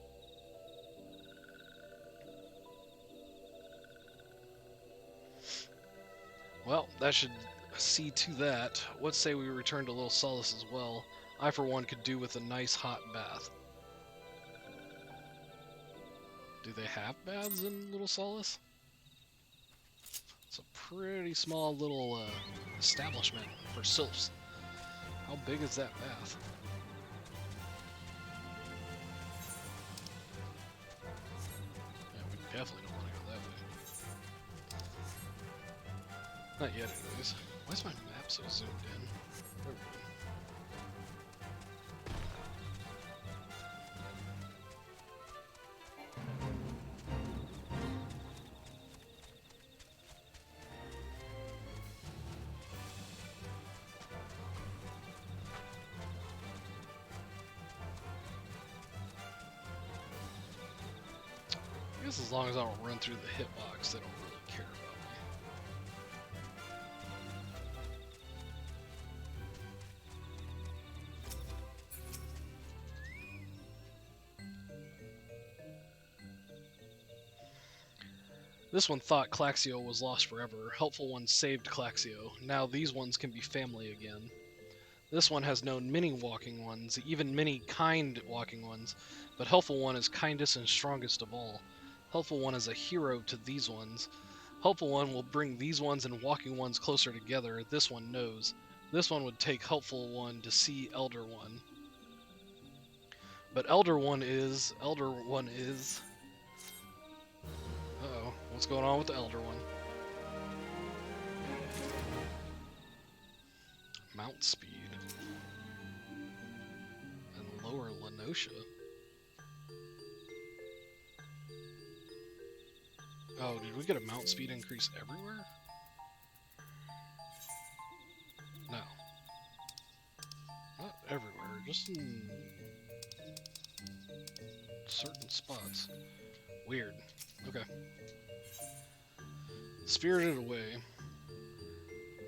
Well, that should see to that. What say we return to Little Solace as well? I, for one, could do with a nice hot bath. Do they have baths in Little Solace? It's a pretty small little establishment for sylphs. How big is that bath? Yeah, we definitely don't want to go that way. Not yet, anyways. Why is my map so zoomed in? There we go. I guess as long as I don't run through the hitbox, they don't really care about me. This one thought Claxio was lost forever. Helpful One saved Claxio. Now these ones can be family again. This one has known many walking ones, even many kind walking ones, but Helpful One is kindest and strongest of all. Helpful One is a hero to these ones. Helpful One will bring these ones and walking ones closer together. This one knows. This one would take Helpful One to see Elder One. But Elder One is... Uh-oh, what's going on with the Elder One? Mount speed. And lower Lenosha. Oh, did we get a mount speed increase everywhere? No. Not everywhere, just in certain spots. Weird. Okay. Spirited Away.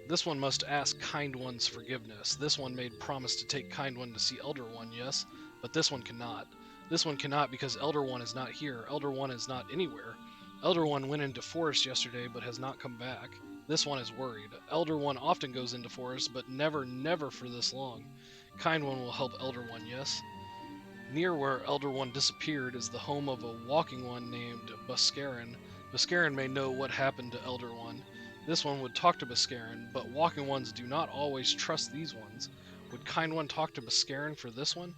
This one must ask Kind One's forgiveness. This one made promise to take Kind One to see Elder One, yes, but this one cannot. This one cannot because Elder One is not here. Elder One is not anywhere. Elder One went into forest yesterday but has not come back. This one is worried. Elder One often goes into forest, but never for this long. Kind One will help Elder One, yes? Near where Elder One disappeared is the home of a walking one named Buscarin. Buscarin may know what happened to Elder One. This one would talk to Buscarin, but walking ones do not always trust these ones. Would Kind One talk to Buscarin for this one?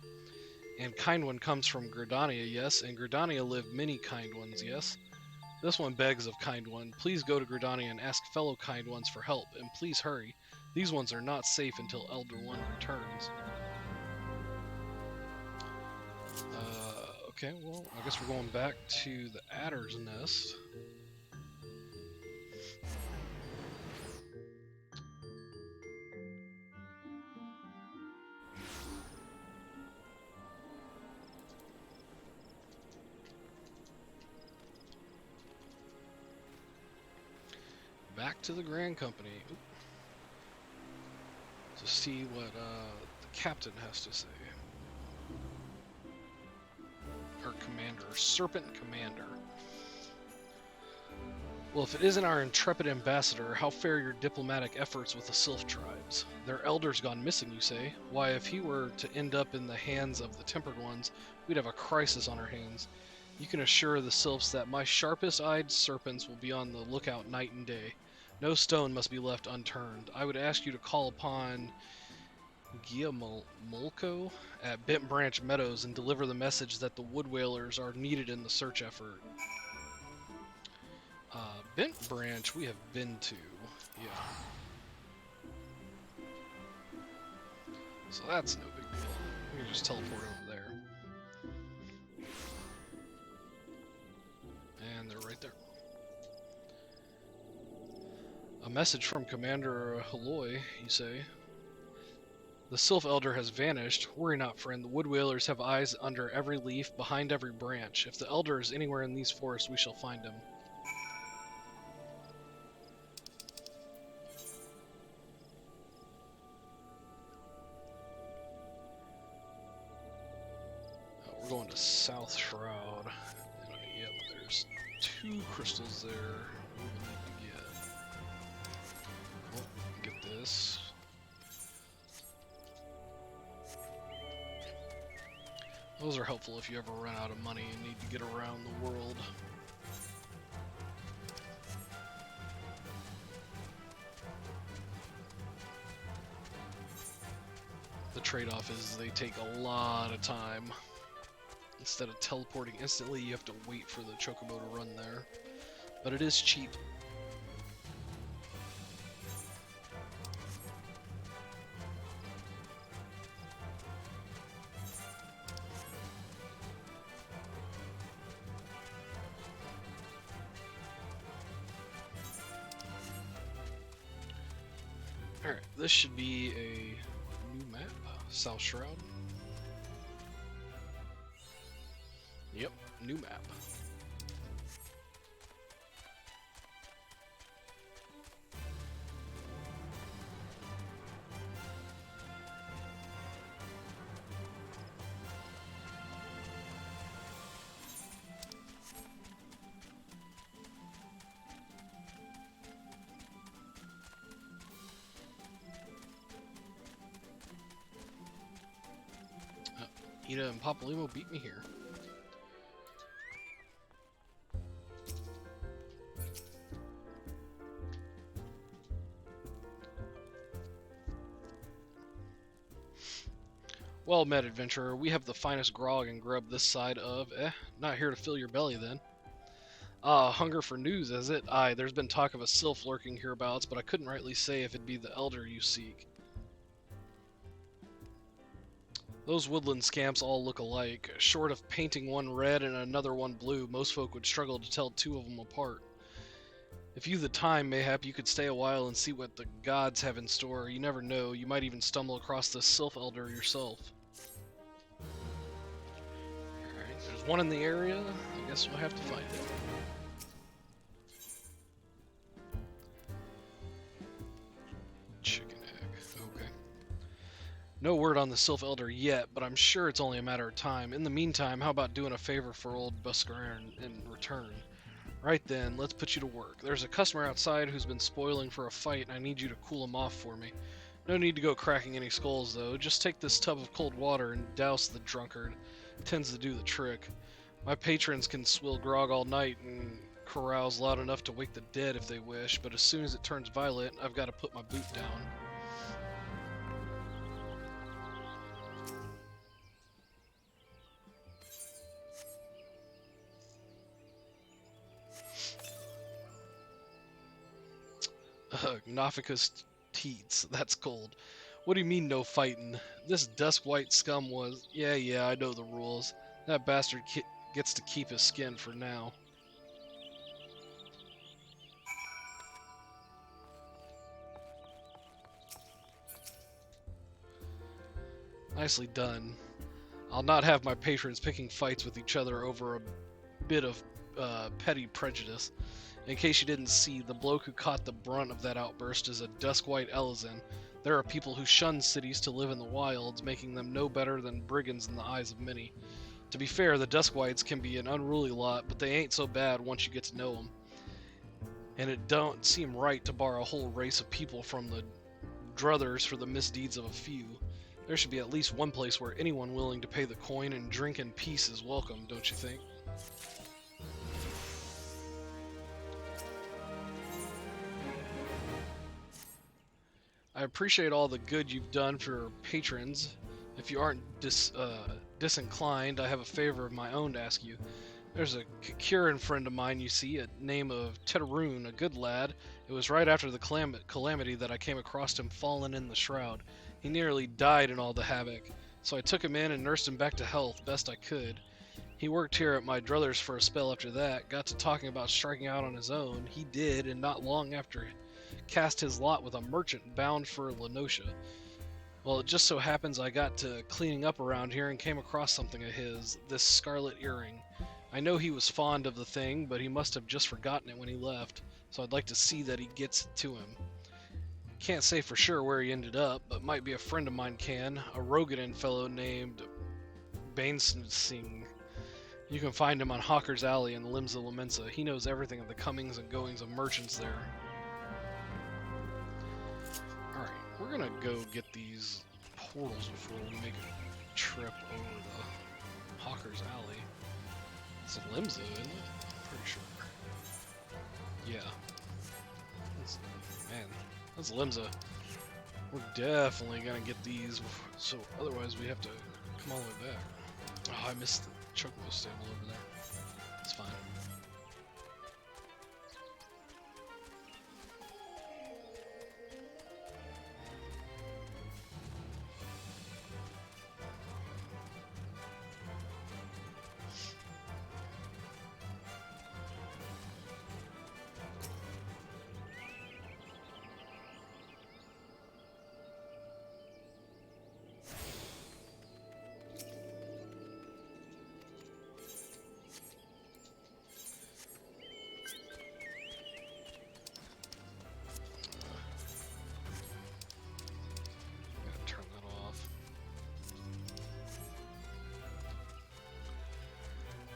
And Kind One comes from Gridania, yes, and Gridania live many Kind Ones, yes? This one begs of Kind One, please go to Gridania and ask fellow Kind Ones for help, and please hurry. These ones are not safe until Elder One returns. Okay, well, I guess we're going back to the Adder's Nest. Back to the Grand Company. Oop. To see what the captain has to say. Her commander, Serpent Commander. Well, if it isn't our intrepid ambassador, how fare your diplomatic efforts with the Sylph tribes? Their elders gone missing, you say? Why, if he were to end up in the hands of the Tempered Ones, we'd have a crisis on our hands. You can assure the sylphs that my sharpest-eyed serpents will be on the lookout night and day. No stone must be left unturned. I would ask you to call upon Guillemolco at Bent Branch Meadows and deliver the message that the wood whalers are needed in the search effort. Bent Branch we have been to, yeah. So that's no big deal. We can just teleport over there. And they're right there. A message from Commander Halloy, you say? The Sylph Elder has vanished. Worry not, friend. The wood whalers have eyes under every leaf, behind every branch. If the Elder is anywhere in these forests, we shall find him. We're going to South Shroud. Yep, there's 2 crystals there we need to get. Oh, get this. Those are helpful if you ever run out of money and need to get around the world. The trade-off is they take a lot of time. Instead of teleporting instantly, you have to wait for the chocobo to run there. But it is cheap. Alright, this should be a new map. South Shroud. Yep, new map. Ida and Papalumo beat me here. Well met, adventurer. We have the finest grog and grub this side of... not here to fill your belly, then. Ah, hunger for news, is it? Aye, there's been talk of a sylph lurking hereabouts, but I couldn't rightly say if it'd be the elder you seek. Those woodland scamps all look alike. Short of painting one red and another one blue, most folk would struggle to tell 2 of them apart. If you've the time, mayhap you could stay a while and see what the gods have in store. You never know, you might even stumble across the Sylph Elder yourself. Alright, there's one in the area. I guess we'll have to find it. Chicken egg, okay. No word on the Sylph Elder yet, but I'm sure it's only a matter of time. In the meantime, how about doing a favor for old Buscarin in return? Right then, let's put you to work. There's a customer outside who's been spoiling for a fight, and I need you to cool him off for me. No need to go cracking any skulls, though. Just take this tub of cold water and douse the drunkard. It tends to do the trick. My patrons can swill grog all night and carouse loud enough to wake the dead if they wish, but as soon as it turns violent, I've got to put my boot down. Gnophicus teats, that's cold. What do you mean no fighting? This dusk-white scum was... Yeah, I know the rules. That bastard gets to keep his skin for now. Nicely done. I'll not have my patrons picking fights with each other over a bit of petty prejudice. In case you didn't see, the bloke who caught the brunt of that outburst is a dusk-white Elizin. There are people who shun cities to live in the wilds, making them no better than brigands in the eyes of many. To be fair, the Duskwhites can be an unruly lot, but they ain't so bad once you get to know them. And it don't seem right to bar a whole race of people from the druthers for the misdeeds of a few. There should be at least one place where anyone willing to pay the coin and drink in peace is welcome, don't you think? I appreciate all the good you've done for patrons. If you aren't disinclined, I have a favor of my own to ask you. There's a Kirin friend of mine you see, a name of Tetaroon, a good lad. It was right after the calamity that I came across him fallen in the shroud. He nearly died in all the havoc, so I took him in and nursed him back to health best I could. He worked here at my druthers for a spell after that, got to talking about striking out on his own. He did, and not long after cast his lot with a merchant bound for Lenosha. Well, it just so happens I got to cleaning up around here and came across something of his, this scarlet earring. I know he was fond of the thing, but he must have just forgotten it when he left, so I'd like to see that he gets it to him. Can't say for sure where he ended up, but might be a friend of mine can, a Rogadan fellow named Bainsing. You can find him on Hawker's Alley in Limsa Lamensa. He knows everything of the comings and goings of merchants there. Alright, we're gonna go get these portals before we make a trip over to Hawker's Alley. It's Limsa, isn't it? Pretty sure. Yeah. That's Limsa. We're definitely gonna get these, so otherwise we have to come all the way back. Oh, I missed the chocobo stable over there. It's fine.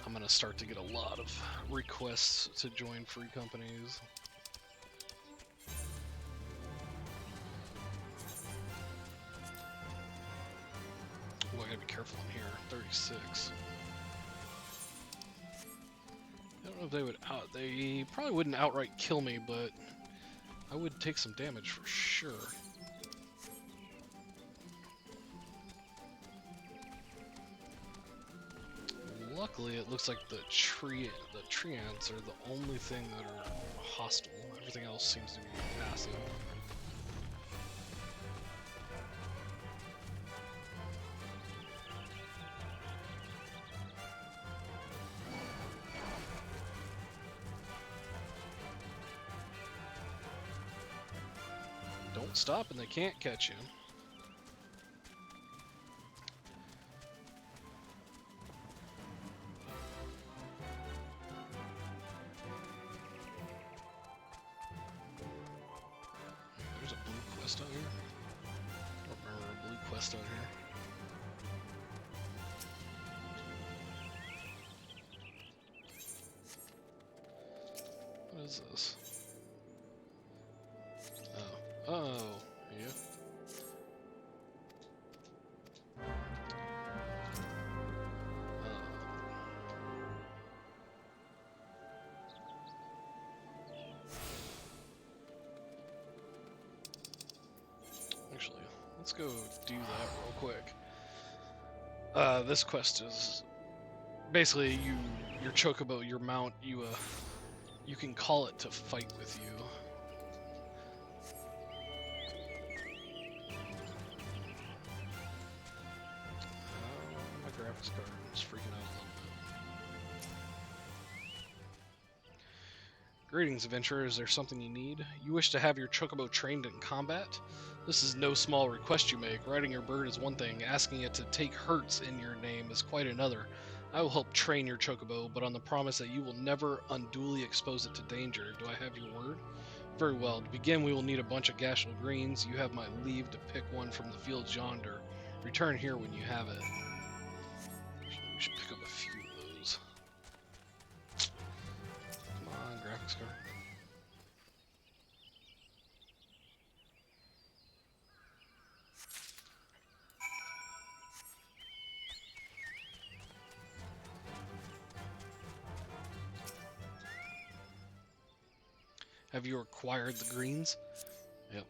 I'm gonna start to get a lot of requests to join free companies. Oh, I gotta be careful in here. 36. I don't know if they would they probably wouldn't outright kill me, but I would take some damage for sure. Luckily, it looks like the treants are the only thing that are hostile. Everything else seems to be passive. Don't stop and they can't catch you. What is this? Oh. Oh, yeah. Actually, let's go do that real quick. This quest is basically your chocobo, your mount, you can call it to fight with you. My graphics card is freaking out a little bit. Greetings, adventurer. Is there something you need? You wish to have your chocobo trained in combat? This is no small request you make. Riding your bird is one thing. Asking it to take hurts in your name is quite another. I will help train your chocobo, but on the promise that you will never unduly expose it to danger. Do I have your word? Very well. To begin, we will need a bunch of gashel greens. You have my leave to pick one from the fields yonder. Return here when you have it. We should pick up a few of those. Come on, graphics card. Have you acquired the greens? Yep.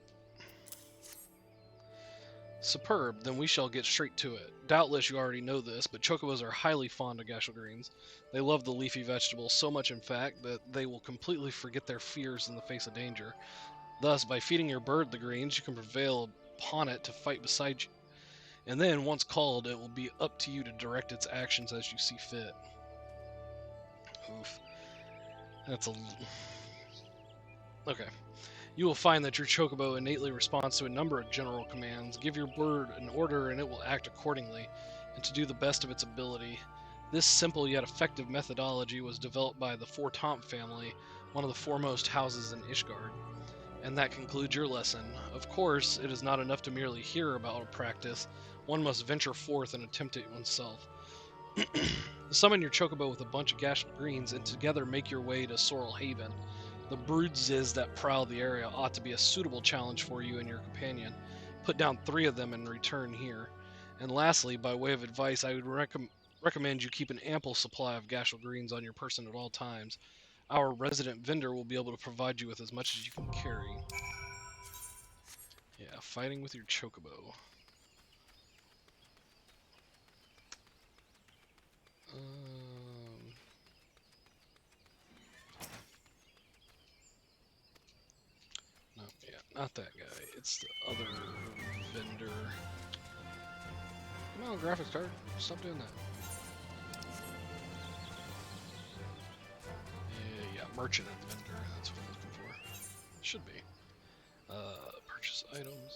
Superb, then we shall get straight to it. Doubtless you already know this, but chocobos are highly fond of gashel greens. They love the leafy vegetables, so much in fact that they will completely forget their fears in the face of danger. Thus, by feeding your bird the greens, you can prevail upon it to fight beside you. And then, once called, it will be up to you to direct its actions as you see fit. Oof. That's a... Okay. You will find that your chocobo innately responds to a number of general commands. Give your bird an order and it will act accordingly, and to do the best of its ability. This simple yet effective methodology was developed by the Fortomp family, one of the foremost houses in Ishgard. And that concludes your lesson. Of course, it is not enough to merely hear about a practice. One must venture forth and attempt it oneself. Summon your chocobo with a bunch of gashel greens and together make your way to Sorrel Haven. The broodses that prowl the area ought to be a suitable challenge for you and your companion. Put down 3 of them and return here. And lastly, by way of advice, I would recommend you keep an ample supply of gashel greens on your person at all times. Our resident vendor will be able to provide you with as much as you can carry. Yeah, fighting with your chocobo. No, yeah, not that guy. It's the other vendor. Come on, graphics card. Stop doing that. Yeah, merchant and vendor. That's what I'm looking for. Should be. Purchase items.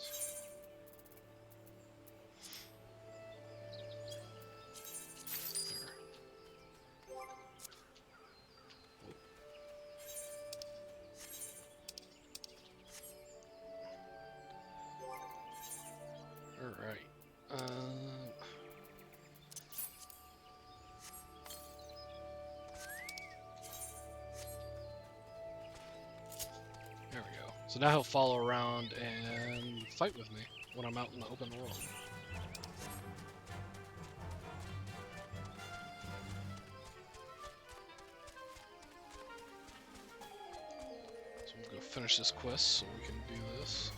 Alright. There we go. So now he'll follow around and fight with me when I'm out in the open world. So we'll go finish this quest so we can do this.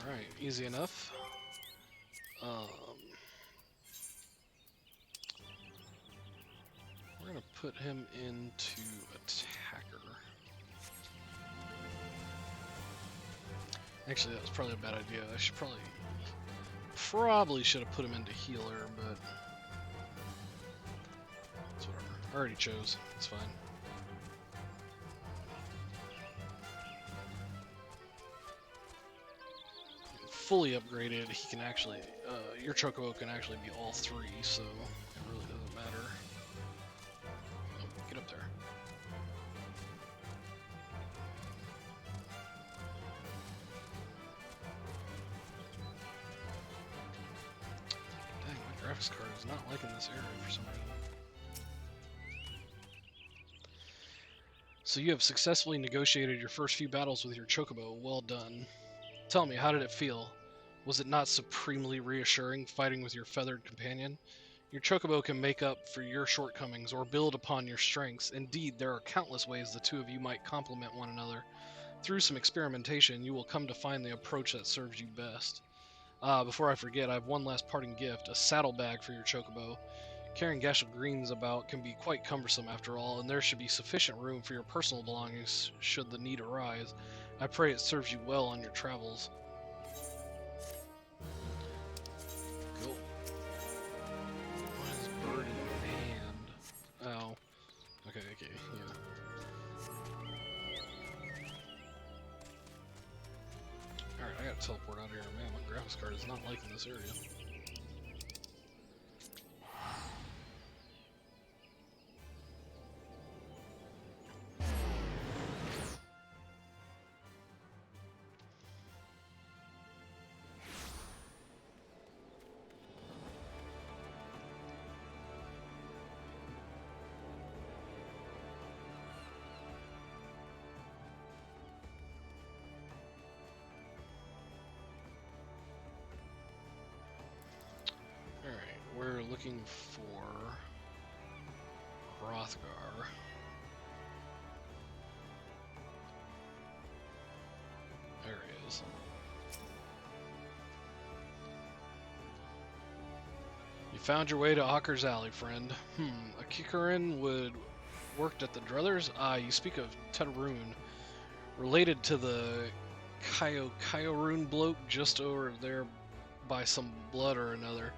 Alright, easy enough. We're gonna put him into attacker. Actually, that was probably a bad idea. I should probably should have put him into healer, but it's whatever. I already chose. It's fine. Fully upgraded, he can actually, your chocobo can actually be all 3, so it really doesn't matter. Oh, get up there. Dang, my graphics card is not liking this area for some reason. So you have successfully negotiated your first few battles with your chocobo. Well done. Tell me, how did it feel? Was it not supremely reassuring fighting with your feathered companion? Your chocobo can make up for your shortcomings or build upon your strengths. Indeed, there are countless ways the two of you might complement one another. Through some experimentation, you will come to find the approach that serves you best. Before I forget, I have one last parting gift, a saddlebag for your chocobo. Carrying Gashel Greens about can be quite cumbersome after all, and there should be sufficient room for your personal belongings should the need arise. I pray it serves you well on your travels. Cool. Why is bird in your hand? Oh. Okay, yeah. Alright, I gotta teleport out of here. Man, my graphics card is not liking this area. We're looking for Hrothgar. There he is. You found your way to Hawker's Alley, friend. A Kikarin worked at the Druthers? Ah, you speak of Tetaroon. Related to the Kyoruun bloke just over there by some blood or another.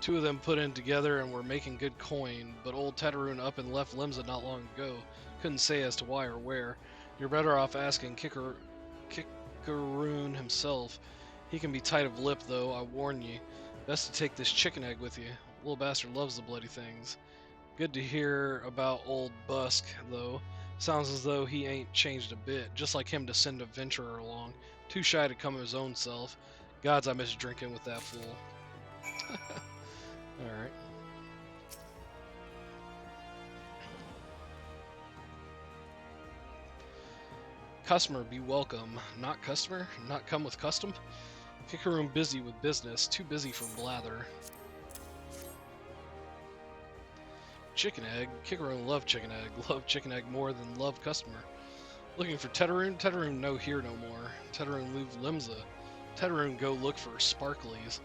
Two of them put in together and were making good coin, but old Tetaroon up and left Limsa not long ago. Couldn't say as to why or where. You're better off asking Kikaroon himself. He can be tight of lip, though, I warn ye. Best to take this chicken egg with you. Little bastard loves the bloody things. Good to hear about old Busk, though. Sounds as though he ain't changed a bit, just like him to send a venturer along. Too shy to come his own self. Gods, I miss drinking with that fool. Alright. Customer, be welcome. Not customer? Not come with custom? Kikaroon busy with business, too busy for blather. Chicken egg? Kikaroon love chicken egg. Love chicken egg more than love customer. Looking for Tetaroon? Tetaroon no here no more. Tetaroon leave Limsa. Tetaroon go look for Sparklies.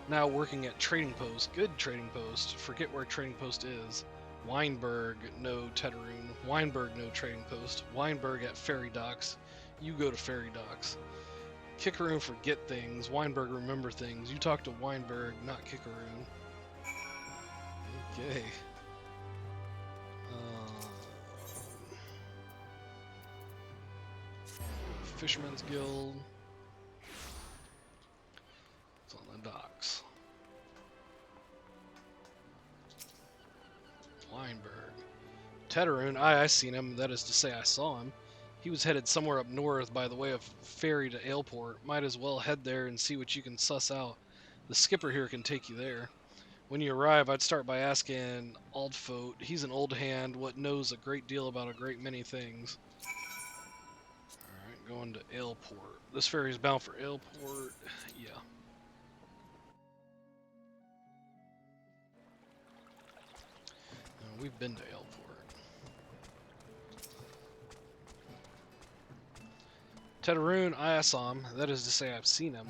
Now working at Trading Post. Good Trading Post. Forget where Trading Post is. Weinberg, no Tetaroon. Weinberg, no Trading Post. Weinberg at Ferry Docks. You go to Ferry Docks. Kikaroon forget things. Weinberg remember things. You talk to Weinberg, not Kikaroon. Okay. Fisherman's Guild. It's on the docks. Weinberg. Tetaroon, I seen him, that is to say I saw him. He was headed somewhere up north by the way of ferry to Aleport. Might as well head there and see what you can suss out. The skipper here can take you there. When you arrive, I'd start by asking Aldfote. He's an old hand, what knows a great deal about a great many things. Alright, going to Aleport. This ferry is bound for Aleport. Yeah. We've been to Aleport. Tetaroon, I saw him. That is to say, I've seen him.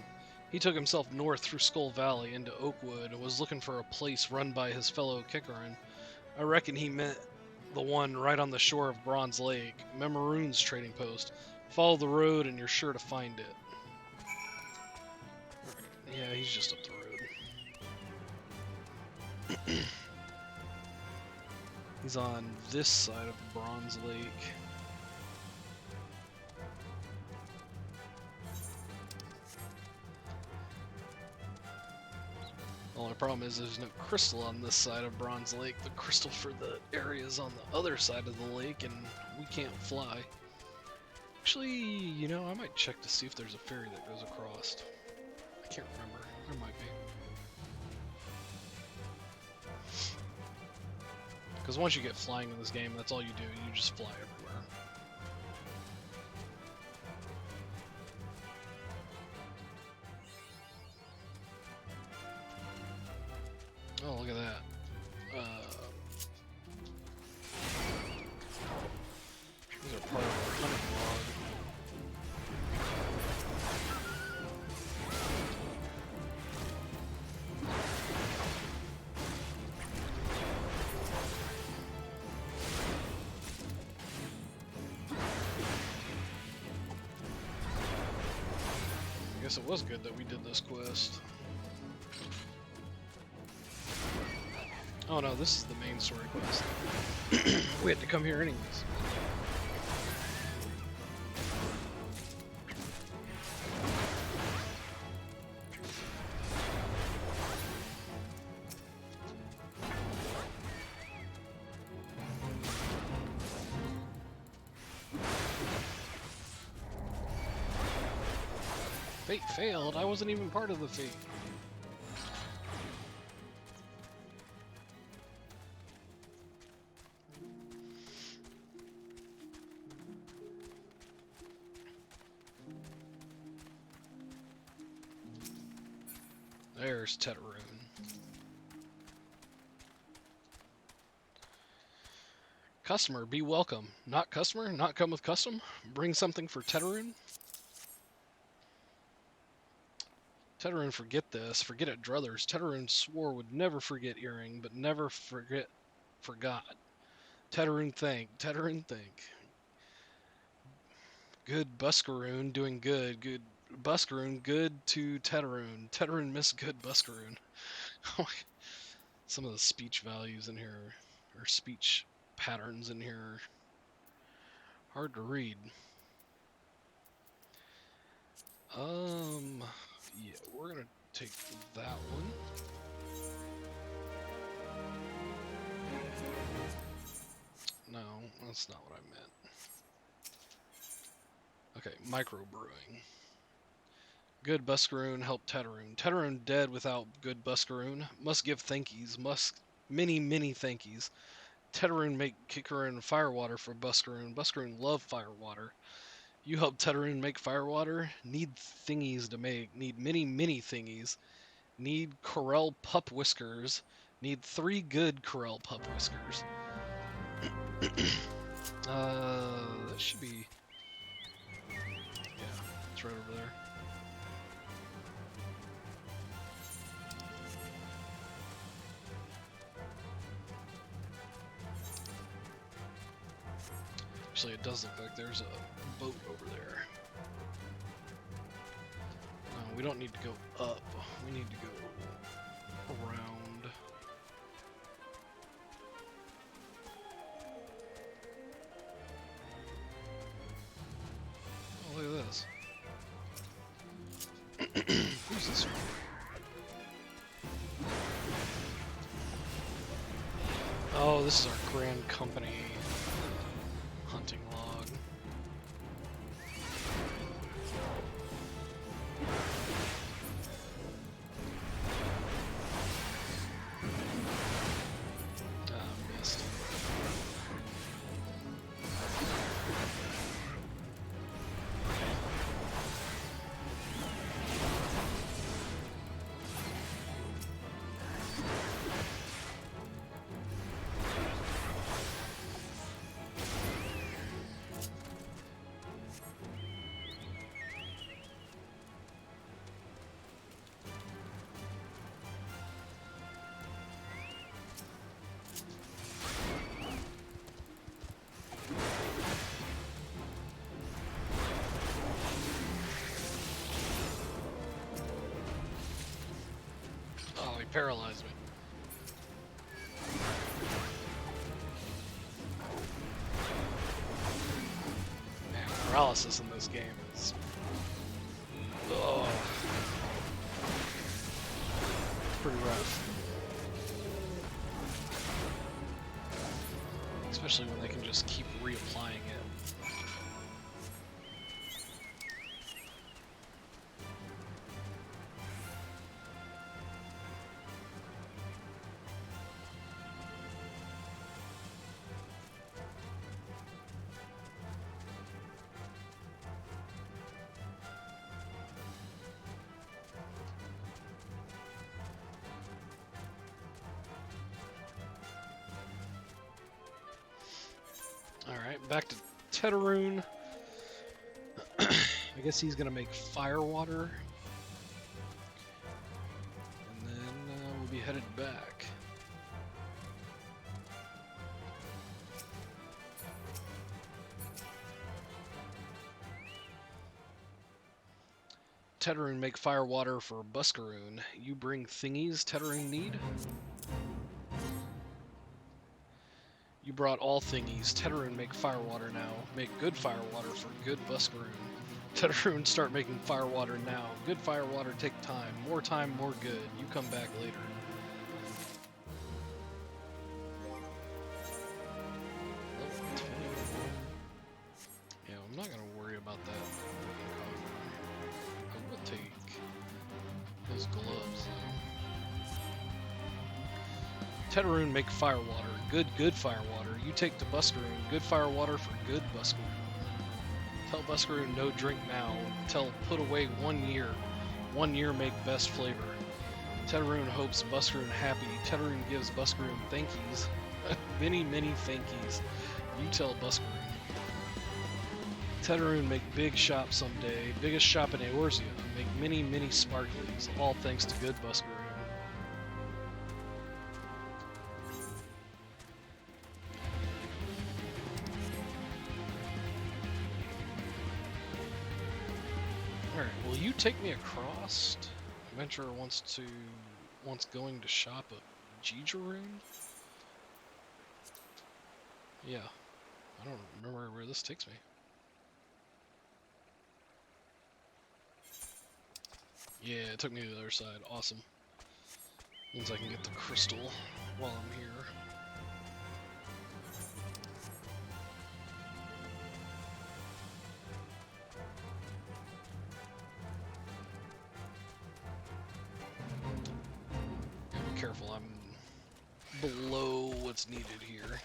He took himself north through Skull Valley into Oakwood and was looking for a place run by his fellow Kikarin. I reckon he meant the one right on the shore of Bronze Lake, Memaroon's trading post. Follow the road and you're sure to find it. Right. Yeah, he's just up the road. He's on this side of Bronze Lake. The only problem is there's no crystal on this side of Bronze Lake. The crystal for the area is on the other side of the lake, and we can't fly. Actually, you know, I might check to see if there's a ferry that goes across. I can't remember. There might be. Because once you get flying in this game, that's all you do. You just fly everywhere. Oh, look at that. These are part of our hunting log. guess it was good that we did this quest. Oh no, this is the main story quest. We had to come here anyways. Fate failed? I wasn't even part of the fate. There's Tetarune. Customer, be welcome. Not customer? Not come with custom? Bring something for Tetarune? Tetarune, forget this. Forget it, druthers. Tetarune swore would never forget Earring, but never forgot. Tetarune think. Tetarune think. Good Buscaroon, doing good. Good Buscaroon, good to Tetarune. Tetarune miss good Buscaroon. Some of the speech values in here, or speech patterns in here, hard to read. Yeah, we're gonna take that one. No, that's not what I meant. Okay, microbrewing. Good Buscaroon, help Tetarune. Tetarune dead without good Buscaroon. Must give thankies. Must many thankies. Tetarune make Kikaroon firewater for Buscaroon. Buscaroon love firewater. You help Tetarune make firewater? Need thingies to make. Need many thingies. Need Corel pup whiskers. Need 3 good Corel pup whiskers. That should be... Yeah, it's right over there. Actually, it does look like there's a boat over there. No, we don't need to go up. We need to go around. Oh, look at this. Who's this one? Oh, this is our Grand Company hunting log. Missed. Oh, he paralyzed me. Man, paralysis in this game is... Oh. It's pretty rough. Especially when they can just keep reapplying it. Alright, back to Tetarune. I guess he's gonna make firewater. And then we'll be headed back. Tetaroon make fire water for Buscaroon. You bring thingies Tetaroon need? You brought all thingies. Tetaroon make fire water now. Make good fire water for good Buscaroon. Tetaroon start making fire water now. Good fire water take time. More time, more good. You come back later. Yeah, I'm not gonna worry about that. I will take those gloves though. Tetaroon make fire water. Good fire water. You take to Buscaroon. Good fire water for good Buscaroon. Tell Buscaroon no drink now. Tell put away 1 year. 1 year make best flavor. Tetaroon hopes Buscaroon happy. Tetaroon gives Buscaroon thankies. many thankies. You tell Buscaroon. Tetaroon make big shop someday. Biggest shop in Eorzea. Make many sparklies. All thanks to good Buscaroon. Alright, will you take me across? Adventurer wants going to shop at Gigeroon? Yeah. I don't remember where this takes me. Yeah, it took me to the other side. Awesome. Means I can get the crystal while I'm here. Be careful, I'm below what's needed here.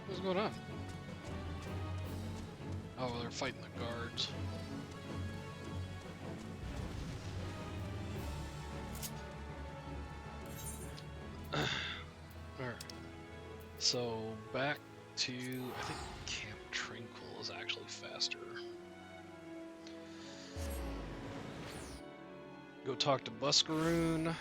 What's going on? Oh, they're fighting the guards. Alright. So, back to, I think Camp Tranquil is actually faster. Go talk to Buscaroon.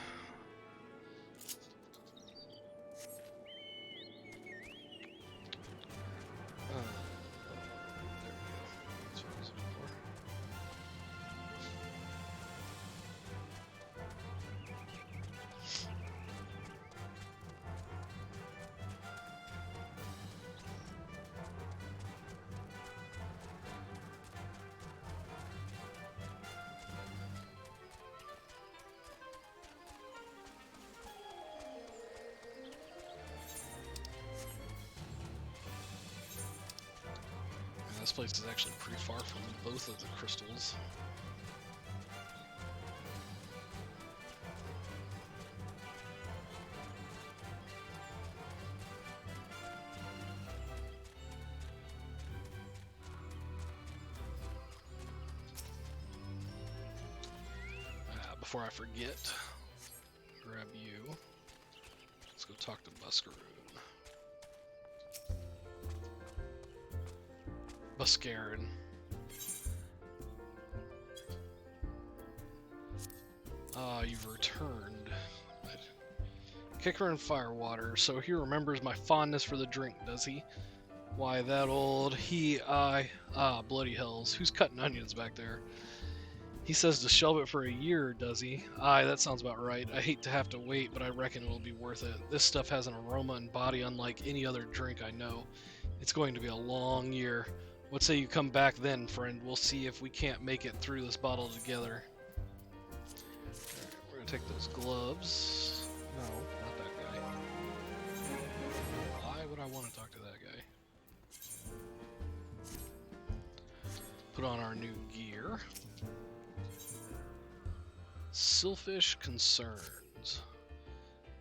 This place is actually pretty far from both of the crystals. Before I forget, grab you. Let's go talk to Buscaroon. Buscaroon. You've returned. Kicker and Firewater. So he remembers my fondness for the drink, does he? Why, that old bloody hells. Who's cutting onions back there? He says to shelve it for a year, does he? Aye, that sounds about right. I hate to have to wait, but I reckon it'll be worth it. This stuff has an aroma and body unlike any other drink I know. It's going to be a long year. What say you come back then, friend? We'll see if we can't make it through this bottle together. Alright, we're gonna take those gloves. No, not that guy. Why would I want to talk to that guy? Put on our new gear. Sylphish concerns.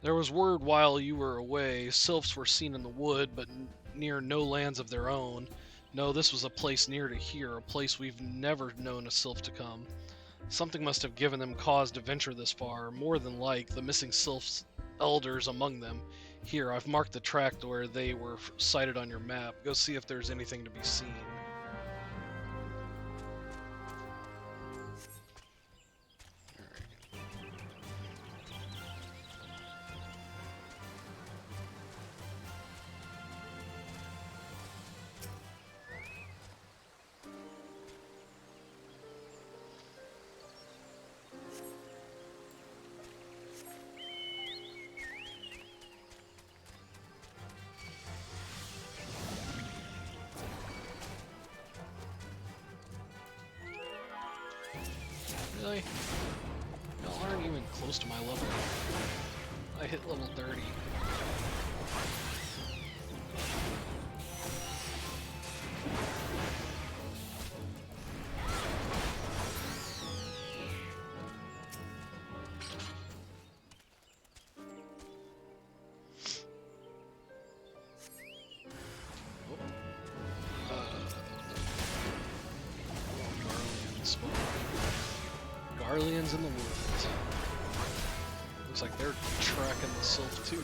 There was word while you were away, sylphs were seen in the wood, but near no lands of their own. No, this was a place near to here, a place we've never known a sylph to come. Something must have given them cause to venture this far, more than like the missing sylphs elders among them. Here, I've marked the track where they were sighted on your map. Go see if there's anything to be seen. Really? Y'all aren't even close to my level. I hit level 30. Garleans in the woods. Looks like they're tracking the sylph too.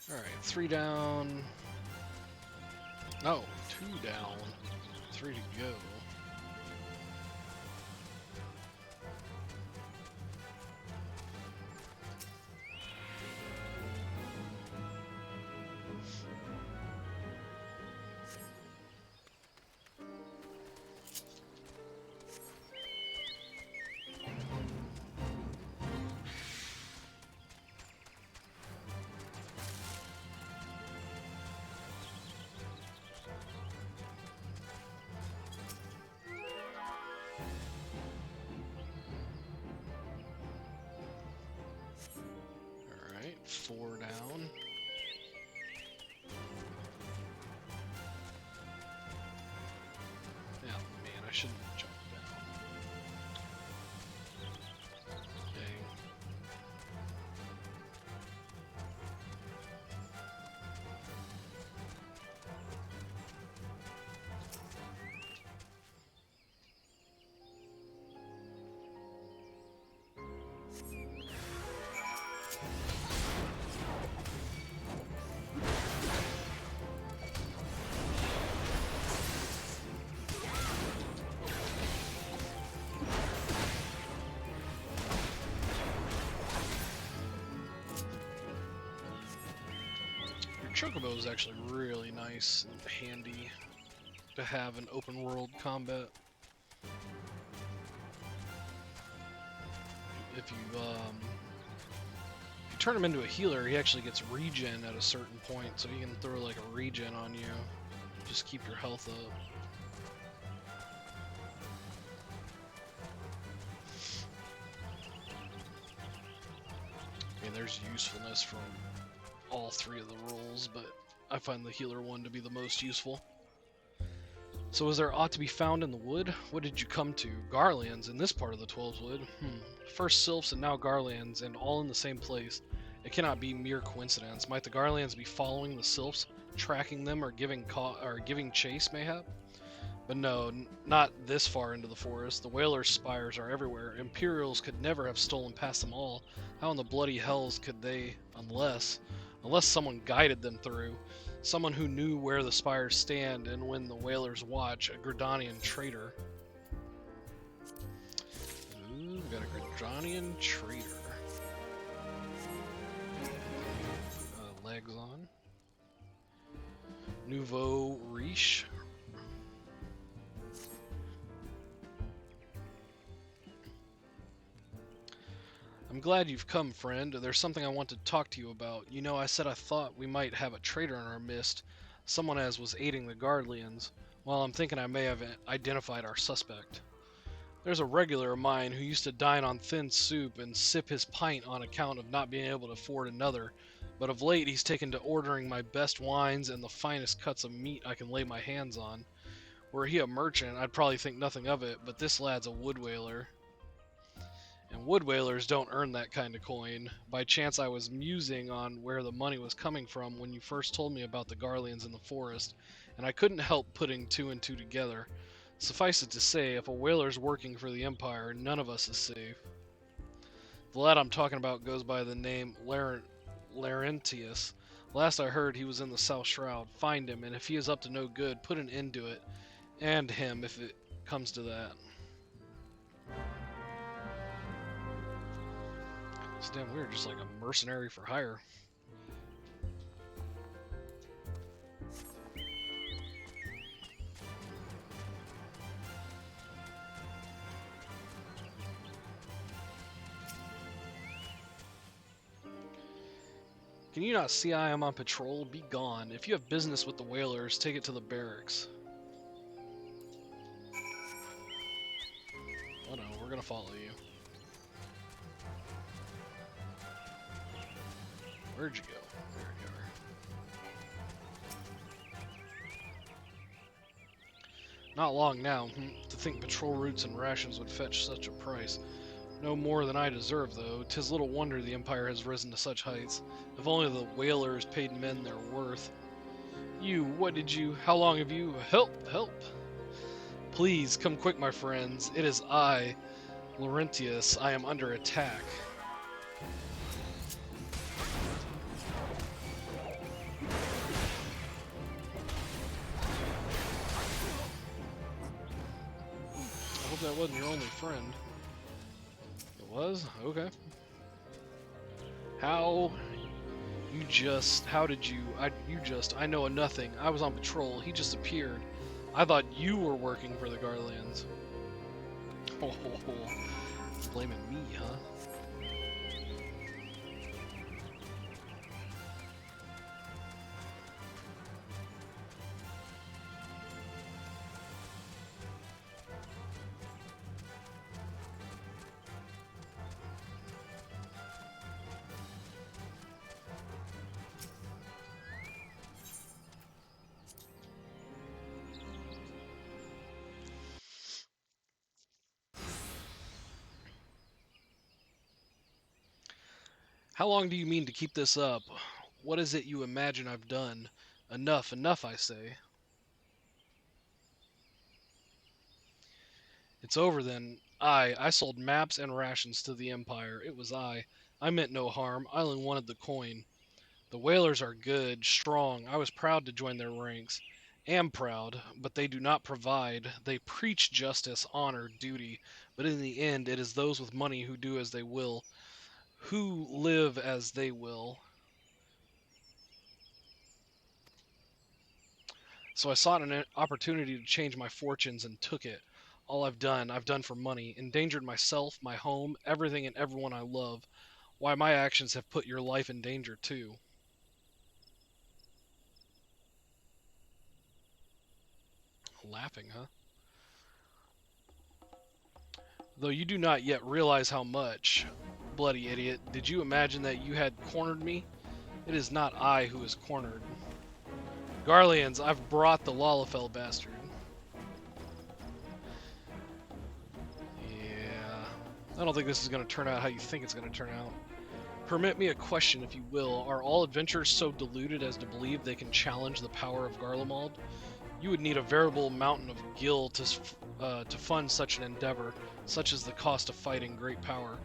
Alright, 3 down. No, 2 down. 3 to go. Alright, 4 down. Yeah, man, I shouldn't have jumped down. Dang. Chocobo is actually really nice and handy to have in open world combat. If you turn him into a healer, he actually gets regen at a certain point, so he can throw like a regen on you. Just keep your health up. I mean, there's usefulness from all 3 of the roles, but I find the healer one to be the most useful. So is there aught to be found in the wood? What did you come to? Garleans in this part of the 12's wood? First sylphs and now Garleans, and all in the same place. It cannot be mere coincidence. Might the Garleans be following the sylphs, tracking them, or giving chase, mayhap? But no, not this far into the forest. The whalers' spires are everywhere. Imperials could never have stolen past them all. How in the bloody hells could they, unless someone guided them through? Someone who knew where the spires stand and when the whalers watch, a Gridanian traitor. Ooh, we got a Gridanian traitor. Legs on. Nouveau riche. I'm glad you've come, friend. There's something I want to talk to you about. You know, I said I thought we might have a traitor in our midst, someone as was aiding the Guardians. Well, I'm thinking I may have identified our suspect. There's a regular of mine who used to dine on thin soup and sip his pint on account of not being able to afford another, but of late he's taken to ordering my best wines and the finest cuts of meat I can lay my hands on. Were he a merchant, I'd probably think nothing of it, but this lad's a wood whaler. And wood whalers don't earn that kind of coin. By chance I was musing on where the money was coming from when you first told me about the Garleans in the forest, and I couldn't help putting two and two together. Suffice it to say, if a whaler's working for the Empire, none of us is safe. The lad I'm talking about goes by the name Laurentius. Last I heard, he was in the South Shroud. Find him, and if he is up to no good, put an end to it. And him, if it comes to that. It's damn weird, just like a mercenary for hire. Can you not see I am on patrol? Be gone. If you have business with the whalers, take it to the barracks. Oh no, we're gonna follow you. Where'd you go? There you are. Not long now. To think patrol routes and rations would fetch such a price. No more than I deserve, though. 'Tis little wonder the Empire has risen to such heights. If only the whalers paid men their worth. You, what did you... How long have you... Help! Help! Please, come quick, my friends. It is I, Laurentius. I am under attack. I hope that wasn't your only friend. It was? Okay. I know nothing. I was on patrol. He just appeared. I thought you were working for the Garleans. Oh, blaming me, huh? How long do you mean to keep this up? What is it you imagine I've done? Enough, enough, I say. It's over then. I sold maps and rations to the Empire. It was I. I meant no harm. I only wanted the coin. The whalers are good, strong. I was proud to join their ranks. Am proud, but they do not provide. They preach justice, honor, duty, but in the end it is those with money who do as they will. Who live as they will. So I sought an opportunity to change my fortunes and took it. All I've done for money. Endangered myself, my home, everything and everyone I love. Why, my actions have put your life in danger too. Laughing, huh? Though you do not yet realize how much. Bloody idiot, did you imagine that you had cornered me? It is not I who is cornered. Garleans, I've brought the Lalafell bastard. Yeah, I don't think this is going to turn out how you think it's going to turn out. Permit me a question, if you will. Are all adventurers so deluded as to believe they can challenge the power of Garlemald? You would need a veritable mountain of gil to fund such an endeavor, such as the cost of fighting great power.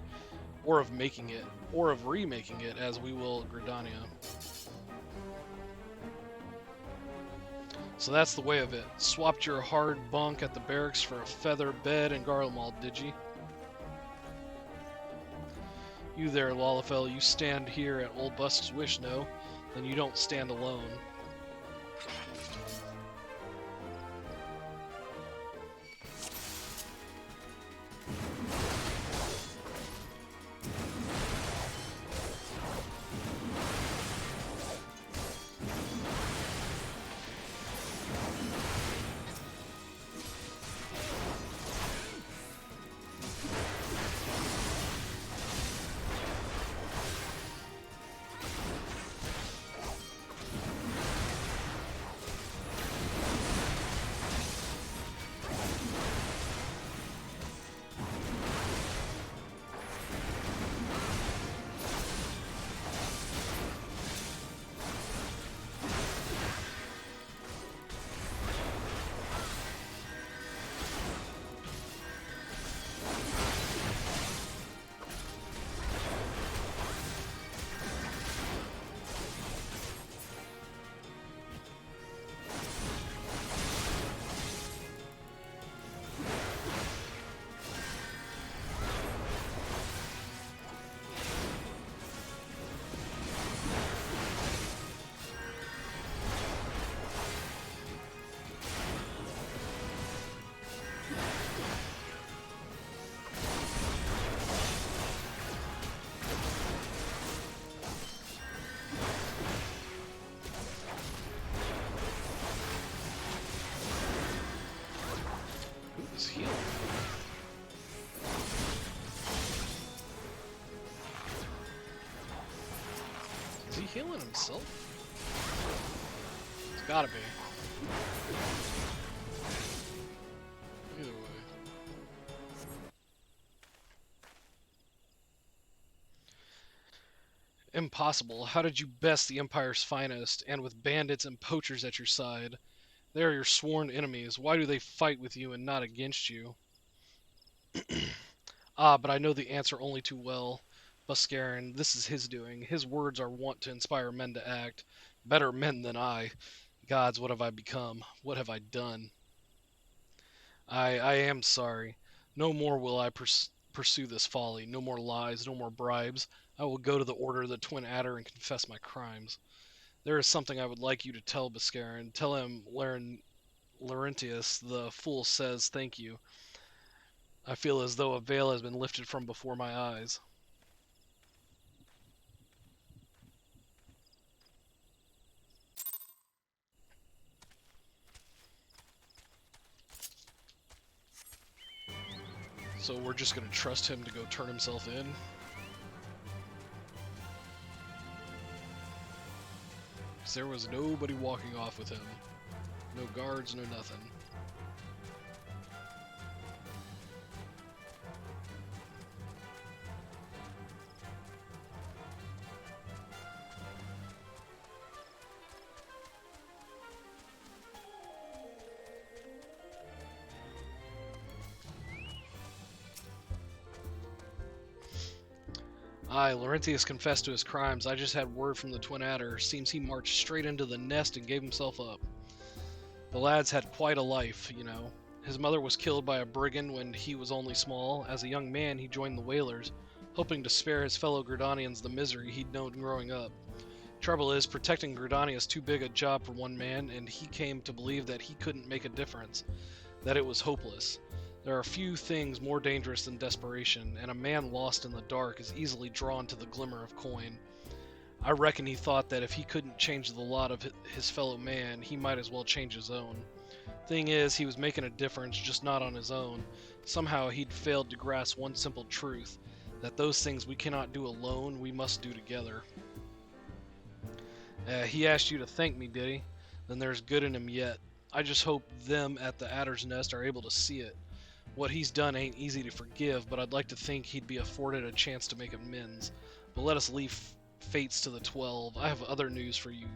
Or of making it, or of remaking it, as we will at Gridania. So that's the way of it. Swapped your hard bunk at the barracks for a feather bed in Garlemald, did you? You there, Lalafell, you stand here at Old Busk's wish, no? Then you don't stand alone. healing himself? It's gotta be. Either way. Impossible. How did you best the Empire's finest, and with bandits and poachers at your side? They are your sworn enemies. Why do they fight with you and not against you? Ah, but I know the answer only too well. Buscarin, this is his doing. His words are wont to inspire men to act. Better men than I. Gods, what have I become? What have I done? I am sorry. No more will I pursue this folly. No more lies, no more bribes. I will go to the Order of the Twin Adder and confess my crimes. There is something I would like you to tell Buscarin. Tell him Laurentius, the fool, says thank you. I feel as though a veil has been lifted from before my eyes. So we're just going to trust him to go turn himself in? Because there was nobody walking off with him. No guards, no nothing. Aye, Laurentius confessed to his crimes. I just had word from the Twin Adder. Seems he marched straight into the nest and gave himself up. The lad's had quite a life, you know. His mother was killed by a brigand when he was only small. As a young man, he joined the Whalers, hoping to spare his fellow Gridanians the misery he'd known growing up. Trouble is, protecting Gridania is too big a job for one man, and he came to believe that he couldn't make a difference, that it was hopeless. There are few things more dangerous than desperation, and a man lost in the dark is easily drawn to the glimmer of coin. I reckon he thought that if he couldn't change the lot of his fellow man, he might as well change his own. Thing is, he was making a difference, just not on his own. Somehow he'd failed to grasp one simple truth, that those things we cannot do alone, we must do together. He asked you to thank me, did he? Then there's good in him yet. I just hope them at the Adder's Nest are able to see it. What he's done ain't easy to forgive, but I'd like to think he'd be afforded a chance to make amends. But let us leave fates to the 12. I have other news for you.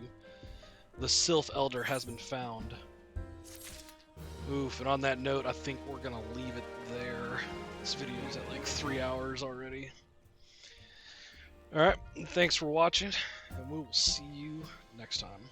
The Sylph Elder has been found. Oof, and on that note, I think we're gonna leave it there. This video's at like 3 hours already. Alright, thanks for watching, and we will see you next time.